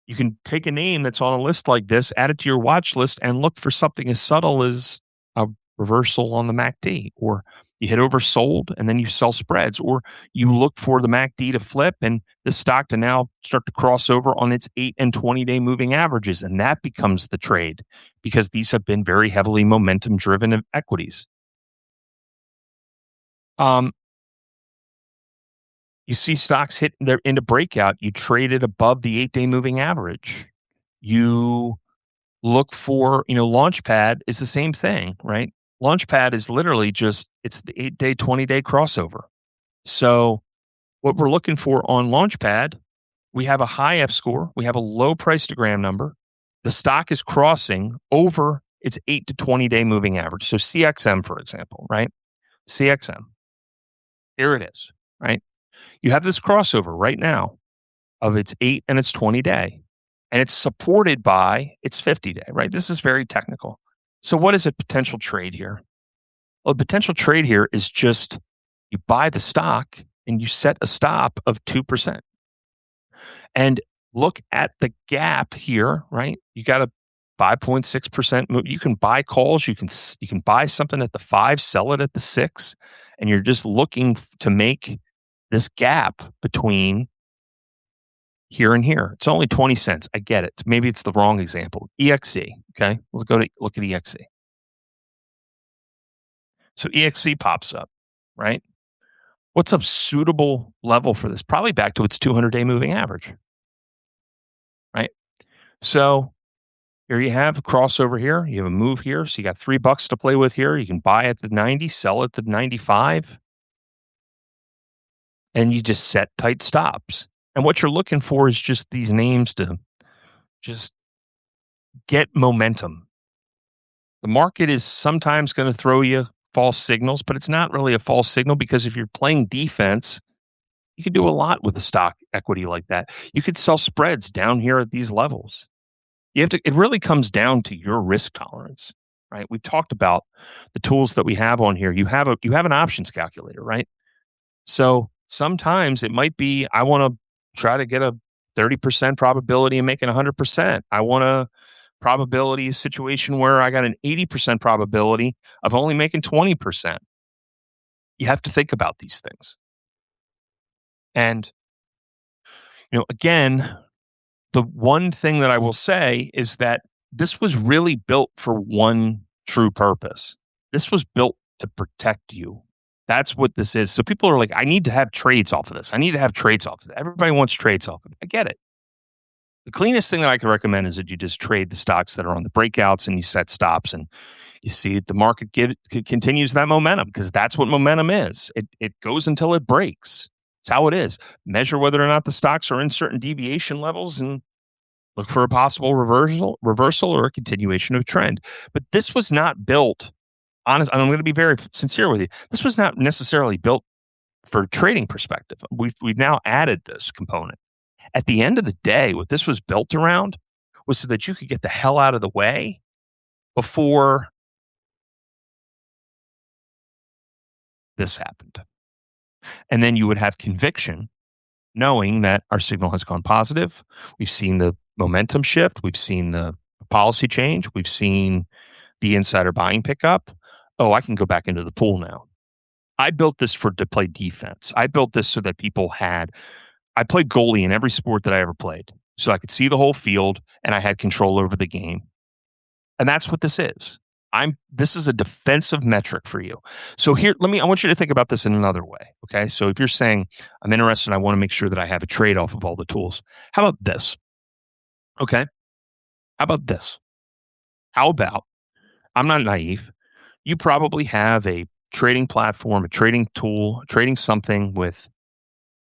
You can take a name that's on a list like this, add it to your watch list, and look for something as subtle as a reversal on the MACD, or you hit oversold and then you sell spreads, or you look for the MACD to flip and the stock to now start to cross over on its 8 and 20-day moving averages, and that becomes the trade, because these have been very heavily momentum-driven equities. You see stocks hit into breakout, you trade it above the 8-day moving average. You look for, Launchpad is the same thing, right? Launchpad is literally it's the 8-day, 20-day crossover. So what we're looking for on Launchpad, we have a high F score, we have a low price to gram number. The stock is crossing over its 8 to 20-day moving average. So CXM, for example, right? CXM. Here it is, right? You have this crossover right now of its 8 and its 20-day, and it's supported by its 50-day, right? This is very technical. So what is a potential trade here? Well, the potential trade here is just you buy the stock and you set a stop of 2%. And look at the gap here, right? You got a 5.6% move. You can buy calls. You can buy something at the 5, sell it at the 6, and you're just looking to make this gap between here and here. It's only 20 cents. I get it. Maybe it's the wrong example. EXE, okay? We'll go to look at EXE. So EXE pops up, right? What's a suitable level for this? Probably back to its 200-day moving average, right? So here you have a crossover here. You have a move here. So you got $3 to play with here. You can buy at the 90, sell at the 95, and you just set tight stops. And what you're looking for is just these names to just get momentum. The market is sometimes going to throw you false signals, but it's not really a false signal because if you're playing defense, you can do a lot with a stock equity like that. You could sell spreads down here at these levels. It really comes down to your risk tolerance, right? We've talked about the tools that we have on here. You have an options calculator, right? So sometimes it might be, I want to try to get a 30% probability of making 100%. I want a probability situation where I got an 80% probability of only making 20%. You have to think about these things. And, again, the one thing that I will say is that this was really built for one true purpose. This was built to protect you. That's what this is. So people are like, I need to have trades off of this. I need to have trades off of it. Everybody wants trades off of it. I get it. The cleanest thing that I can recommend is that you just trade the stocks that are on the breakouts and you set stops and you see the market continues that momentum because that's what momentum is. It goes until it breaks. It's how it is. Measure whether or not the stocks are in certain deviation levels and look for a possible reversal or a continuation of trend. But this was not built, honest, and I'm going to be very sincere with you. This was not necessarily built for a trading perspective. We've now added this component. At the end of the day, what this was built around was so that you could get the hell out of the way before this happened. And then you would have conviction knowing that our signal has gone positive. We've seen the momentum shift. We've seen the policy change. We've seen the insider buying pick up. Oh, I can go back into the pool now. I built this to play defense. I built this so that I played goalie in every sport that I ever played. So I could see the whole field and I had control over the game. And that's what this is. This is a defensive metric for you. So here, I want you to think about this in another way. Okay. So if you're saying I'm interested, I want to make sure that I have a trade off of all the tools. How about this? Okay. How about this? How about, I'm not naive. You probably have a trading platform, a trading tool, trading something with,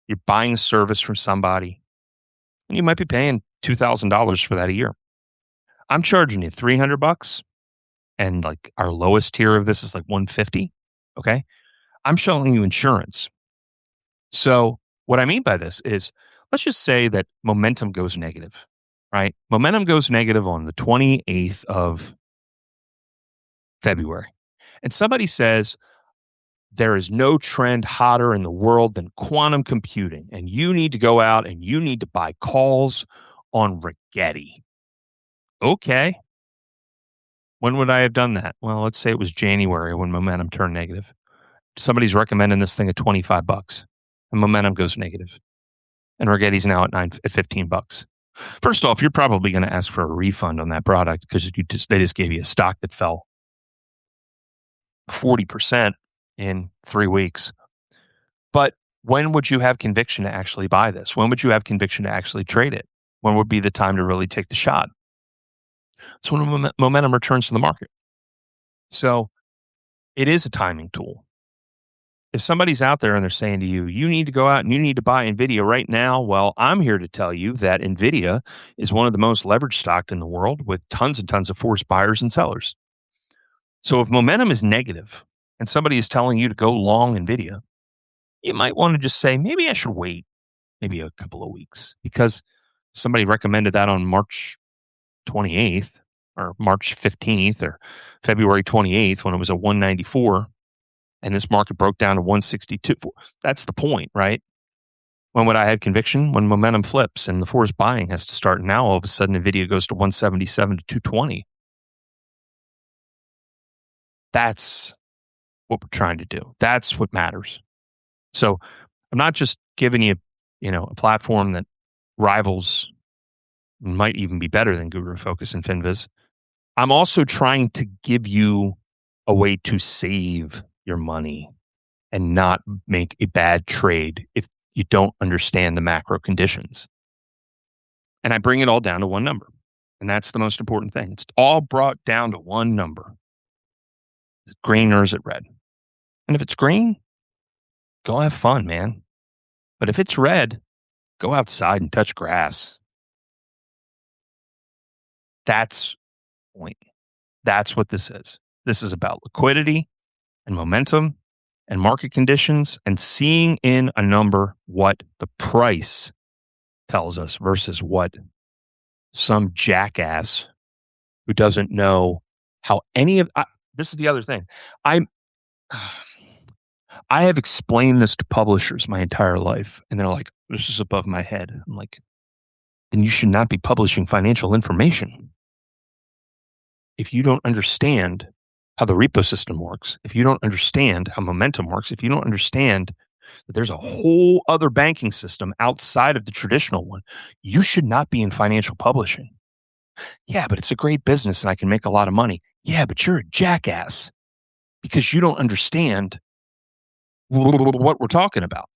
you're buying a service from somebody and you might be paying $2,000 for that a year. I'm charging you $300 and like our lowest tier of this is like $150. Okay. I'm showing you insurance. So what I mean by this is let's just say that momentum goes negative, right? Momentum goes negative on the 28th of February. And somebody says, there is no trend hotter in the world than quantum computing. And you need to go out and you need to buy calls on Rigetti. Okay. When would I have done that? Well, let's say it was January when momentum turned negative. Somebody's recommending this thing at $25 and momentum goes negative. And Rigetti's now at $15. First off, you're probably going to ask for a refund on that product because they just gave you a stock that fell 40% in 3 weeks. But when would you have conviction to actually buy this? When would you have conviction to actually trade it? When would be the time to really take the shot? It's when momentum returns to the market. So it is a timing tool. If somebody's out there and they're saying to you, you need to go out and you need to buy NVIDIA right now, well, I'm here to tell you that NVIDIA is one of the most leveraged stocks in the world with tons and tons of forced buyers and sellers. So if momentum is negative and somebody is telling you to go long NVIDIA, you might want to just say, maybe I should wait maybe a couple of weeks because somebody recommended that on March 28th or March 15th or February 28th when it was at 194. and this market broke down to 162. That's the point, right? When would I have conviction? When momentum flips and the forced buying has to start. Now all of a sudden Nvidia goes to 177 to 220. That's what we're trying to do. That's what matters. So I'm not just giving you, a platform that rivals, might even be better than Guru Focus and FinViz. I'm also trying to give you a way to save your money and not make a bad trade if you don't understand the macro conditions. And I bring it all down to one number. And that's the most important thing. It's all brought down to one number. Is it green or is it red? And if it's green, go have fun, man. But if it's red, go outside and touch grass. That's the point. That's what this is. This is about liquidity and momentum and market conditions and seeing in a number what the price tells us versus what some jackass who doesn't know how any of this is the other thing. I have explained this to publishers my entire life, and they're like, "This is above my head." I'm like, "Then you should not be publishing financial information. If you don't understand how the repo system works, if you don't understand how momentum works, if you don't understand that there's a whole other banking system outside of the traditional one, you should not be in financial publishing." Yeah, but it's a great business and I can make a lot of money. Yeah, but you're a jackass because you don't understand what we're talking about.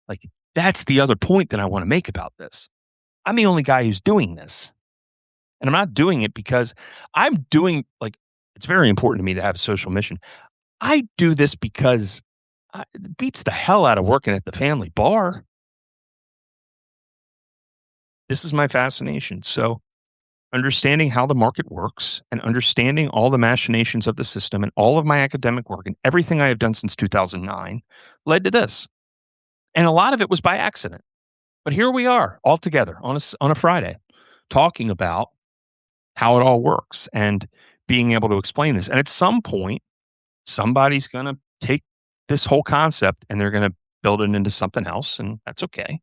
Like, that's the other point that I want to make about this. I'm the only guy who's doing this. And I'm not doing it because I'm doing, it's very important to me to have a social mission. I do this because it beats the hell out of working at the family bar. This is my fascination. So, understanding how the market works and understanding all the machinations of the system and all of my academic work and everything I have done since 2009 led to this. And a lot of it was by accident. But here we are all together on a Friday talking about how it all works and being able to explain this. And at some point, somebody's going to take this whole concept and they're going to build it into something else, and that's okay.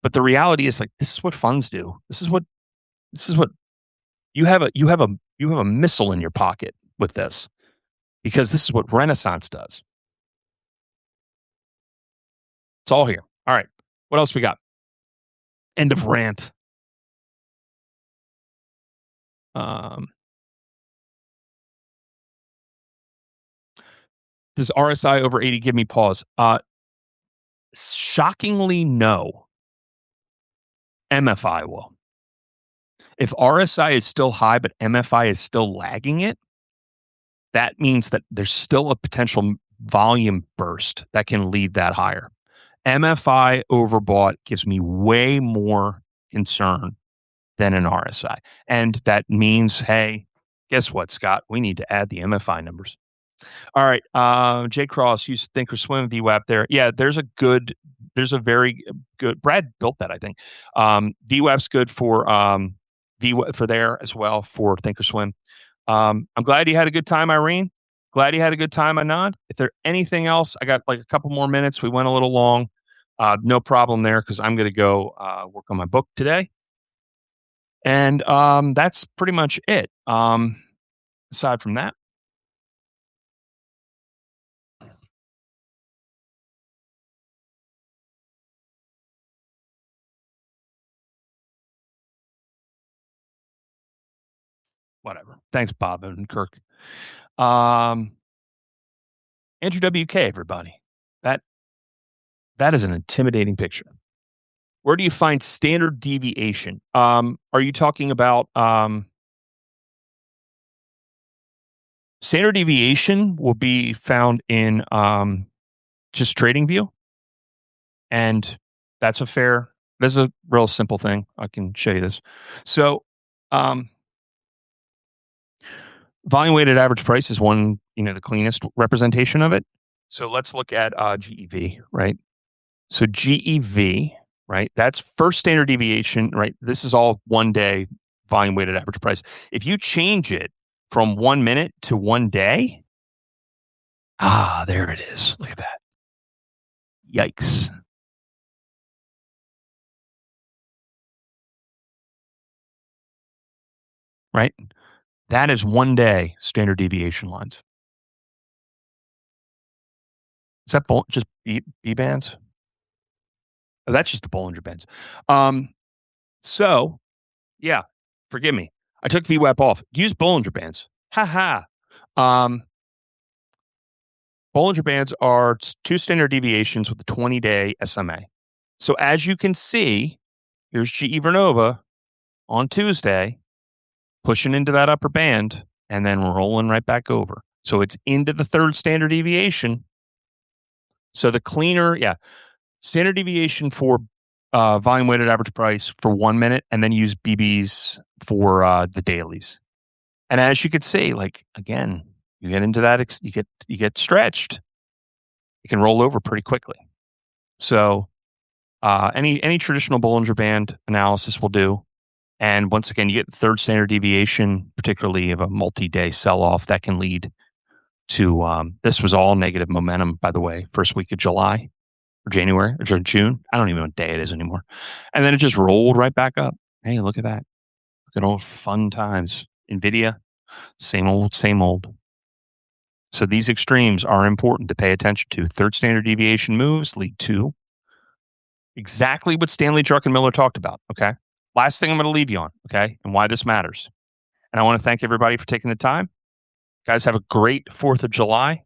But the reality is, this is what funds do. This is what you have a missile in your pocket with this, because this is what Renaissance does. It's all here. All right. What else we got? End of rant. Does RSI over 80 give me pause? Shockingly, no. MFI will. If RSI is still high, but MFI is still lagging it, that means that there's still a potential volume burst that can lead that higher. MFI overbought gives me way more concern than an RSI. And that means, hey, guess what, Scott? We need to add the MFI numbers. All right. Jay Cross, use Thinkorswim VWAP there. Yeah, there's a very good, Brad built that, I think. VWAP's good for for there as well for Thinkorswim. I'm glad you had a good time, Irene. Glad you had a good time, Anand. If there's anything else, I got a couple more minutes. We went a little long. No problem there, because I'm going to go work on my book today. And that's pretty much it. Aside from that, whatever. Thanks, Bob and Kirk. Andrew WK, everybody. That is an intimidating picture. Where do you find standard deviation? Are you talking about standard deviation will be found in just TradingView, and that's a real simple thing. I can show you this. So, volume weighted average price is one, the cleanest representation of it. So let's look at GEV, right? So GEV, right? That's first standard deviation, right? This is all 1 day volume weighted average price. If you change it from 1 minute to 1 day, Ah, there it is. Look at that. Yikes. Right? That is 1 day standard deviation lines. Is that just B bands? Oh, that's just the Bollinger Bands. Um, so yeah, forgive me. I took VWAP off. Use Bollinger Bands. Ha ha. Um, Bollinger Bands are two standard deviations with a 20-day SMA. So as you can see, here's GE Vernova on Tuesday, pushing into that upper band and then rolling right back over. So it's into the third standard deviation. So the cleaner, yeah, standard deviation for volume weighted average price for 1 minute, and then use BBs for the dailies. And as you could see, like again, you get into that, you get stretched. You can roll over pretty quickly. So any traditional Bollinger Band analysis will do. And once again, you get the third standard deviation, particularly of a multi-day sell-off that can lead to this was all negative momentum, by the way, first week of July or January or June. I don't even know what day it is anymore. And then it just rolled right back up. Hey, look at that. Good old fun times. NVIDIA, same old, same old. So these extremes are important to pay attention to. Third standard deviation moves lead to exactly what Stanley Druckenmiller talked about. Okay. Last thing I'm going to leave you on. Okay. And why this matters. And I want to thank everybody for taking the time. Guys, have a great 4th of July.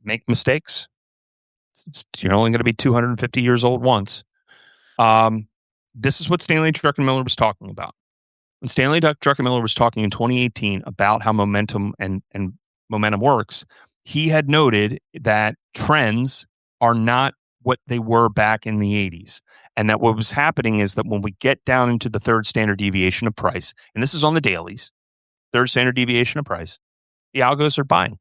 Make mistakes. You're only going to be 250 years old once. This is what Stanley Druckenmiller was talking about. When Stanley Druckenmiller was talking in 2018 about how momentum and momentum works, he had noted that trends are not what they were back in the 80s. And that what was happening is that when we get down into the third standard deviation of price, and this is on the dailies, third standard deviation of price, the algos are buying.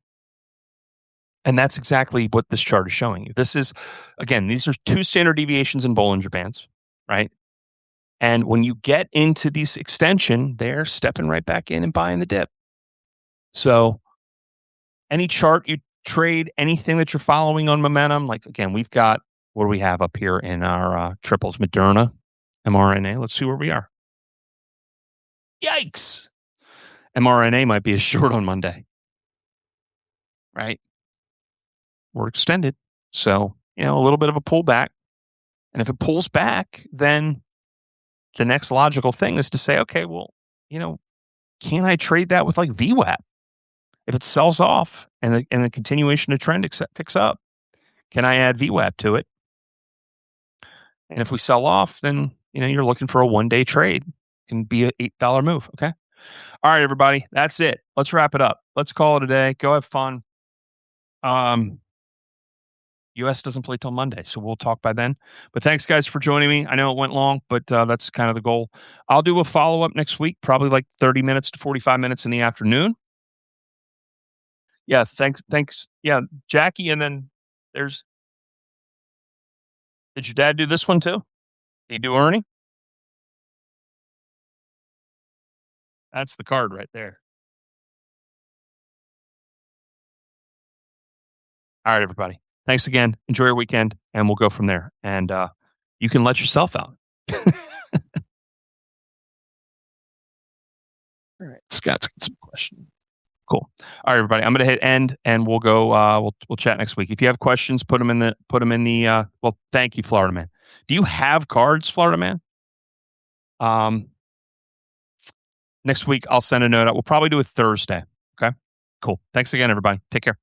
And that's exactly what this chart is showing you. This is, again, these are two standard deviations in Bollinger Bands, right? And when you get into this extension, they're stepping right back in and buying the dip. So any chart you trade, anything that you're following on momentum, like again, we've got, what do we have up here in our triples? Moderna, mRNA. Let's see where we are. Yikes. mRNA might be a short on Monday, right? We're extended. So, a little bit of a pullback. And if it pulls back, then the next logical thing is to say, okay, well, can I trade that with like VWAP? If it sells off and the continuation of trend picks up, can I add VWAP to it? And if we sell off, then you're looking for a 1-day trade. It can be an $8 move. Okay. All right, everybody. That's it. Let's wrap it up. Let's call it a day. Go have fun. US doesn't play till Monday, so we'll talk by then. But thanks, guys, for joining me. I know it went long, but that's kind of the goal. I'll do a follow-up next week, probably like 30 minutes to 45 minutes in the afternoon. Yeah, thanks. Yeah, Jackie, and then did your dad do this one too? Did he do Ernie? That's the card right there. All right, everybody. Thanks again. Enjoy your weekend, and we'll go from there. And you can let yourself out. All right, Scott's got some questions. Cool. All right, everybody. I'm going to hit end, and we'll go. We'll chat next week. If you have questions, put them in the. Well, thank you, Florida Man. Do you have cards, Florida Man? Next week I'll send a note out. We'll probably do it Thursday. Okay. Cool. Thanks again, everybody. Take care.